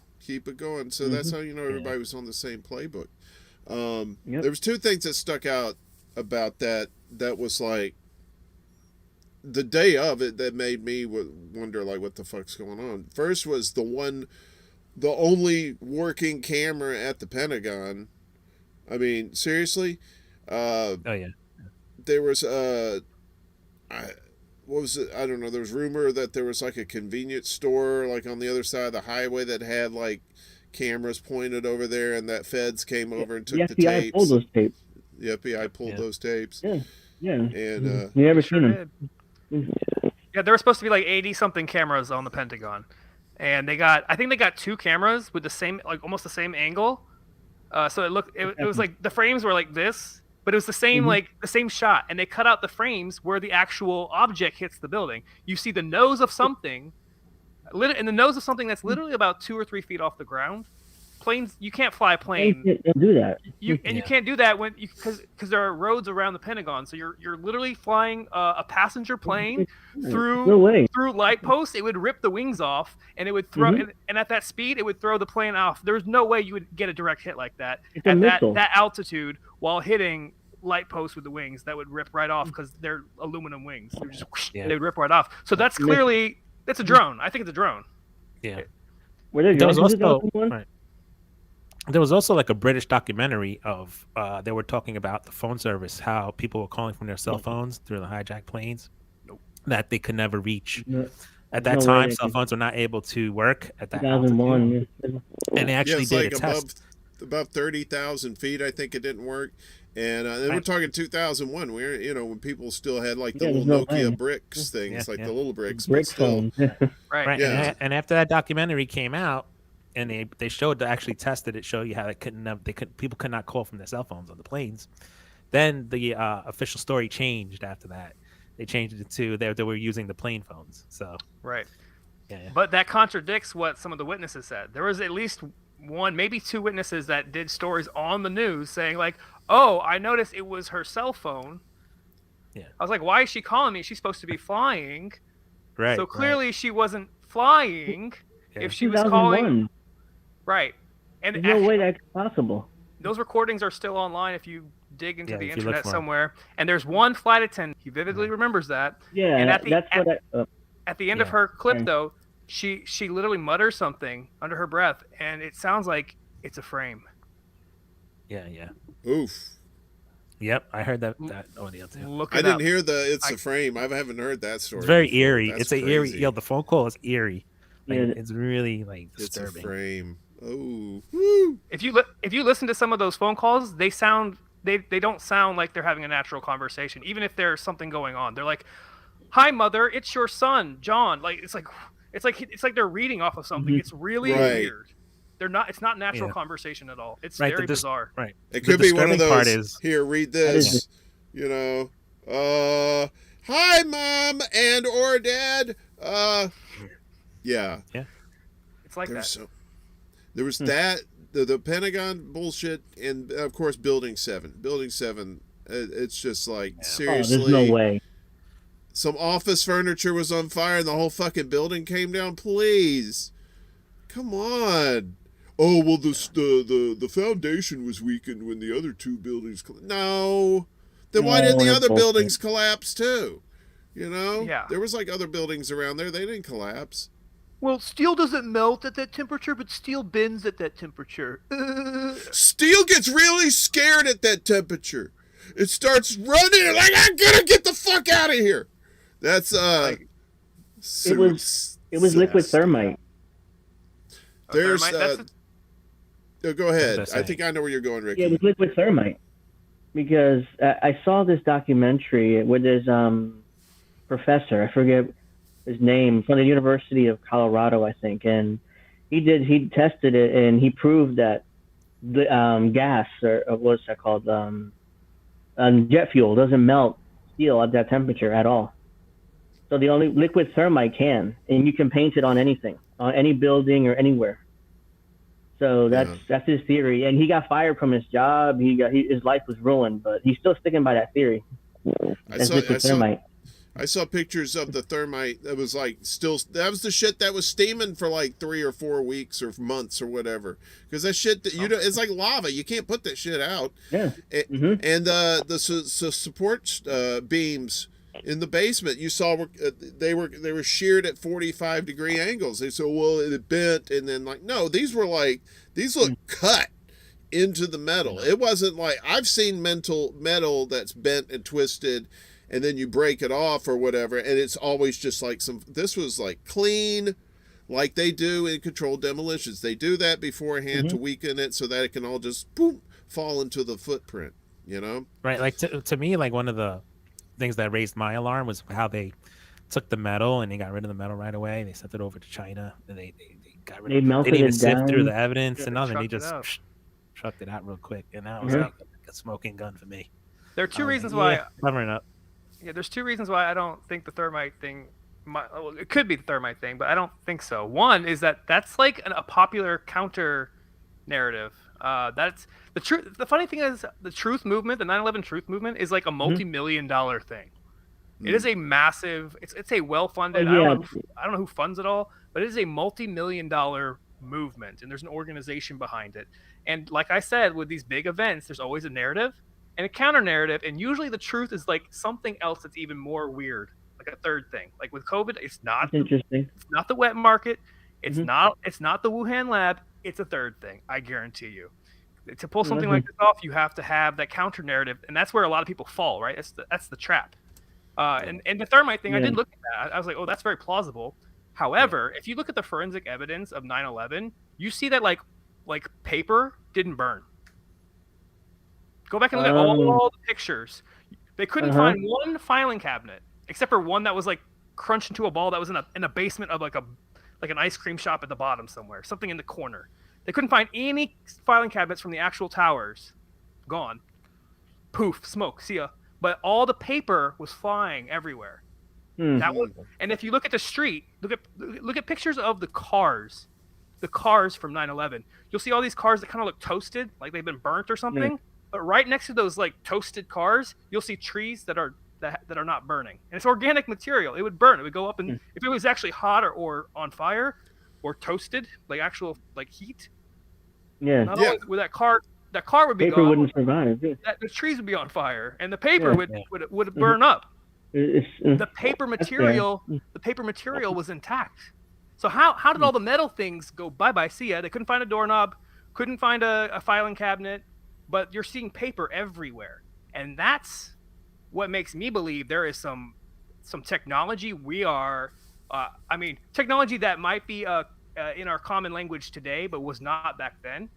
So that's how you know everybody was on the same playbook. There was 2 things that stuck out about that was like the day of it that made me wonder like what the fuck's going on. First was the only working camera at the Pentagon. I mean, seriously. Oh yeah. There was what was it? I don't know. There was rumor that there was like a convenience store like on the other side of the highway that had like cameras pointed over there, and that feds came over and took the FBI tapes. pulled those tapes. The FBI pulled those tapes. Yeah. And You never Sure seen them. did. Yeah, there were supposed to be like 80 something cameras on the Pentagon, and I think they got 2 cameras with the same, like almost the same angle. So it was like the frames were like this, but it was the same like the same shot, and they cut out the frames where the actual object hits the building. You see the nose of something, and the nose of something that's literally about 2 or 3 feet off the ground. Planes, you can't fly a plane. Don't do that. You can't do that because there are roads around the Pentagon. So you're literally flying a passenger plane through light posts. It would rip the wings off, and it would throw. And at that speed, it would throw the plane off. There's no way you would get a direct hit like that at that altitude while hitting light posts with the wings. That would rip right off because they're aluminum wings. They're just they would rip right off. So that's clearly a drone. I think it's a drone. Yeah. There was also like a British documentary of they were talking about the phone service, how people were calling from their cell phones through the hijacked planes that they could never reach. At that time, cell phones were not able to work at that 2001. altitude. And they actually it's did like a test. above 30,000 feet. I think it didn't work. And then we're talking 2001, where when people still had like the little Nokia bricks things, the little bricks. Brick phones. Right. Yeah. And after that documentary came out, and they showed, actually tested it, show you how people could not call from their cell phones on the planes. Then the official story changed after that. They changed it to they were using the plane phones. So right. Yeah. But that contradicts what some of the witnesses said. There was at least 1, maybe 2 witnesses that did stories on the news saying like, "Oh, I noticed it was her cell phone." Yeah. I was like, "Why is she calling me? She's supposed to be flying." Right. So clearly she wasn't flying if she was 2001. calling. Right. And There's no way that's possible. Those recordings are still online if you dig into the if you look internet for 'em. somewhere. And there's one flight attendant. He vividly remembers that. Yeah, And at the end of her clip, though, she literally mutters something under her breath, and it sounds like it's a frame. Yeah. Oof. Yep, I heard that audio too. Look it I didn't up. hear it's a frame. I haven't heard that story. It's very before. eerie. That's it's a crazy. eerie. The phone call is eerie. Like, Yeah. it's really like It's a disturbing. frame. Oh. Woo. If you listen to some of those phone calls, they don't sound like they're having a natural conversation, even if there's something going on. They're like, "Hi, mother, it's your son, John." Like it's like they're reading off of something. It's really weird. They're not. It's not natural conversation at all. It's very bizarre. Right. It could be one of disturbing part those. is- Here, read this. Hi, mom or dad. Yeah. It's like that. There was that the Pentagon bullshit, and of course Building 7. Building 7. It's just like seriously. there's no way. Some office furniture was on fire, and the whole fucking building came down. Please, come on. Oh well, the foundation was weakened when the other 2 buildings. No, then why didn't the other buildings collapse too? Yeah. There was like other buildings around there. They didn't collapse. Well, steel doesn't melt at that temperature, but steel bends at that temperature. Steel gets really scared at that temperature. It starts running like, I'm gonna get the fuck out of here. That's It was liquid thermite. There's Thermite, go ahead. That's I think I know where you're going, Ricky. Yeah, it was liquid thermite. Because I saw this documentary where there's professor, I forget his name, from the University of Colorado, I think, and he tested it and he proved that the gas, or what's that called, jet fuel doesn't melt steel at that temperature at all. So the only liquid thermite can, and you can paint it on anything, on any building or anywhere. So that's his theory, and he got fired from his job. His life was ruined, but he's still sticking by that theory. I saw pictures of the thermite that was like that was the shit that was steaming for like 3 or 4 weeks or months or whatever. Because that shit, it's like lava. You can't put that shit out. Yeah. And the support beams in the basement, you saw they were sheared at 45-degree angles. They said, well, it bent, and then like, no, these look cut into the metal. It wasn't like, I've seen metal that's bent and twisted and then you break it off or whatever, and it's always just like this was like clean, like they do in controlled demolitions. They do that beforehand to weaken it so that it can all just boom fall into the footprint, you know? Right. Like to me, like one of the things that raised my alarm was how they took the metal and they got rid of the metal right away. They sent it over to China and they got rid of it. They didn't even sift through the evidence and nothing. They just trucked it out real quick. And that was like a smoking gun for me. There are two reasons why. Covering up. Yeah, there's two reasons why I don't think the thermite thing. Well, it could be the thermite thing, but I don't think so. One is that's like a popular counter narrative. That's the truth. The funny thing is, the truth movement, the 9/11 truth movement, is like a multi-million-dollar thing. It is a massive. It's a well-funded. I don't know who funds it all, but it is a multi-million-dollar movement, and there's an organization behind it. And like I said, with these big events, there's always a narrative and a counter narrative, and usually the truth is like something else that's even more weird, like a third thing. Like with COVID, it's not interesting. It's not the wet market. It's not the Wuhan lab. It's a third thing. I guarantee you. To pull something like this off, you have to have that counter narrative, and that's where a lot of people fall. Right? That's the trap. And the thermite thing, I did look at that. I was like, oh, that's very plausible. However, if you look at the forensic evidence of 9/11, you see that like paper didn't burn. Go back and look at all the pictures. They couldn't find one filing cabinet except for one that was like crunched into a ball that was in a basement of like an ice cream shop at the bottom somewhere, something in the corner. They couldn't find any filing cabinets from the actual towers. Gone. Poof, smoke, see ya. But all the paper was flying everywhere. That was, and if you look at the street, look at pictures of the cars from 9/11. You'll see all these cars that kind of look toasted, like they've been burnt or something. But right next to those like toasted cars, you'll see trees that are not burning. And it's organic material. It would burn. It would go up, and if it was actually hot or on fire or toasted, like actual like heat. With that car would be paper gone. Wouldn't survive. The trees would be on fire, and the paper would burn up. The paper material was intact. So how did all the metal things go bye-bye? See ya. They couldn't find a doorknob, couldn't find a filing cabinet, but you're seeing paper everywhere. And that's what makes me believe there is some technology technology that might be in our common language today, but was not back then.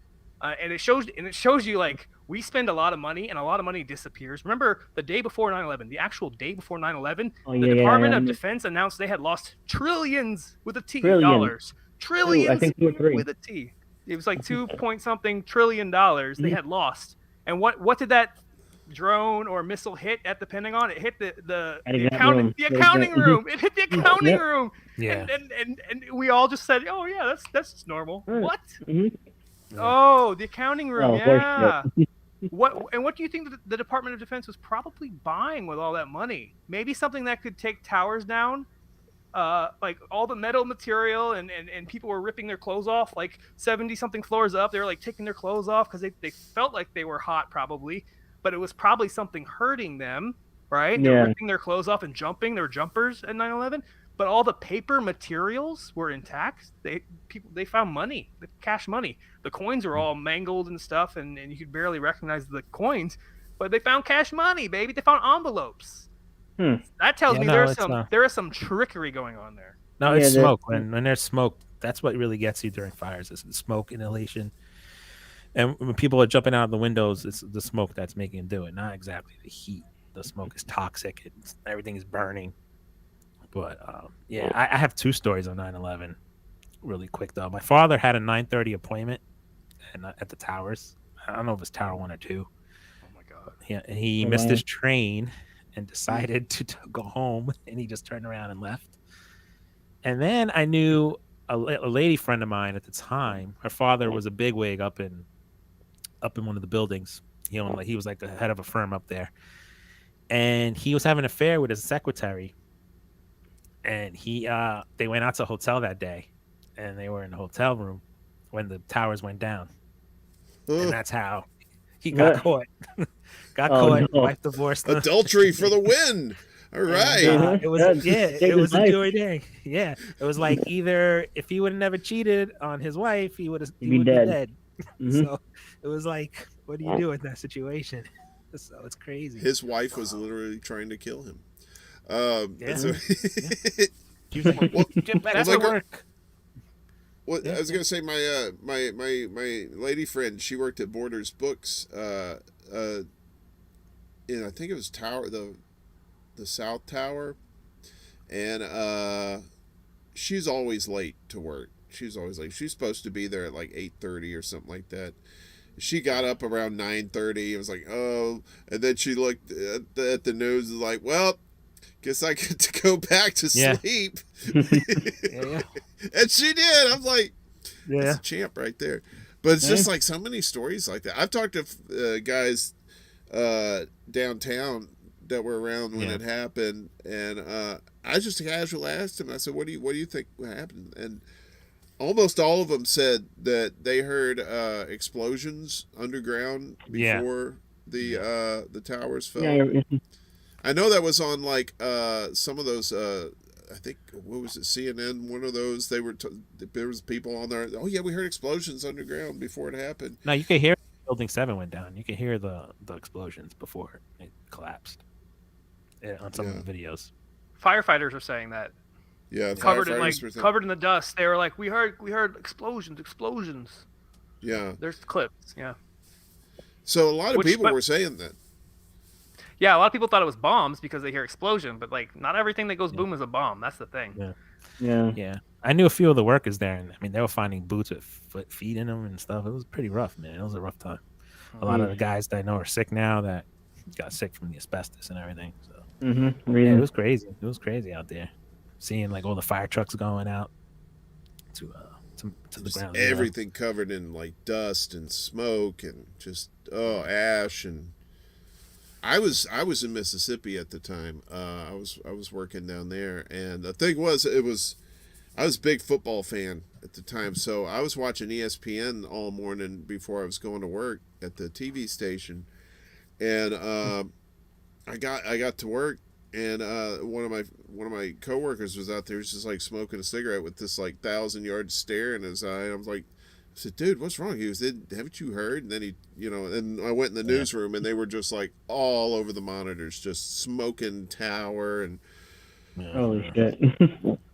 And it shows you like we spend a lot of money and a lot of money disappears. Remember the day before 9/11, the actual day before 9/11, the Department of Defense announced they had lost trillions with a T dollars. Trillions with a T. It was like 2 point something trillion dollars they had lost. And what did that drone or missile hit at the Pentagon? It hit the accounting room. It hit the accounting room. Yeah. And we all just said, oh yeah, that's just normal. What? Oh, the accounting room. What do you think the Department of Defense was probably buying with all that money? Maybe something that could take towers down, like all the metal material, and people were ripping their clothes off, like 70-something floors up. They were like taking their clothes off because they felt like they were hot probably, but it was probably something hurting them, right? They were ripping their clothes off and jumping. They were jumpers at 9/11. But all the paper materials were intact. They found money, the cash money. The coins were all mangled and stuff, and you could barely recognize the coins. But they found cash money, baby. They found envelopes. That tells me there is some trickery going on there. No, it's smoke. When there's smoke, that's what really gets you during fires. Is the smoke inhalation. And when people are jumping out of the windows, it's the smoke that's making them do it, not exactly the heat. The smoke is toxic. Everything is burning. But I have two stories on 9/11 really quick, though. My father had a 9:30 appointment at the towers. I don't know if it's Tower 1 or 2. Oh, my God. He missed his train and decided to go home, and he just turned around and left. And then I knew a lady friend of mine at the time. Her father was a bigwig up in one of the buildings. He was like the head of a firm up there. And he was having an affair with his secretary. And they went out to a hotel that day, and they were in the hotel room when the towers went down. And that's how he got caught. Caught. No. Wife divorced him. Adultery for the win. All right. It was a joy day. Yeah, it was like either if he would have never cheated on his wife, he would be dead. So it was like, what do you do in that situation? So it's crazy. His wife was literally trying to kill him. Yeah. So, She was like, Well, "Get back well, to like, work." well, I was gonna say my lady friend. She worked at Borders Books. In I think it was the South Tower, and she's always late to work. She's always late. She's supposed to be there at like 8:30 or something like that. She got up around 9:30. It was like, oh, and then she looked at the news and was like, well, guess I get to go back to sleep. Yeah. And she did. I'm like, Yeah. that's a champ right there. But it's just like so many stories like that. I've talked to guys downtown that were around when it happened, and I just casually asked him. I said, "What do you think happened?" And almost all of them said that they heard explosions underground before the towers fell. Yeah, I know that was on like some of those. I think what was it? CNN. One of those. There was people on there. Oh yeah, we heard explosions underground before it happened. No, you could hear Building 7 went down. You could hear the explosions before it collapsed. On some of the videos. Firefighters were saying that. Yeah, Covered in firefighters covered in the dust. They were like, we heard explosions. Yeah. There's clips. Yeah. So a lot of people were saying that. Yeah, a lot of people thought it was bombs because they hear explosion, but like not everything that goes boom is a bomb. That's the thing. Yeah. I knew a few of the workers there, and I mean they were finding boots with feet in them and stuff. It was pretty rough, man. It was a rough time. A lot of the guys that I know are sick now that got sick from the asbestos and everything. So yeah, it was crazy. It was crazy out there, seeing like all the fire trucks going out to the ground. Everything covered in like dust and smoke and just ash. And I was in Mississippi at the time. I was working down there, and the thing was, I was a big football fan at the time, so I was watching ESPN all morning before I was going to work at the TV station, and I got to work, and one of my coworkers was out there, was just like smoking a cigarette with this like 1,000-yard stare in his eye. I was like, I said, dude, what's wrong? He was, haven't you heard? And then he, and I went in the newsroom, and they were just like all over the monitors, just smoking tower and. Holy shit.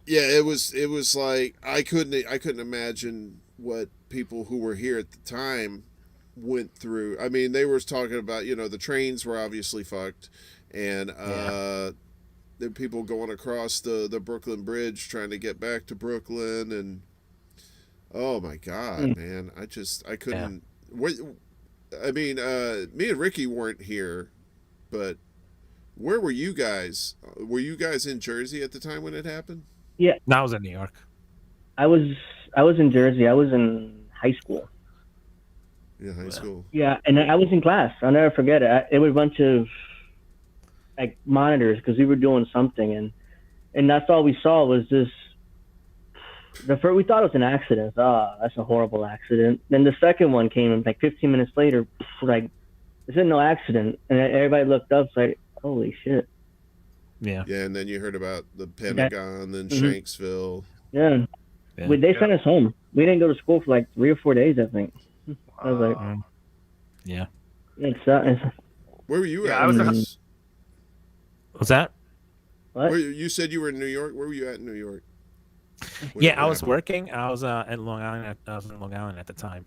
Yeah, it was like I couldn't imagine what people who were here at the time went through. I mean, they were talking about, the trains were obviously fucked, and the people going across the Brooklyn Bridge trying to get back to Brooklyn, and oh my God, man, I couldn't. I mean, me and Ricky weren't here, but where were you guys? Were you guys in Jersey at the time when it happened? Yeah. No, I was in New York. I was in Jersey. I was in high school. Yeah, high school. Yeah, and I was in class. I'll never forget it. It was a bunch of like monitors because we were doing something, and that's all we saw was this. We thought it was an accident. That's a horrible accident. Then the second one came, and like 15 minutes later, like, this isn't no accident, and everybody looked up, like, holy shit. Yeah, and then you heard about the Pentagon, then Shanksville. Yeah. They sent us home. We didn't go to school for like 3 or 4 days, I think. I was like, yeah. Where were you at? What's that? What? You said you were in New York. Where were you at in New York? I was working. I was at Long Island. I was in Long Island at the time.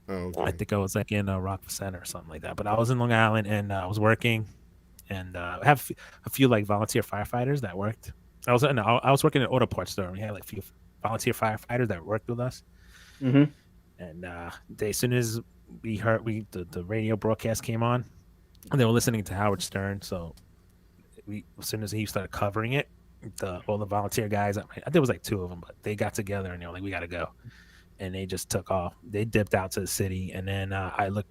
Oh, okay. I think I was like in Rockford Center or something like that. But I was in Long Island, and I was working. And I have a few like volunteer firefighters that worked. I was working at an auto parts store. We had like a few volunteer firefighters that worked with us. Mm-hmm. And as soon as we heard the radio broadcast came on, and they were listening to Howard Stern. So as soon as he started covering it, all the volunteer guys, I think there was like 2 of them, but they got together and they were like, we got to go. And they just took off. They dipped out to the city, and then I looked.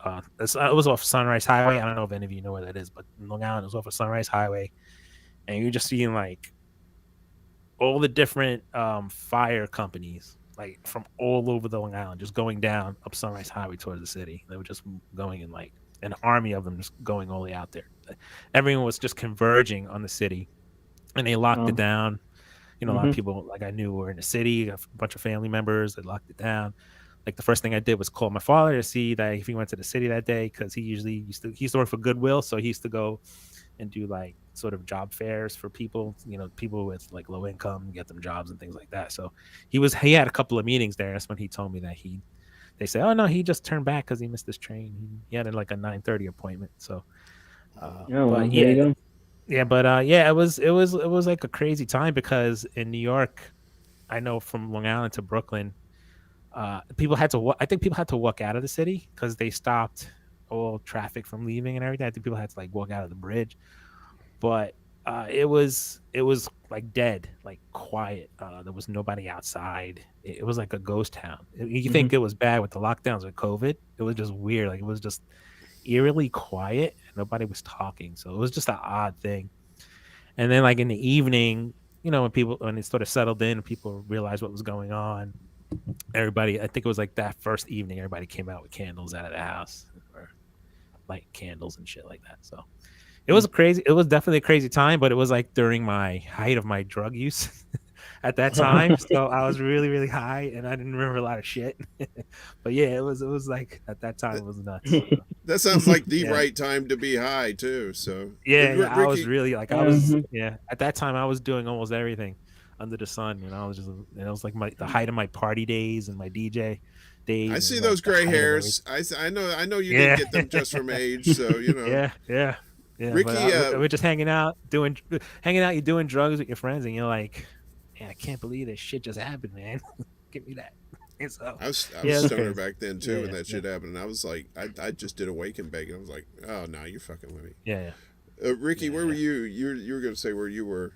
It was off Sunrise Highway. I don't know if any of you know where that is, but in Long Island, it was off of Sunrise Highway, and you're just seeing like all the different fire companies, like from all over the Long Island, just going down up Sunrise Highway towards the city. They were just going in like an army of them, just going all the way out there. Everyone was just converging on the city, and they locked it down. A lot of people like I knew were in the city, a bunch of family members. They locked it down. like the first thing I did was call my father to see that if he went to the city that day, because he used to work for Goodwill, so he used to go and do like sort of job fairs for people, people with like low income, get them jobs and things like that. So he had a couple of meetings there. That's when he told me that they say, oh no, he just turned back because he missed his train. He had like a 9:30 appointment. So, but yeah, it was like a crazy time because in New York, I know from Long Island to Brooklyn, people had to. I think people had to walk out of the city because they stopped all traffic from leaving and everything. I think people had to like walk out of the bridge, but it was like dead, like quiet. There was nobody outside. It was like a ghost town. You think it was bad with the lockdowns with COVID? It was just weird. Like it was just eerily quiet. And nobody was talking, so it was just an odd thing. And then like in the evening, when it sort of settled in, people realized what was going on. Everybody, I think it was like that first evening, everybody came out with candles out of the house or light candles and shit like that. So it was definitely a crazy time, but it was like during my height of my drug use at that time. So I was really, really high and I didn't remember a lot of shit. But yeah, it was like at that time it was nuts. So. That sounds like the right time to be high too. So yeah, I was really like at that time I was doing almost everything under the sun, and I was just, it was like the height of my party days and my DJ days. I see those gray hairs. I know you didn't get them just from age, so Yeah. Ricky, we're just hanging out, you're doing drugs with your friends, and you're like, man, I can't believe this shit just happened, man. Give me that. And so, I was stoner back then too, when that shit happened. And I was like, I just did a wake and bake, and I was like, oh no, you're fucking with me. Yeah. Ricky, where were you? You were gonna say where you were.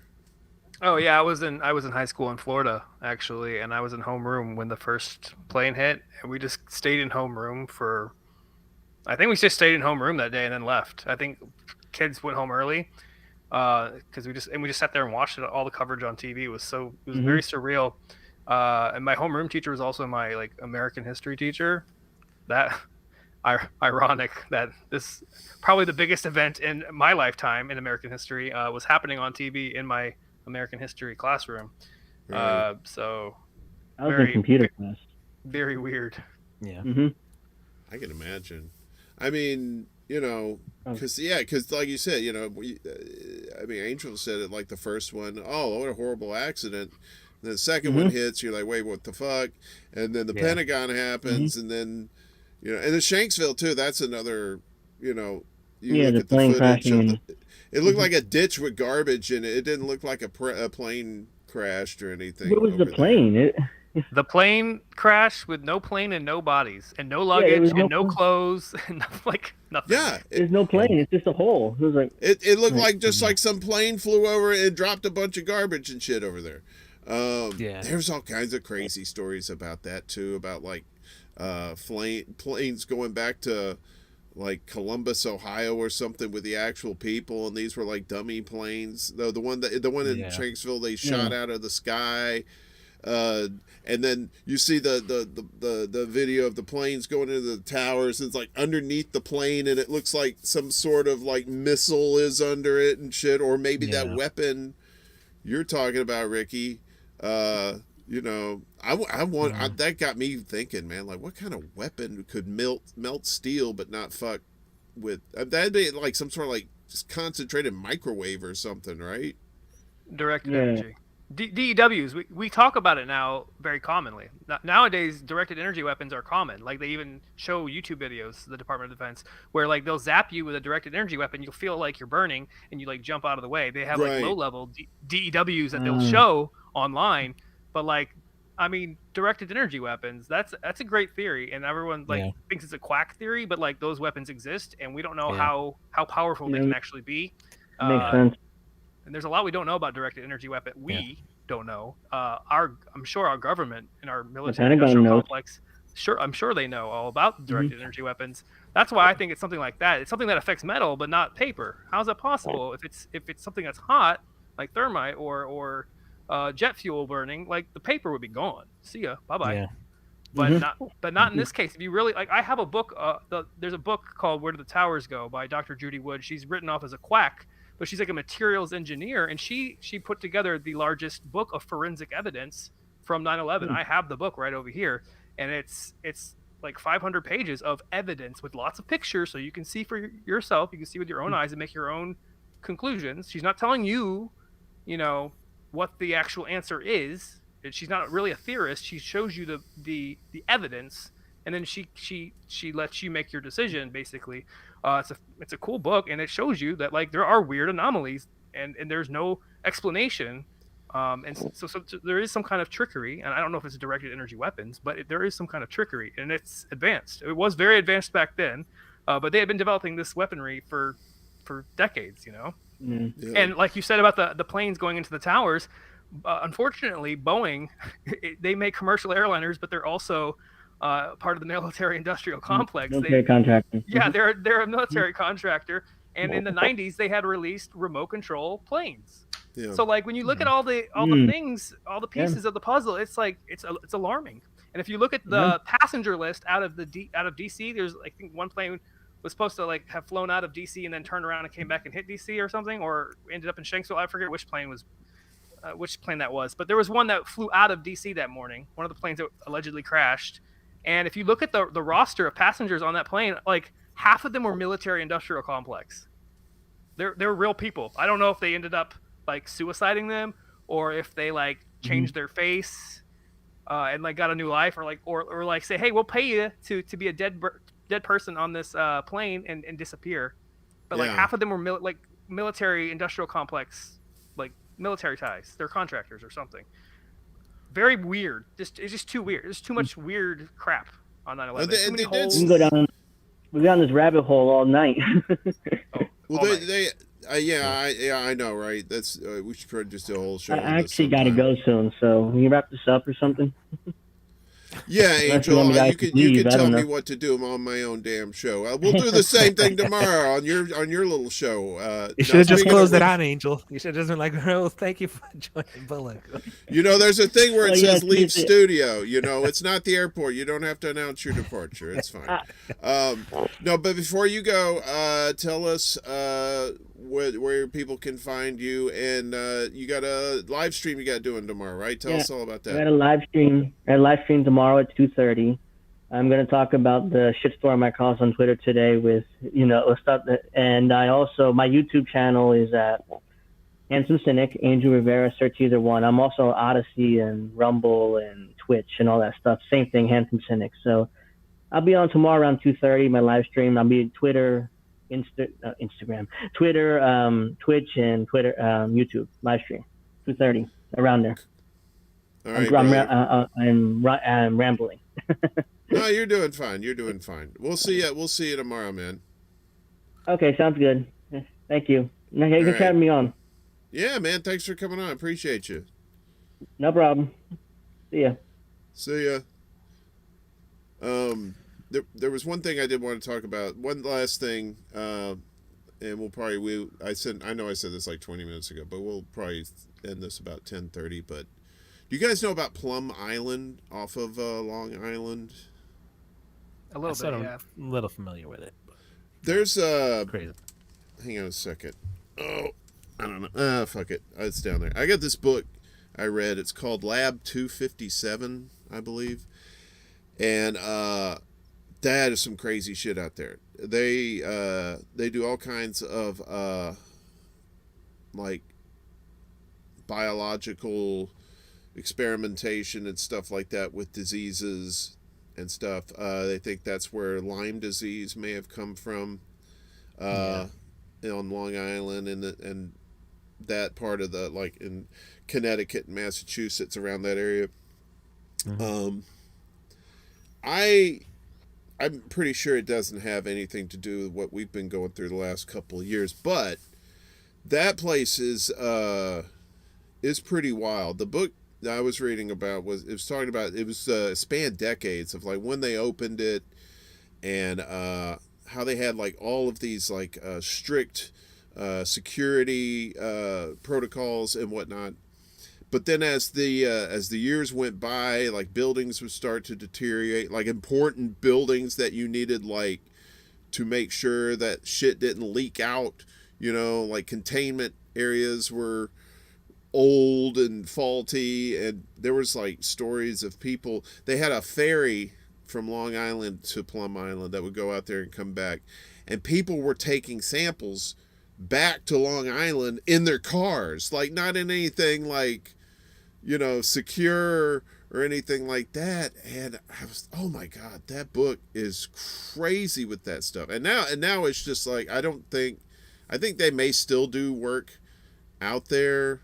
Oh yeah, I was in high school in Florida actually, and I was in homeroom when the first plane hit, and we just stayed in homeroom for. I think we just stayed in homeroom that day and then left. I think kids went home early because we just sat there and watched all the coverage on TV. It was very surreal. And my homeroom teacher was also my like American history teacher. That ironic that this probably the biggest event in my lifetime in American history was happening on TV in my American history classroom. Right. So I was in computer class. Very weird. Yeah. I can imagine. I mean, because like you said, Angel said it like the first one. Oh, what a horrible accident. And the second one hits, you're like, wait, what the fuck? And then the Pentagon happens, and then, and the Shanksville too. That's another, you look the at the plane footage crashing. it looked like a ditch with garbage in it. It didn't look like a plane crashed or anything. What was the plane? The plane crashed with no plane and no bodies and no luggage and no clothes and nothing. Yeah, there's no plane. It's just a hole. It was like it looked like just like some plane flew over and dropped a bunch of garbage and shit over there. There's all kinds of crazy stories about that too. About like planes going back to like Columbus, Ohio, or something with the actual people, and these were like dummy planes. Though the one in Shanksville they shot out of the sky. And then you see the video of the planes going into the towers. It's like underneath the plane, and it looks like some sort of like missile is under it and shit, or maybe that weapon you're talking about, Ricky. That got me thinking, man. Like, what kind of weapon could melt steel but not fuck with? That'd be like some sort of like just concentrated microwave or something, right? Directed energy. DEWs, we talk about it now very commonly. Nowadays, directed energy weapons are common. Like, they even show YouTube videos, the Department of Defense, where like they'll zap you with a directed energy weapon. You'll feel like you're burning, and you like jump out of the way. They have like low-level DEWs that they'll show online, but like, I mean, directed energy weapons. That's a great theory, and everyone thinks it's a quack theory, but like those weapons exist, and we don't know how powerful they can actually be. Makes sense. And there's a lot we don't know about directed energy weapon. We don't know. I'm sure our government and our military industrial complex, I'm sure they know all about directed energy weapons. That's why I think it's something like that. It's something that affects metal, but not paper. How is that possible? If it's something that's hot, like thermite or jet fuel burning, like the paper would be gone. See ya, bye bye. Yeah. But not in this case. If you really like, I have a book. There's a book called Where Do the Towers Go by Dr. Judy Wood. She's written off as a quack, but she's like a materials engineer, and she put together the largest book of forensic evidence from 9/11. I have the book right over here, and it's like 500 pages of evidence with lots of pictures, so you can see for yourself. You can see with your own eyes and make your own conclusions. She's not telling you, what the actual answer is. She's not really a theorist. She shows you the evidence, and then she lets you make your decision. Basically, it's a cool book, and it shows you that like there are weird anomalies, and there's no explanation. And so there is some kind of trickery, and I don't know if it's directed energy weapons, but there is some kind of trickery, and it's advanced. It was very advanced back then, but they had been developing this weaponry for decades, Mm. Yeah. And like you said about the planes going into the towers, unfortunately, Boeing, they make commercial airliners, but they're also part of the military-industrial complex. Military contractor. Yeah, they're a military contractor, and in the 90s they had released remote control planes. Yeah. So like when you look at all the things, all the pieces of the puzzle, it's like it's alarming. And if you look at the passenger list out of DC, there's I think one plane was supposed to like have flown out of DC and then turned around and came back and hit DC or something, or ended up in Shanksville. I forget which plane that was, but there was one that flew out of DC that morning. One of the planes that allegedly crashed. And if you look at the roster of passengers on that plane, like half of them were military industrial complex. They're real people. I don't know if they ended up like suiciding them, or if they like changed their face and like got a new life, or like say, hey, we'll pay you to be a dead person on this plane and disappear. But like half of them were military industrial complex, like military ties. They're contractors or something. Very weird. It's just too weird. There's too much weird crap on 9/11. Too many holes. We can go down this rabbit hole all night. Well, I know, right? That's we should probably just do a whole show. I actually got to go soon, so can you wrap this up or something? Yeah, Angel, you can tell me know. what to do. I'm on my own damn show. We'll do the same thing tomorrow on your little show. You should have just closed it out, Angel. You should have just been like, "Oh, thank you for joining Bulla." There's a thing where it says leave it. studio. It's not the airport. You don't have to announce your departure. It's fine. No, but before you go, tell us where people can find you, and you got a live stream you got doing tomorrow, right? Tell us all about that. I got a live stream tomorrow at 2:30. I'm going to talk about the shitstorm I caused on Twitter today with stuff and I also, my YouTube channel is at Handsome Cynic, Angel Rivera, search either one. I'm also on Odyssey and Rumble and Twitch and all that stuff. Same thing, Handsome Cynic. So I'll be on tomorrow around 2:30, my live stream. I'll be Twitter, Instagram, Twitter, Twitch, and Twitter, YouTube live stream, 2:30, around there. All right, I'm rambling. No, you're doing fine. We'll see you tomorrow, man. Okay, sounds good. Thank you. You can have me on. Yeah, man. Thanks for coming on. Appreciate you. No problem. See ya. See ya. There was one thing I did want to talk about. One last thing, and I know I said this like 20 minutes ago, but we'll probably end this about 10:30. But do you guys know about Plum Island off of Long Island? A little bit, yeah. I'm a little familiar with it. There's Crazy. hang on a second. Oh, I don't know. Fuck it. It's down there. I got this book I read. It's called Lab 257, I believe. And that is some crazy shit out there. They do all kinds of like biological experimentation and stuff like that with diseases and stuff. They think that's where Lyme disease may have come from on Long Island and that part of the, like in Connecticut and Massachusetts, around that area. Mm-hmm. I'm pretty sure it doesn't have anything to do with what we've been going through the last couple of years, but that place is pretty wild. The book that I was reading about spanned decades of like when they opened it and how they had like all of these like strict security protocols and whatnot. But then as the years went by, like buildings would start to deteriorate, like important buildings that you needed like to make sure that shit didn't leak out, like containment areas were old and faulty, and there was like stories of people. They had a ferry from Long Island to Plum Island that would go out there and come back, and people were taking samples back to Long Island in their cars, like not in anything like, secure or anything like that. And I was, oh my God, that book is crazy with that stuff. And now it's just like, I think they may still do work out there.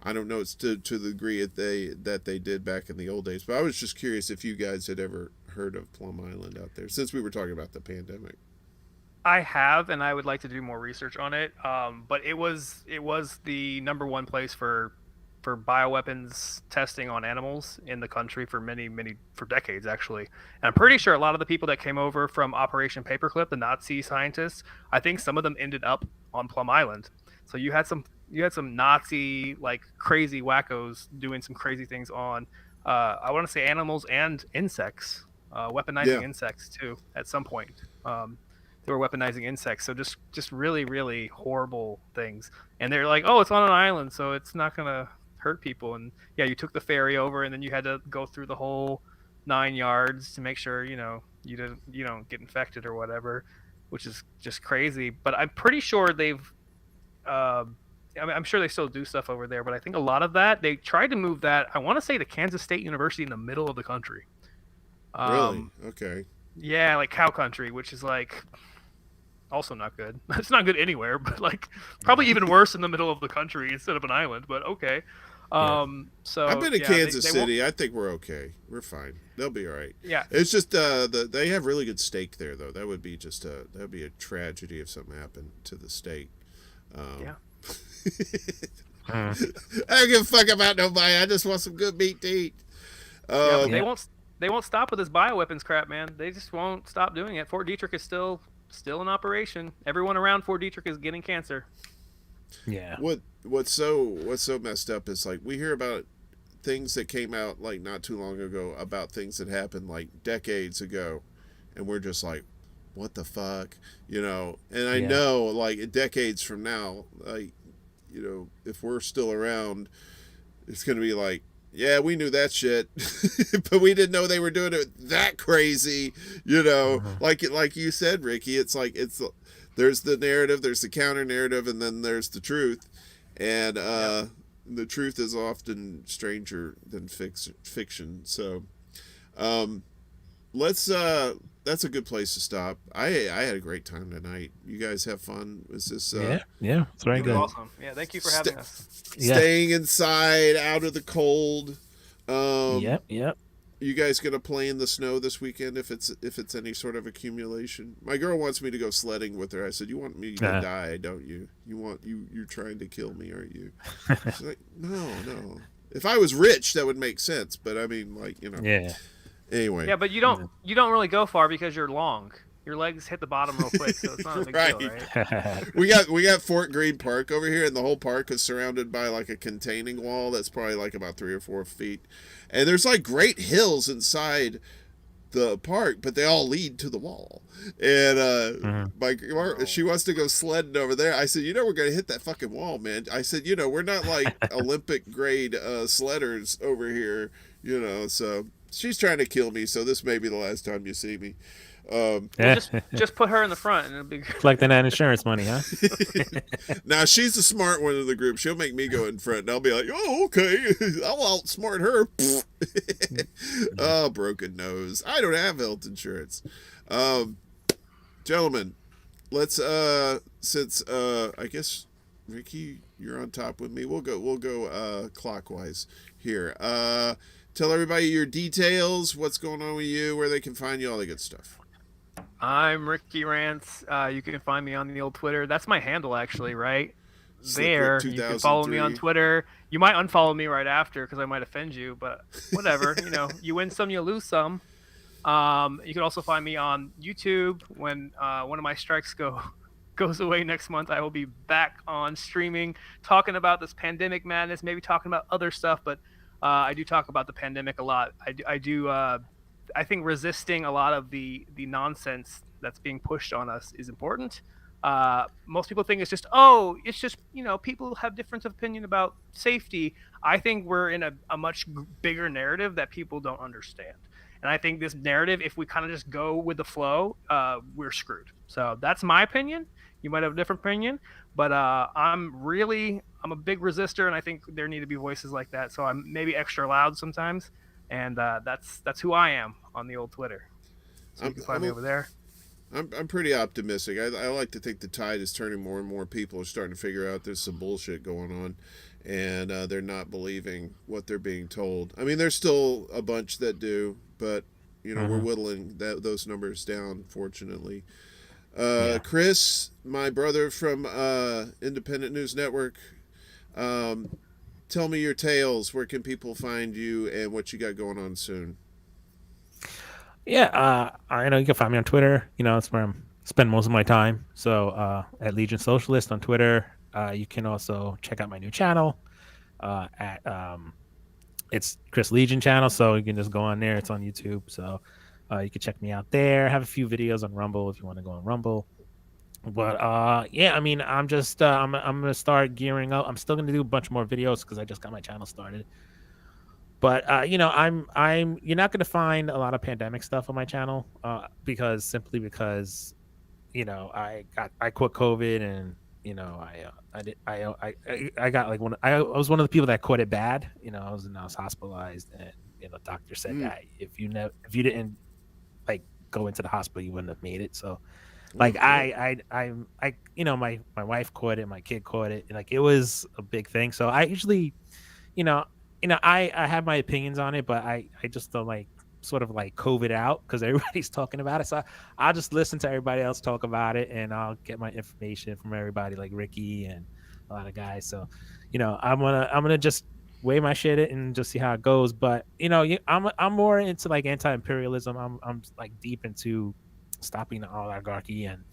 I don't know, it's to the degree that they did back in the old days. But I was just curious if you guys had ever heard of Plum Island out there, since we were talking about the pandemic. I have, and I would like to do more research on it. But it was the number one place for bioweapons testing on animals in the country for for decades, actually. And I'm pretty sure a lot of the people that came over from Operation Paperclip, the Nazi scientists, I think some of them ended up on Plum Island. So you had some Nazi, like, crazy wackos doing some crazy things on, I want to say, animals and insects, weaponizing insects too at some point. They were weaponizing insects, so just really, really horrible things. And they're like, oh, it's on an island, so it's not gonna hurt people. And yeah, you took the ferry over, and then you had to go through the whole 9 yards to make sure you don't get infected or whatever, which is just crazy. But I'm pretty sure they've, I'm sure they still do stuff over there, but I think a lot of that they tried to move that. I want to say to Kansas State University in the middle of the country. Really? Okay. Yeah, like cow country, which is like also not good. It's not good anywhere, but like probably even worse in the middle of the country instead of an island. But okay. So I've been to Kansas City. I think we're okay. We're fine. They'll be all right. Yeah. It's just they have really good steak there, though. That would be a tragedy if something happened to the steak. Yeah. I don't give a fuck about nobody. I just want some good meat to eat. Yeah, but they won't stop with this bioweapons crap, man. They just won't stop doing it. Fort Detrick is still in operation. Everyone around Fort Detrick is getting cancer. Yeah. What's so messed up is, like, we hear about things that came out like not too long ago about things that happened like decades ago, and we're just like, what the fuck, And I know, like, decades from now, like, if we're still around, it's gonna be like, yeah, we knew that shit, but we didn't know they were doing it that crazy, Like you said, Ricky. It's like there's the narrative, there's the counter narrative, and then there's the truth, and the truth is often stranger than fiction. So, that's a good place to stop. I had a great time tonight. You guys have fun? Was this yeah, it's very good. Awesome. Yeah, thank you for having us. Staying inside, out of the cold. Yep. You guys gonna play in the snow this weekend if it's any sort of accumulation? My girl wants me to go sledding with her. I said, you want me to die, don't you? You're trying to kill me, aren't you? She's like, no. If I was rich, that would make sense. But I mean, like, Yeah. Anyway. Yeah, but you don't really go far because you're long. Your legs hit the bottom real quick, so it's not a big deal, right? We got Fort Greene Park over here, and the whole park is surrounded by like a containing wall that's probably like about 3 or 4 feet, and there's like great hills inside the park, but they all lead to the wall. And she wants to go sledding over there. I said, we're gonna hit that fucking wall, man. I said, we're not like Olympic grade sledders over here, So she's trying to kill me. So this may be the last time you see me. Just put her in the front and it'll be good. Collecting that insurance money, huh? Now she's the smart one in the group. She'll make me go in front, and I'll be like, "Oh, okay, I'll outsmart her." Oh, broken nose. I don't have health insurance. Gentlemen, let's since I guess Ricky, you're on top with me. We'll go clockwise here. Tell everybody your details, what's going on with you, where they can find you, all the good stuff. I'm Ricky Rants. You can find me on the old Twitter. That's my handle, actually, right? There. You can follow me on Twitter. You might unfollow me right after because I might offend you, but whatever. You win some, you lose some. You can also find me on YouTube when one of my strikes goes away next month. I will be back on streaming, talking about this pandemic madness, maybe talking about other stuff, but I do talk about the pandemic a lot. I think resisting a lot of the nonsense that's being pushed on us is important. Most people think it's just people have difference of opinion about safety. I think we're in a much bigger narrative that people don't understand. And I think this narrative, if we kind of just go with the flow, we're screwed. So that's my opinion. You might have a different opinion, but I'm a big resistor, and I think there need to be voices like that. So I'm maybe extra loud sometimes, and that's who I am on the old Twitter. So you can find me over there. I'm pretty optimistic. I like to think the tide is turning. More and more people are starting to figure out there's some bullshit going on, and they're not believing what they're being told. I mean, there's still a bunch that do, but we're whittling those numbers down, fortunately. Kris, my brother from Independent News Network, tell me your tales. Where can people find you, and what you got going on soon? Yeah, I know you can find me on Twitter. It's where I'm spend most of my time. So at Legion Socialist on Twitter. You can also check out my new channel at it's Kris Legion channel. So you can just go on there. It's on YouTube. So you can check me out there. I have a few videos on Rumble if you want to go on Rumble. But yeah, I mean, I'm just I'm gonna start gearing up. I'm still gonna do a bunch more videos because I just got my channel started. But I'm you're not gonna find a lot of pandemic stuff on my channel because I quit COVID, and I got like I was one of the people that caught it bad. I was hospitalized, and doctor said that if you didn't like go into the hospital, you wouldn't have made it. So like my wife caught it, my kid caught it, and like it was a big thing. So I usually I have my opinions on it, but I just don't like sort of like COVID out because everybody's talking about it. So I'll just listen to everybody else talk about it, and I'll get my information from everybody like Ricky and a lot of guys. So, I'm gonna just weigh my shit and just see how it goes. But I'm more into like anti-imperialism. I'm like deep into stopping the oligarchy and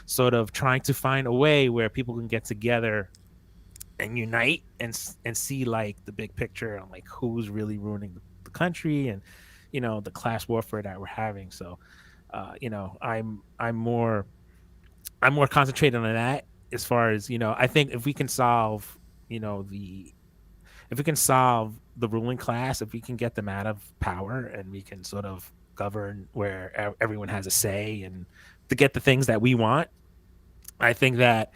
sort of trying to find a way where people can get together and unite and see like the big picture on like who's really ruining the country and the class warfare that we're having. So I'm more concentrated on that as far as I think if we can solve the ruling class, if we can get them out of power and we can sort of govern where everyone has a say and to get the things that we want, I think that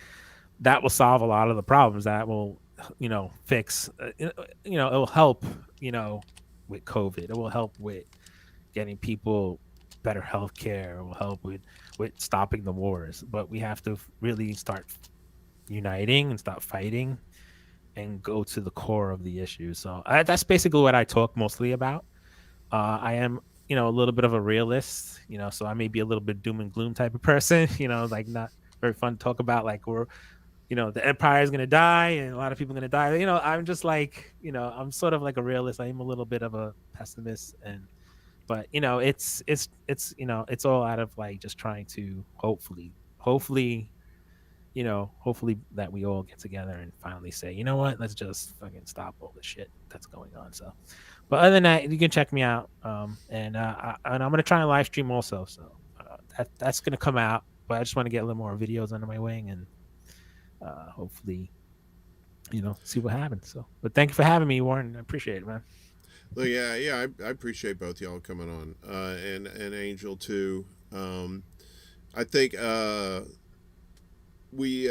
will solve a lot of the problems. That will fix it will help with COVID. It will help with getting people better health care. It will help with stopping the wars. But we have to really start uniting and stop fighting and go to the core of the issue. So that's basically what I talk mostly about. I am a little bit of a realist, so I may be a little bit doom and gloom type of person, like not very fun to talk about, like we're the empire is going to die and a lot of people are going to die. I'm just like, I'm sort of like a realist. I'm a little bit of a pessimist, but it's all out of like just trying to hopefully that we all get together and finally say, you know what, let's just fucking stop all the shit that's going on. So, but other than that, you can check me out. And I'm going to try and live stream also. So that's going to come out, but I just want to get a little more videos under my wing and hopefully see what happens. So but thank you for having me, Warren. I appreciate it, man. Well, yeah, I appreciate both y'all coming on, and Angel too. I think we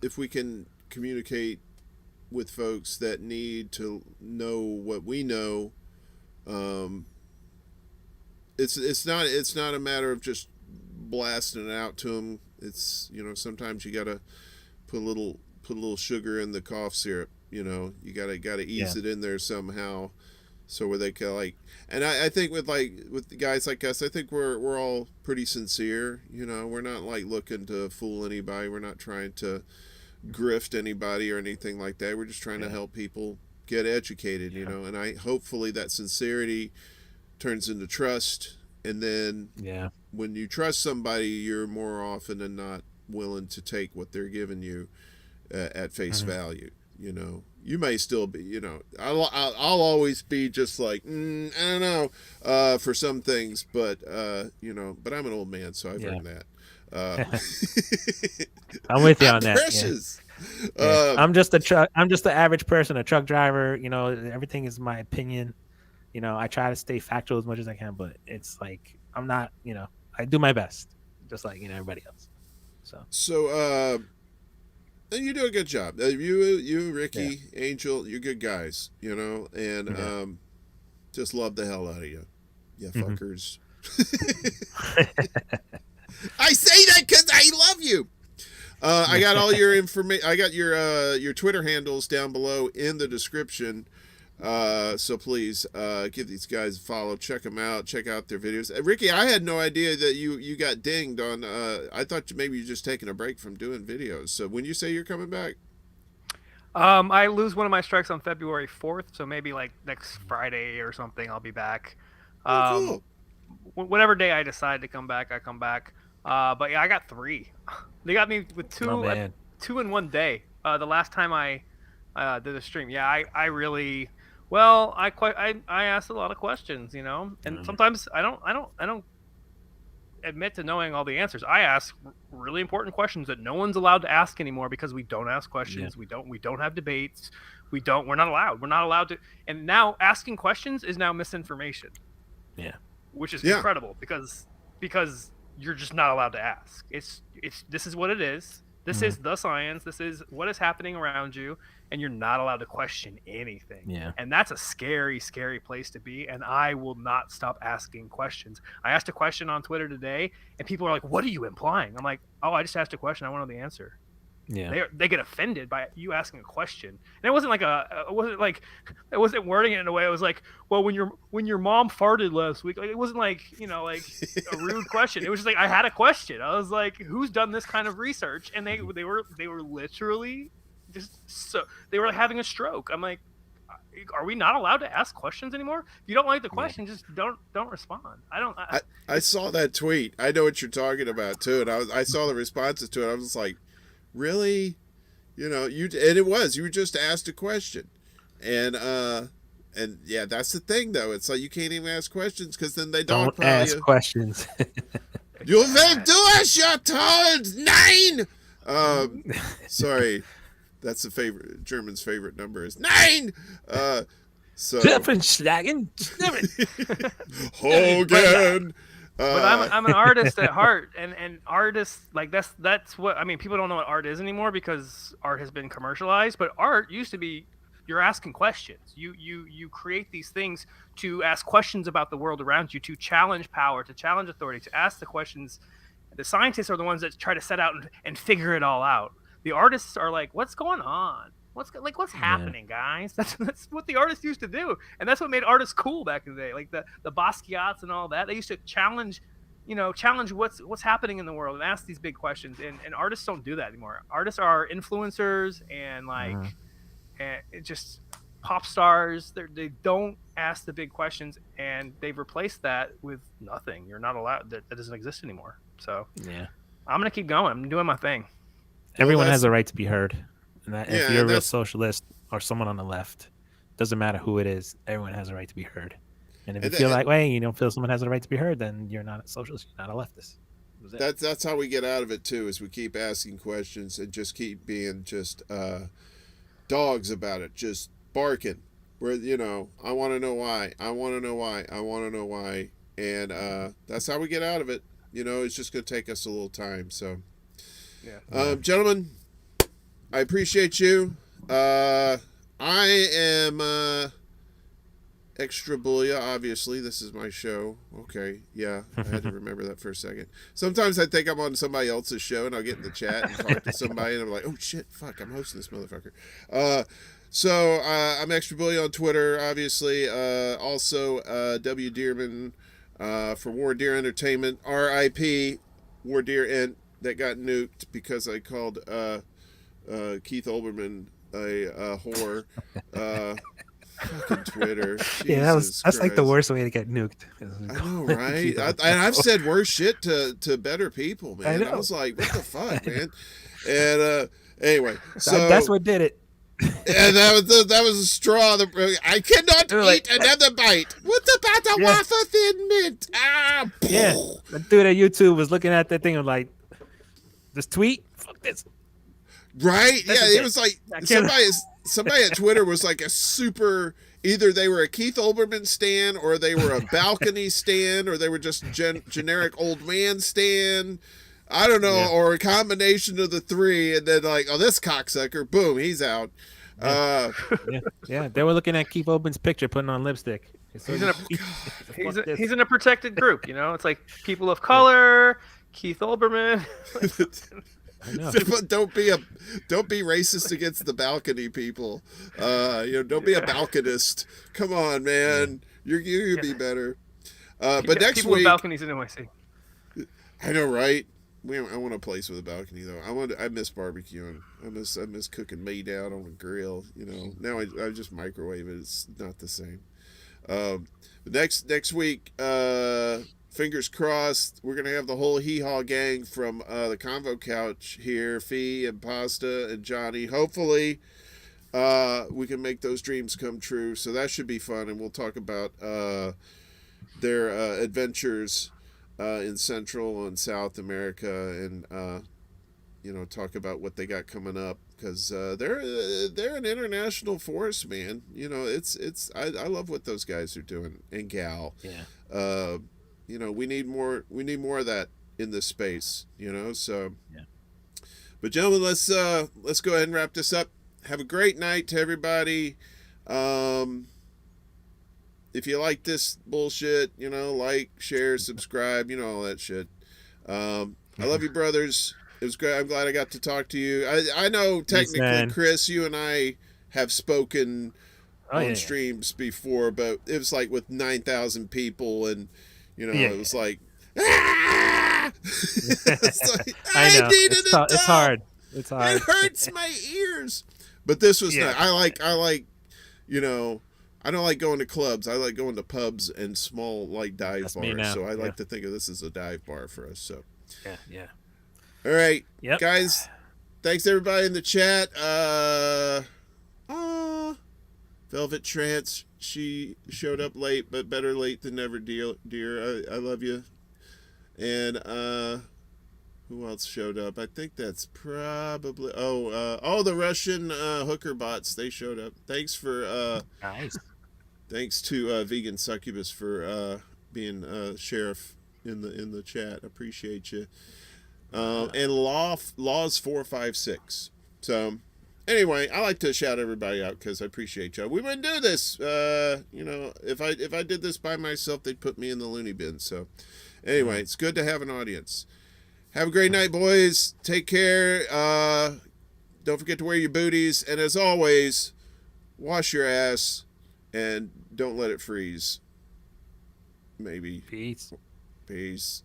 if we can communicate with folks that need to know what we know, it's not a matter of just blasting it out to them. It's sometimes you gotta put a little sugar in the cough syrup. You gotta ease it in there somehow, so where they can like. And I think with the guys like us, I think we're all pretty sincere. We're not like looking to fool anybody. We're not trying to grift anybody or anything like that. We're just trying to help people get educated. And I hopefully that sincerity turns into trust. And then when you trust somebody, you're more often than not willing to take what they're giving you at face value. You may still be, I'll always be just like, I don't know, for some things, but, but I'm an old man, so I've learned that. I'm with you on that. Yeah. Precious. Yeah. I'm just the average person, a truck driver. You know, everything is my opinion. You know, I try to stay factual as much as I can, but it's like I'm not. You know, I do my best, just like everybody else. So, and you do a good job. You, Ricky, Angel, you're good guys. You know, and just love the hell out of you, fuckers. I say that because I love you. I got all your information. I got your Twitter handles down below in the description. So please give these guys a follow. Check them out. Check out their videos. Ricky, I had no idea that you got dinged on. I thought maybe you're just taking a break from doing videos. So when you say you're coming back, I lose one of my strikes on February 4th, so maybe like next Friday or something, I'll be back. Cool. Whatever day I decide to come back, I come back. But yeah, I got 3. They got me with 2 in one day. The last time I did a stream, I really, well, I asked a lot of questions, and sometimes I don't admit to knowing all the answers. I ask really important questions that no one's allowed to ask anymore because we don't ask questions. Yeah. We don't have debates. We're not allowed to. And now asking questions is now misinformation. Yeah. Which is incredible because you're just not allowed to ask. This is what it is. This is the science. This is what is happening around you, and you're not allowed to question anything. Yeah. And that's a scary, scary place to be, and I will not stop asking questions. I asked a question on Twitter today, and people are like, "What are you implying?" I'm like, "Oh, I just asked a question. I want to know the answer." Yeah. They get offended by you asking a question, and it wasn't it wasn't wording it in a way. It was like, well, when your mom farted last week, like, it wasn't like a rude question. It was just like I had a question. I was like, who's done this kind of research? And they were literally they were having a stroke. I'm like, are we not allowed to ask questions anymore? If you don't like the question, just don't respond. I saw that tweet. I know what you're talking about too, and I saw the responses to it. I was like, really? You just asked a question. And yeah, that's the thing though. It's like you can't even ask questions because then they don't ask questions. You will do as you're told. 9. Sorry, that's German's favorite number is 9. So Hogan. But I'm an artist at heart, and artists, like that's what I mean. People don't know what art is anymore because art has been commercialized. But art used to be, you're asking questions. You create these things to ask questions about the world around you, to challenge power, to challenge authority, to ask the questions. The scientists are the ones that try to set out and figure it all out. The artists are like, what's going on? What's happening, guys? That's what the artists used to do, and that's what made artists cool back in the day. Like the Basquiat's and all that. They used to challenge what's happening in the world and ask these big questions. And artists don't do that anymore. Artists are influencers and and just pop stars. They don't ask the big questions, and they've replaced that with nothing. You're not allowed. That doesn't exist anymore. So I'm gonna keep going. I'm doing my thing. Everyone has a right to be heard. And if you're a real socialist or someone on the left, doesn't matter who it is, everyone has a right to be heard. And if you feel like, you don't feel someone has a right to be heard, then you're not a socialist, you're not a leftist. That's how we get out of it too, is we keep asking questions and just keep being just dogs about it, just barking. Where I want to know why, I want to know why, I want to know why, and that's how we get out of it. It's just gonna take us a little time. So, gentlemen, I appreciate you. I am extra Bulla, obviously. This is my show. Okay, yeah, I had to remember that for a second. Sometimes I think I'm on somebody else's show, and I'll get in the chat and talk to somebody, and I'm like, oh shit, fuck, I'm hosting this motherfucker. So I'm extra Bulla on Twitter, obviously. Also, W. Dearman for War Deer Entertainment. R.I.P. War Deer that got nuked because I called Keith Olbermann a whore. Fucking Twitter. That's like the worst way to get nuked. I know, right? I've said worse shit to better people, man. I was like, what the fuck, man? And anyway, so that's what did it. And that was a straw. I cannot eat another bite. What about the wafer thin mint? Yeah, the dude at YouTube was looking at that thing and like, This tweet, fuck this. Right? That's Yeah, okay. it was like I can't- somebody at Twitter was like a super. Either they were a Keith Olbermann stan, or they were a balcony stan, or they were just generic old man stan. I don't know, Yeah. or a combination of the three, and then like, oh, this cocksucker, boom, he's out. Yeah, they were looking at Keith Olbermann's picture, putting on lipstick. He's in a Fuck this. he's in a protected group. You know, it's like people of color, Keith Olbermann. I know. don't be racist against the balcony people. Don't be a balconist. Come on, man. You could be better. But next people with week, balconies in NYC. I know, right? I want a place with a balcony though. I miss barbecuing. I miss cooking meat out on a grill. You know, now I just microwave it. It's not the same. But next week, fingers crossed, we're gonna have the whole Hee Haw gang from the Convo Couch here. Fee and Pasta and Johnny. Hopefully, we can make those dreams come true. So that should be fun, and we'll talk about their adventures in Central and South America, and talk about what they got coming up, because they're an international force, man. You know, I love what those guys are doing, and gal. Yeah. We need more of that in this space. So. Yeah. But gentlemen, let's go ahead and wrap this up. Have a great night to everybody. If you like this bullshit, like, share, subscribe, all that shit. I love you, brothers. It was great. I'm glad I got to talk to you. I know technically, man. Kris, you and I have spoken on yeah. streams before, but it was like with 9,000 people, and it was like, it's like, I know. needed It's, it. it's hard. It's hard. It hurts my ears. But this was Yeah. not. I like. I don't like going to clubs. I like going to pubs and small dive That's me bars. now. So I Yeah. like to think of this as a dive bar for us. So Yeah. all right, Yep. guys. Thanks everybody in the chat. Velvet Trance. She showed up late, but better late than never, dear. I love you. And who else showed up? I think that's probably the Russian hooker bots. They showed up. Thanks for Nice. thanks to Vegan Succubus for being sheriff in the chat. Appreciate you. And Laws 456. So anyway, I like to shout everybody out because I appreciate y'all. We wouldn't do this. If I did this by myself, they'd put me in the loony bin. So anyway, it's good to have an audience. Have a great night, boys. Take care. Don't forget to wear your booties. And as always, wash your ass and don't let it freeze. Maybe. Peace. Peace.